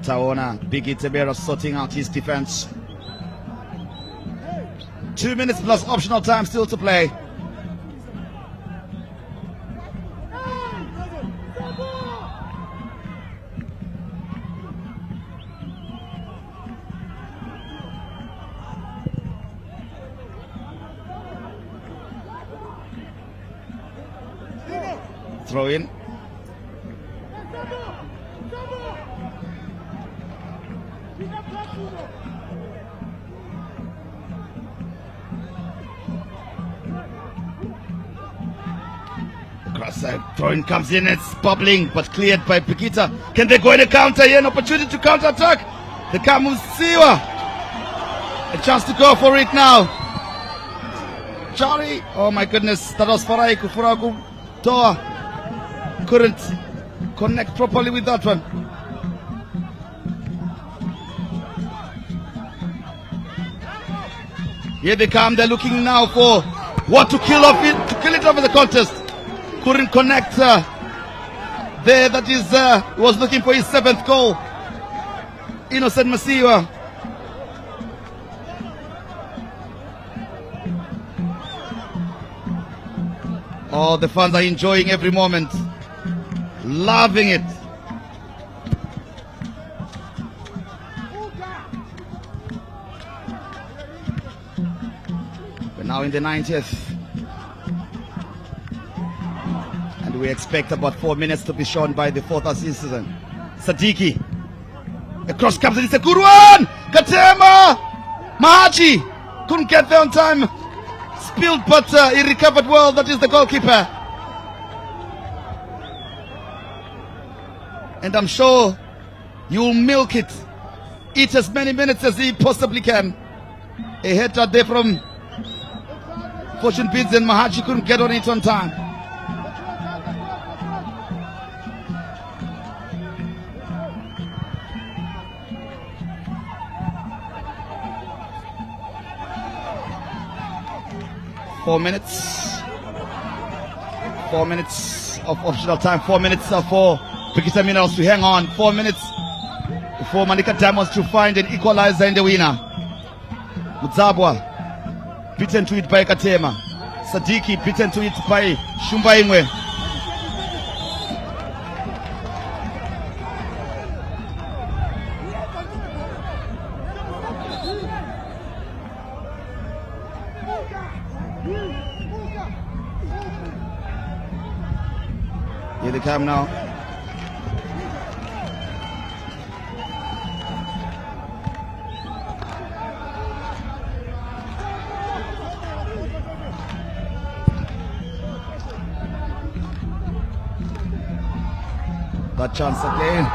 Speaker 1: Taona Bikita sorting out his defense. 2 minutes plus optional time still to play. Throw in. Cross-side throw-in comes in, it's bubbling but cleared by Bikita. Can they go in a counter here? An opportunity to counter-attack. The Kamusiwa. A chance to go for it now. Chari. Oh my goodness. That was Farai Kufuraku. Toa couldn't connect properly with that one. Here they come. They're looking now for what to kill off it, to kill it off in the contest. Couldn't connect there. That is was looking for his 7th goal. Innocent Masiwa. Oh, the fans are enjoying every moment. Loving it. We're now in the 90th. And we expect about 4 minutes to be shown by the 4th assistant. Sadiki. A cross comes in, it's a good one! Katema! Mahachi! Couldn't get there on time. Spilled, but he recovered well. That is the goalkeeper. And I'm sure you'll milk it. Eat as many minutes as he possibly can. A header there from Fortune Bids, and Mahachi couldn't get on it on time. Four minutes of optional time. 4 minutes for Bikita Minerals to hang on. 4 minutes for Manika Diamonds to find an equalizer and the winner. Mudzabwa beaten to it by Katema. Sadiki beaten to it by Shumba Ingwe. Here they come now. That chance again.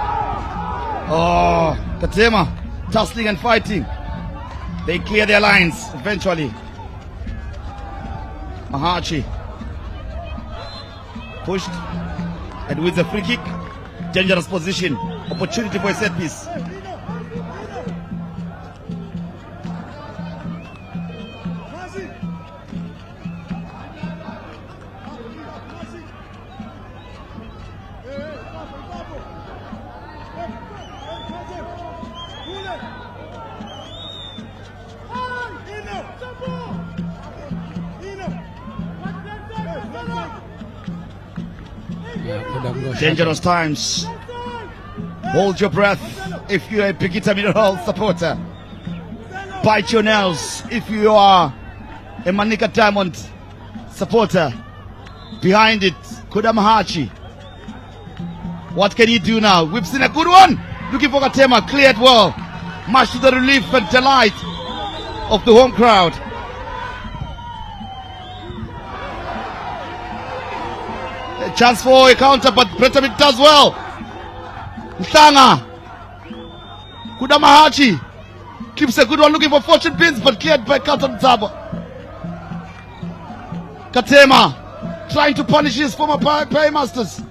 Speaker 1: Oh, Katema tussling and fighting. They clear their lines eventually. Mahachi pushed and with the free kick, dangerous position, opportunity for a set piece. Dangerous times. Hold your breath if you're a Bikita Mineral supporter. Bite your nails if you are a Manika Diamond supporter. Behind it, Kudamahachi. What can he do now? We've seen a good one. Looking for Katema, cleared well. Much to the relief and delight of the home crowd. A chance for a counter, but Bretamik does well. Mhlanga. Kudamahachi keeps a good one, looking for fortune pins, but cleared by Katon Zabo. Katema trying to punish his former paymasters.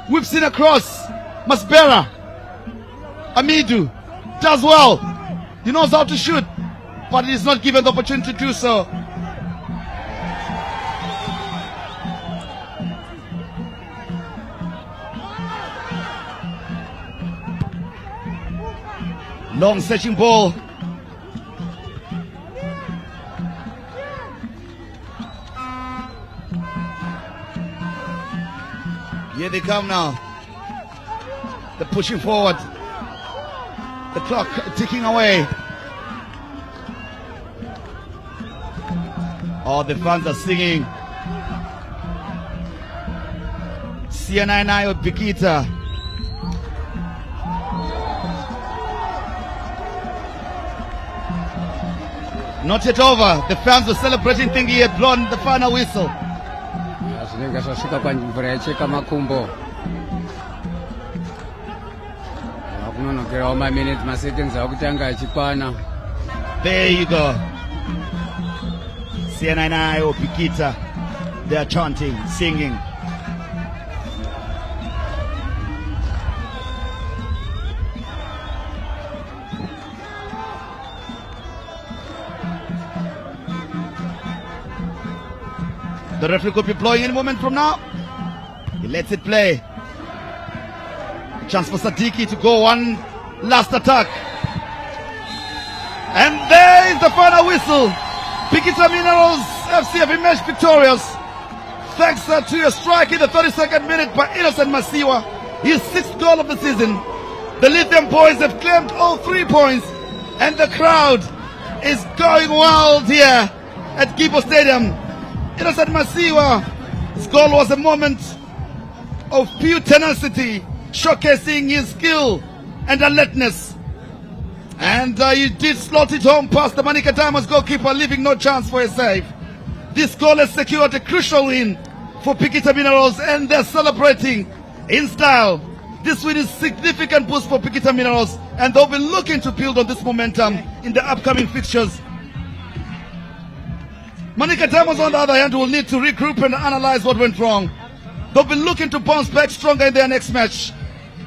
Speaker 1: Whips in across. Masbera. Amidu does well. He knows how to shoot, but he is not given the opportunity to do so. Long searching ball. Here they come now. They're pushing forward. The clock ticking away. Oh, the fans are singing. CNI or Bikita. Not yet over. The fans were celebrating, thinking he had blown the final whistle.
Speaker 7: Zvinenge zvasvika panzvimbo yaicheka makumbo. Vakunonokerawo maminutes maseconds akutanga achikwana.
Speaker 1: There you go. CNI or Bikita. They are chanting, singing. The referee could be blowing any moment from now. He lets it play. Chance for Sadiki to go one last attack. And there is the final whistle. Bikita Minerals FC have emerged victorious. Thanks to a strike in the 32nd minute by Innocent Masiwa. His 6th goal of the season. The Lithium boys have claimed all 3 points. And the crowd is going wild here at Gibo Stadium. Innocent Masiwa's goal was a moment of pure tenacity, showcasing his skill and alertness. And he did slot it home past the Manika Diamonds goalkeeper, leaving no chance for a save. This goal has secured a crucial win for Bikita Minerals, and they're celebrating in style. This win is significant boost for Bikita Minerals, and they'll be looking to build on this momentum in the upcoming fixtures. Manika Diamonds, on the other hand, will need to regroup and analyze what went wrong. They'll be looking to bounce back stronger in their next match.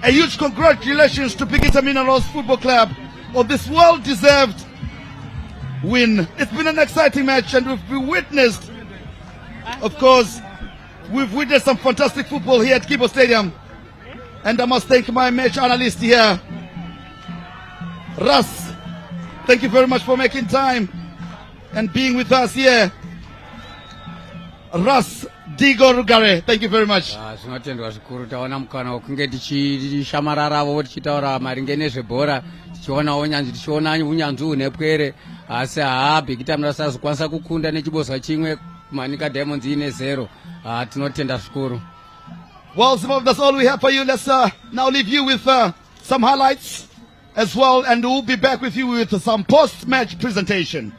Speaker 1: A huge congratulations to Bikita Minerals Football Club on this well-deserved win. It's been an exciting match, and we've witnessed some fantastic football here at Kibo Stadium. And I must thank my match analyst here, Russ. Thank you very much for making time and being with us here. Russ Digorugare, thank you very much.
Speaker 7: Zvinotendwa zvikuru, taona mukana wokunge tichishamariravo tichitaura maringe nezvebhora, tichiona unyanzvi, tichiona unyanzvi hunepwere, asi Bikita Minerals asazokwanisa kukunda nechibozwa chimwe, Manika Diamonds ine 0. Tinotenda zvikuru.
Speaker 1: Well, Zimbabwe, that's all we have for you. Let's now leave you with some highlights as well, and we'll be back with you with some post-match presentation.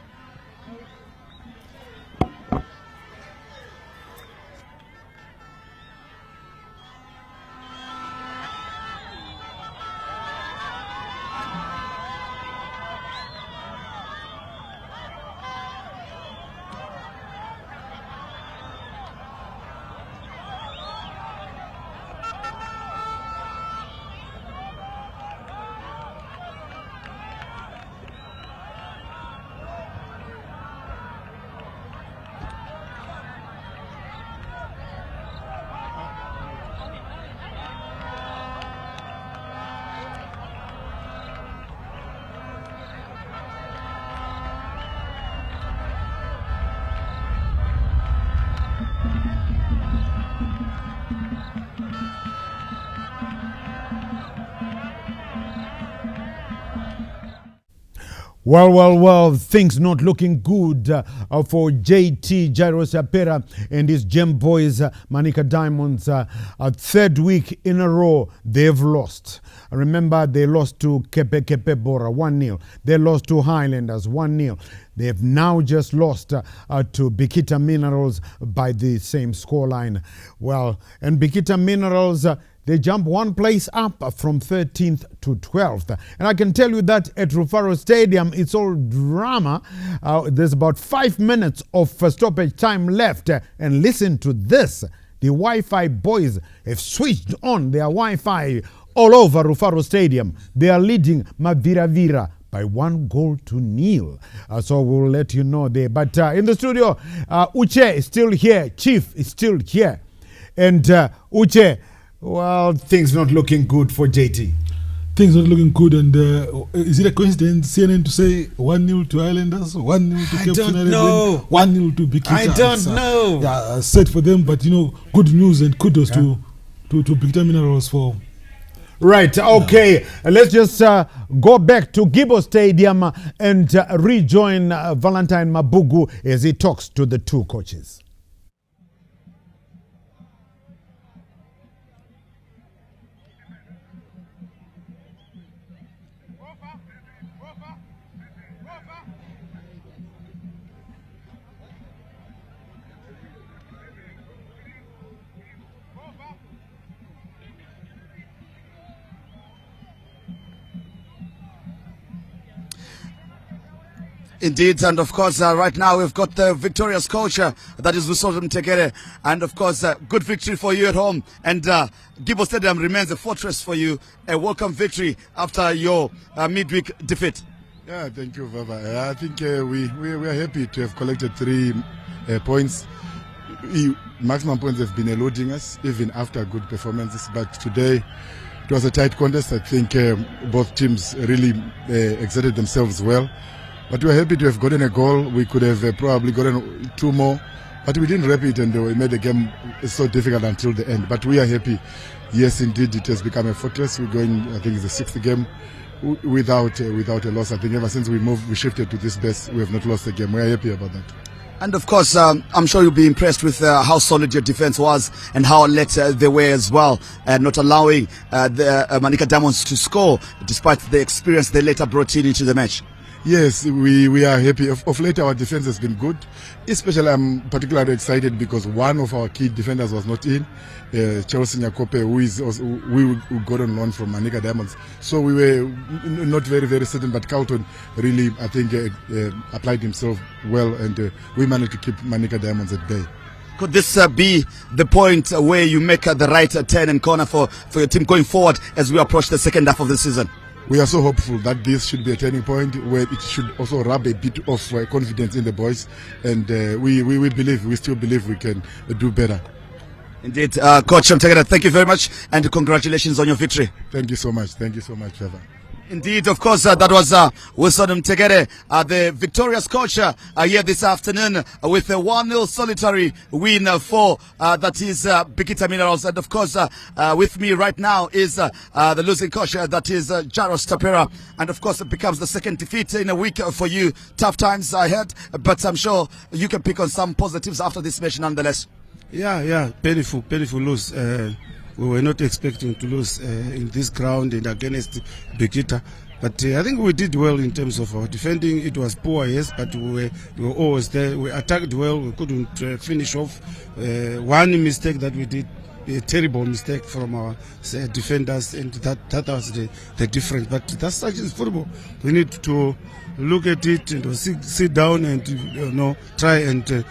Speaker 4: Well, things not looking good for JT Jairo Sapera and his Gem Boys, Manika Diamonds. Third week in a row, they've lost. Remember, they lost to Kepe Bora 1-0. They lost to Highlanders 1-0. They've now just lost to Bikita Minerals by the same scoreline. Well, and Bikita Minerals, they jump one place up from 13th to 12th. And I can tell you that at Rufaro Stadium, it's all drama. There's about 5 minutes of stoppage time left. And listen to this. The Wi-Fi boys have switched on their Wi-Fi all over Rufaro Stadium. They are leading Maviravira by 1-0. So we'll let you know there. But in the studio, Uche is still here. Chief is still here. And Uche, well, things not looking good for JT.
Speaker 5: Things not looking good, and is it a coincidence, CNN, to say 1-0 to Islanders, 1-0 to Cape Town, 1-0 to Bikita?
Speaker 4: I don't know.
Speaker 5: Yeah, sad for them, but good news and kudos to Bikita Minerals for.
Speaker 4: Right, okay. Let's just go back to Gibo Stadium and rejoin Valentine Mabugu as he talks to the two coaches.
Speaker 1: Indeed, and of course, right now we've got the victorious coach, that is Lusoto Mtekere, and of course, good victory for you at home. And Gibo Stadium remains a fortress for you, a welcome victory after your midweek defeat.
Speaker 2: Yeah, thank you, Vava. I think we are happy to have collected 3 points. Maximum points have been eluding us, even after good performances, but today it was a tight contest. I think both teams really exerted themselves well. But we are happy to have gotten a goal. We could have probably gotten 2 more, but we didn't wrap it, and we made the game so difficult until the end. But we are happy. Yes, indeed, it has become a fortress. We're going, I think it's the 6th game without a loss. I think ever since we shifted to this base, we have not lost a game. We are happy about that.
Speaker 1: And of course, I'm sure you'll be impressed with how solid your defense was and how alert they were as well, not allowing the Manika Diamonds to score despite the experience they later brought into the match.
Speaker 2: Yes, we are happy. Of late, our defense has been good. Especially, I'm particularly excited because one of our key defenders was not in, Chelsea Nyakope, who got on loan from Manika Diamonds. So we were not very, very certain, but Carlton really, I think, applied himself well, and we managed to keep Manika Diamonds at bay.
Speaker 1: Could this be the point where you make the right turn and corner for your team going forward as we approach the second half of the season?
Speaker 2: We are so hopeful that this should be a turning point where it should also rub a bit of confidence in the boys, and we still believe we can do better.
Speaker 1: Indeed, Coach Mtegede, thank you very much, and congratulations on your victory.
Speaker 2: Thank you so much, Trevor.
Speaker 1: Indeed, of course, that was Wilson Mtegede, the victorious coach here this afternoon with a 1-0 solitary win for that is Bikita Minerals. And of course, with me right now is the losing coach, that is Jaros Tapera. And of course, it becomes the second defeat in a week for you. Tough times ahead, but I'm sure you can pick on some positives after this match nonetheless.
Speaker 3: Yeah, painful lose. We were not expecting to lose in this ground and against Bikita. But I think we did well in terms of our defending. It was poor, yes, but we were always there. We attacked well. We couldn't finish off. One mistake that we did, a terrible mistake from our defenders, and that was the difference. But that's such is football. We need to look at it and sit down and try and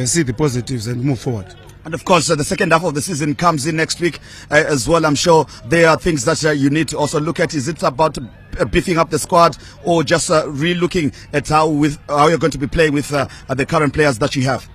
Speaker 3: see the positives and move forward.
Speaker 1: And of course, the second half of the season comes in next week as well. I'm sure there are things that you need to also look at. Is it about beefing up the squad, or just re-looking at how you're going to be playing with the current players that you have?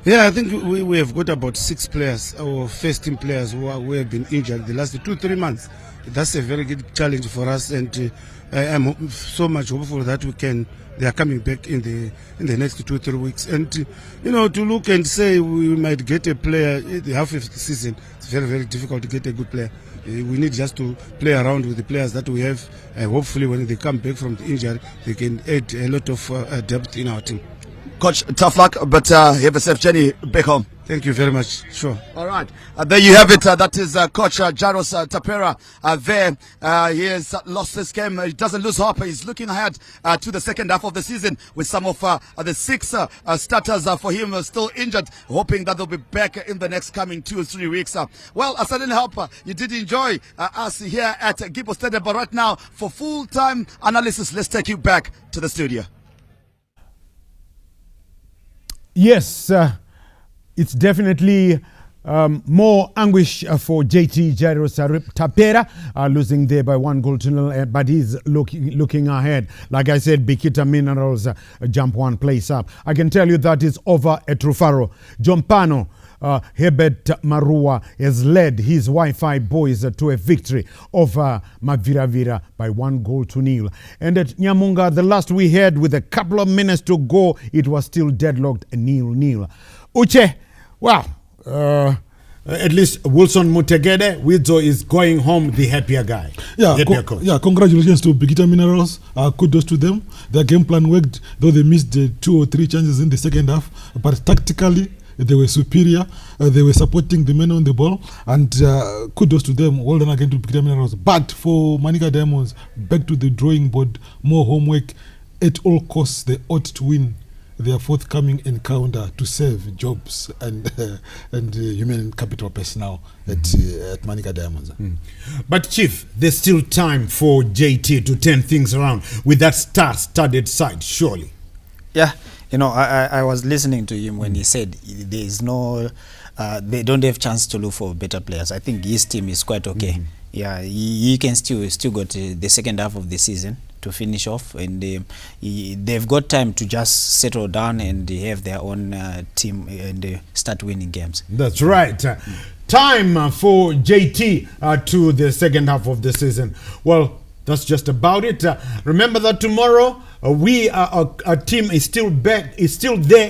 Speaker 3: Yeah, I think we have got about 6 players, our first team players who have been injured the last 2-3 months. That's a very good challenge for us, and I'm so much hopeful that they are coming back in the next 2-3 weeks. And to look and say we might get a player at the half of the season, it's very, very difficult to get a good player. We need just to play around with the players that we have. Hopefully when they come back from the injury, they can add a lot of depth in our team.
Speaker 1: Coach, tough luck, but have a safe journey back home.
Speaker 3: Thank you very much. Sure.
Speaker 1: All right. There you have it. That is Coach Jaros Tapera there. He has lost this game. He doesn't lose hope. He's looking ahead to the second half of the season with some of the 6 starters for him still injured, hoping that they'll be back in the next coming 2 or 3 weeks. Well, I certainly hope you did enjoy us here at Gibbo Stadium. But right now, for full-time analysis, let's take you back to the studio.
Speaker 4: Yes, it's definitely more anguish for JT Jairus Tapera, losing there by 1-0, but he's looking ahead. Like I said, Bikita Minerals jump 1 place up. I can tell you that is over at Rufaro. Jompano Herbert Marua has led his Wi-Fi boys to a victory over Maviravira by 1-0. And at Nyamunga, the last we had with a couple of minutes to go, it was still deadlocked 0-0. Uche, wow, at least Wilson Mtegede, Widzo is going home the happier guy.
Speaker 5: Yeah, congratulations to Bikita Minerals. Kudos to them. Their game plan worked, though they missed 2 or 3 chances in the second half. But tactically, they were superior. They were supporting the men on the ball. And kudos to them. Well done again to Bikita Minerals. But for Manika Diamonds, back to the drawing board, more homework. At all costs, they ought to win their forthcoming encounter to save jobs and human capital personnel at Manika Diamonds.
Speaker 4: But Chief, there's still time for JT to turn things around with that star-studded side, surely.
Speaker 6: Yeah, I was listening to him when he said there is no, they don't have chance to look for better players. I think his team is quite okay. Yeah, he can still got the second half of the season to finish off, and they've got time to just settle down and have their own team and start winning games.
Speaker 4: That's right. Time for JT to the second half of the season. Well, that's just about it. Remember that tomorrow our team is still there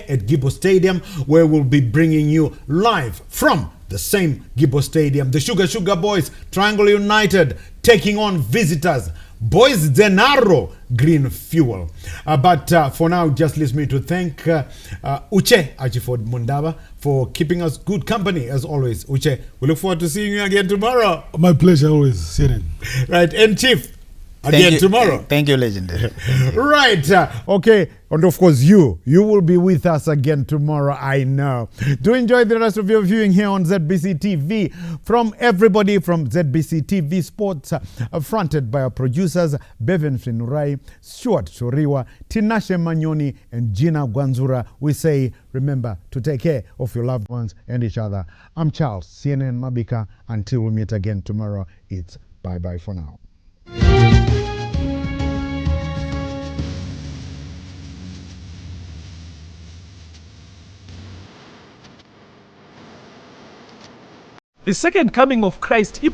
Speaker 4: at Gibbo Stadium, where we'll be bringing you live from the same Gibbo Stadium. The Sugar Boys, Triangle United, taking on visitors Boys Denaro Green Fuel. But for now, just leaves me to thank Uche Achiford Mundaba for keeping us good company as always. Uche, we look forward to seeing you again tomorrow.
Speaker 5: My pleasure always, Siren.
Speaker 4: Right, and Chief, again tomorrow.
Speaker 6: Thank you, legendary.
Speaker 4: Right. Okay. And of course, you will be with us again tomorrow, I know. Do enjoy the rest of your viewing here on ZBC TV. From everybody from ZBC TV Sports, fronted by our producers, Bevan Finurai, Stuart Choriwa, Tinashe Manyoni, and Gina Gwanzura, we say, remember to take care of your loved ones and each other. I'm Charles, CNN Mabika. Until we meet again tomorrow, it's bye-bye for now.
Speaker 8: The second coming of Christ, he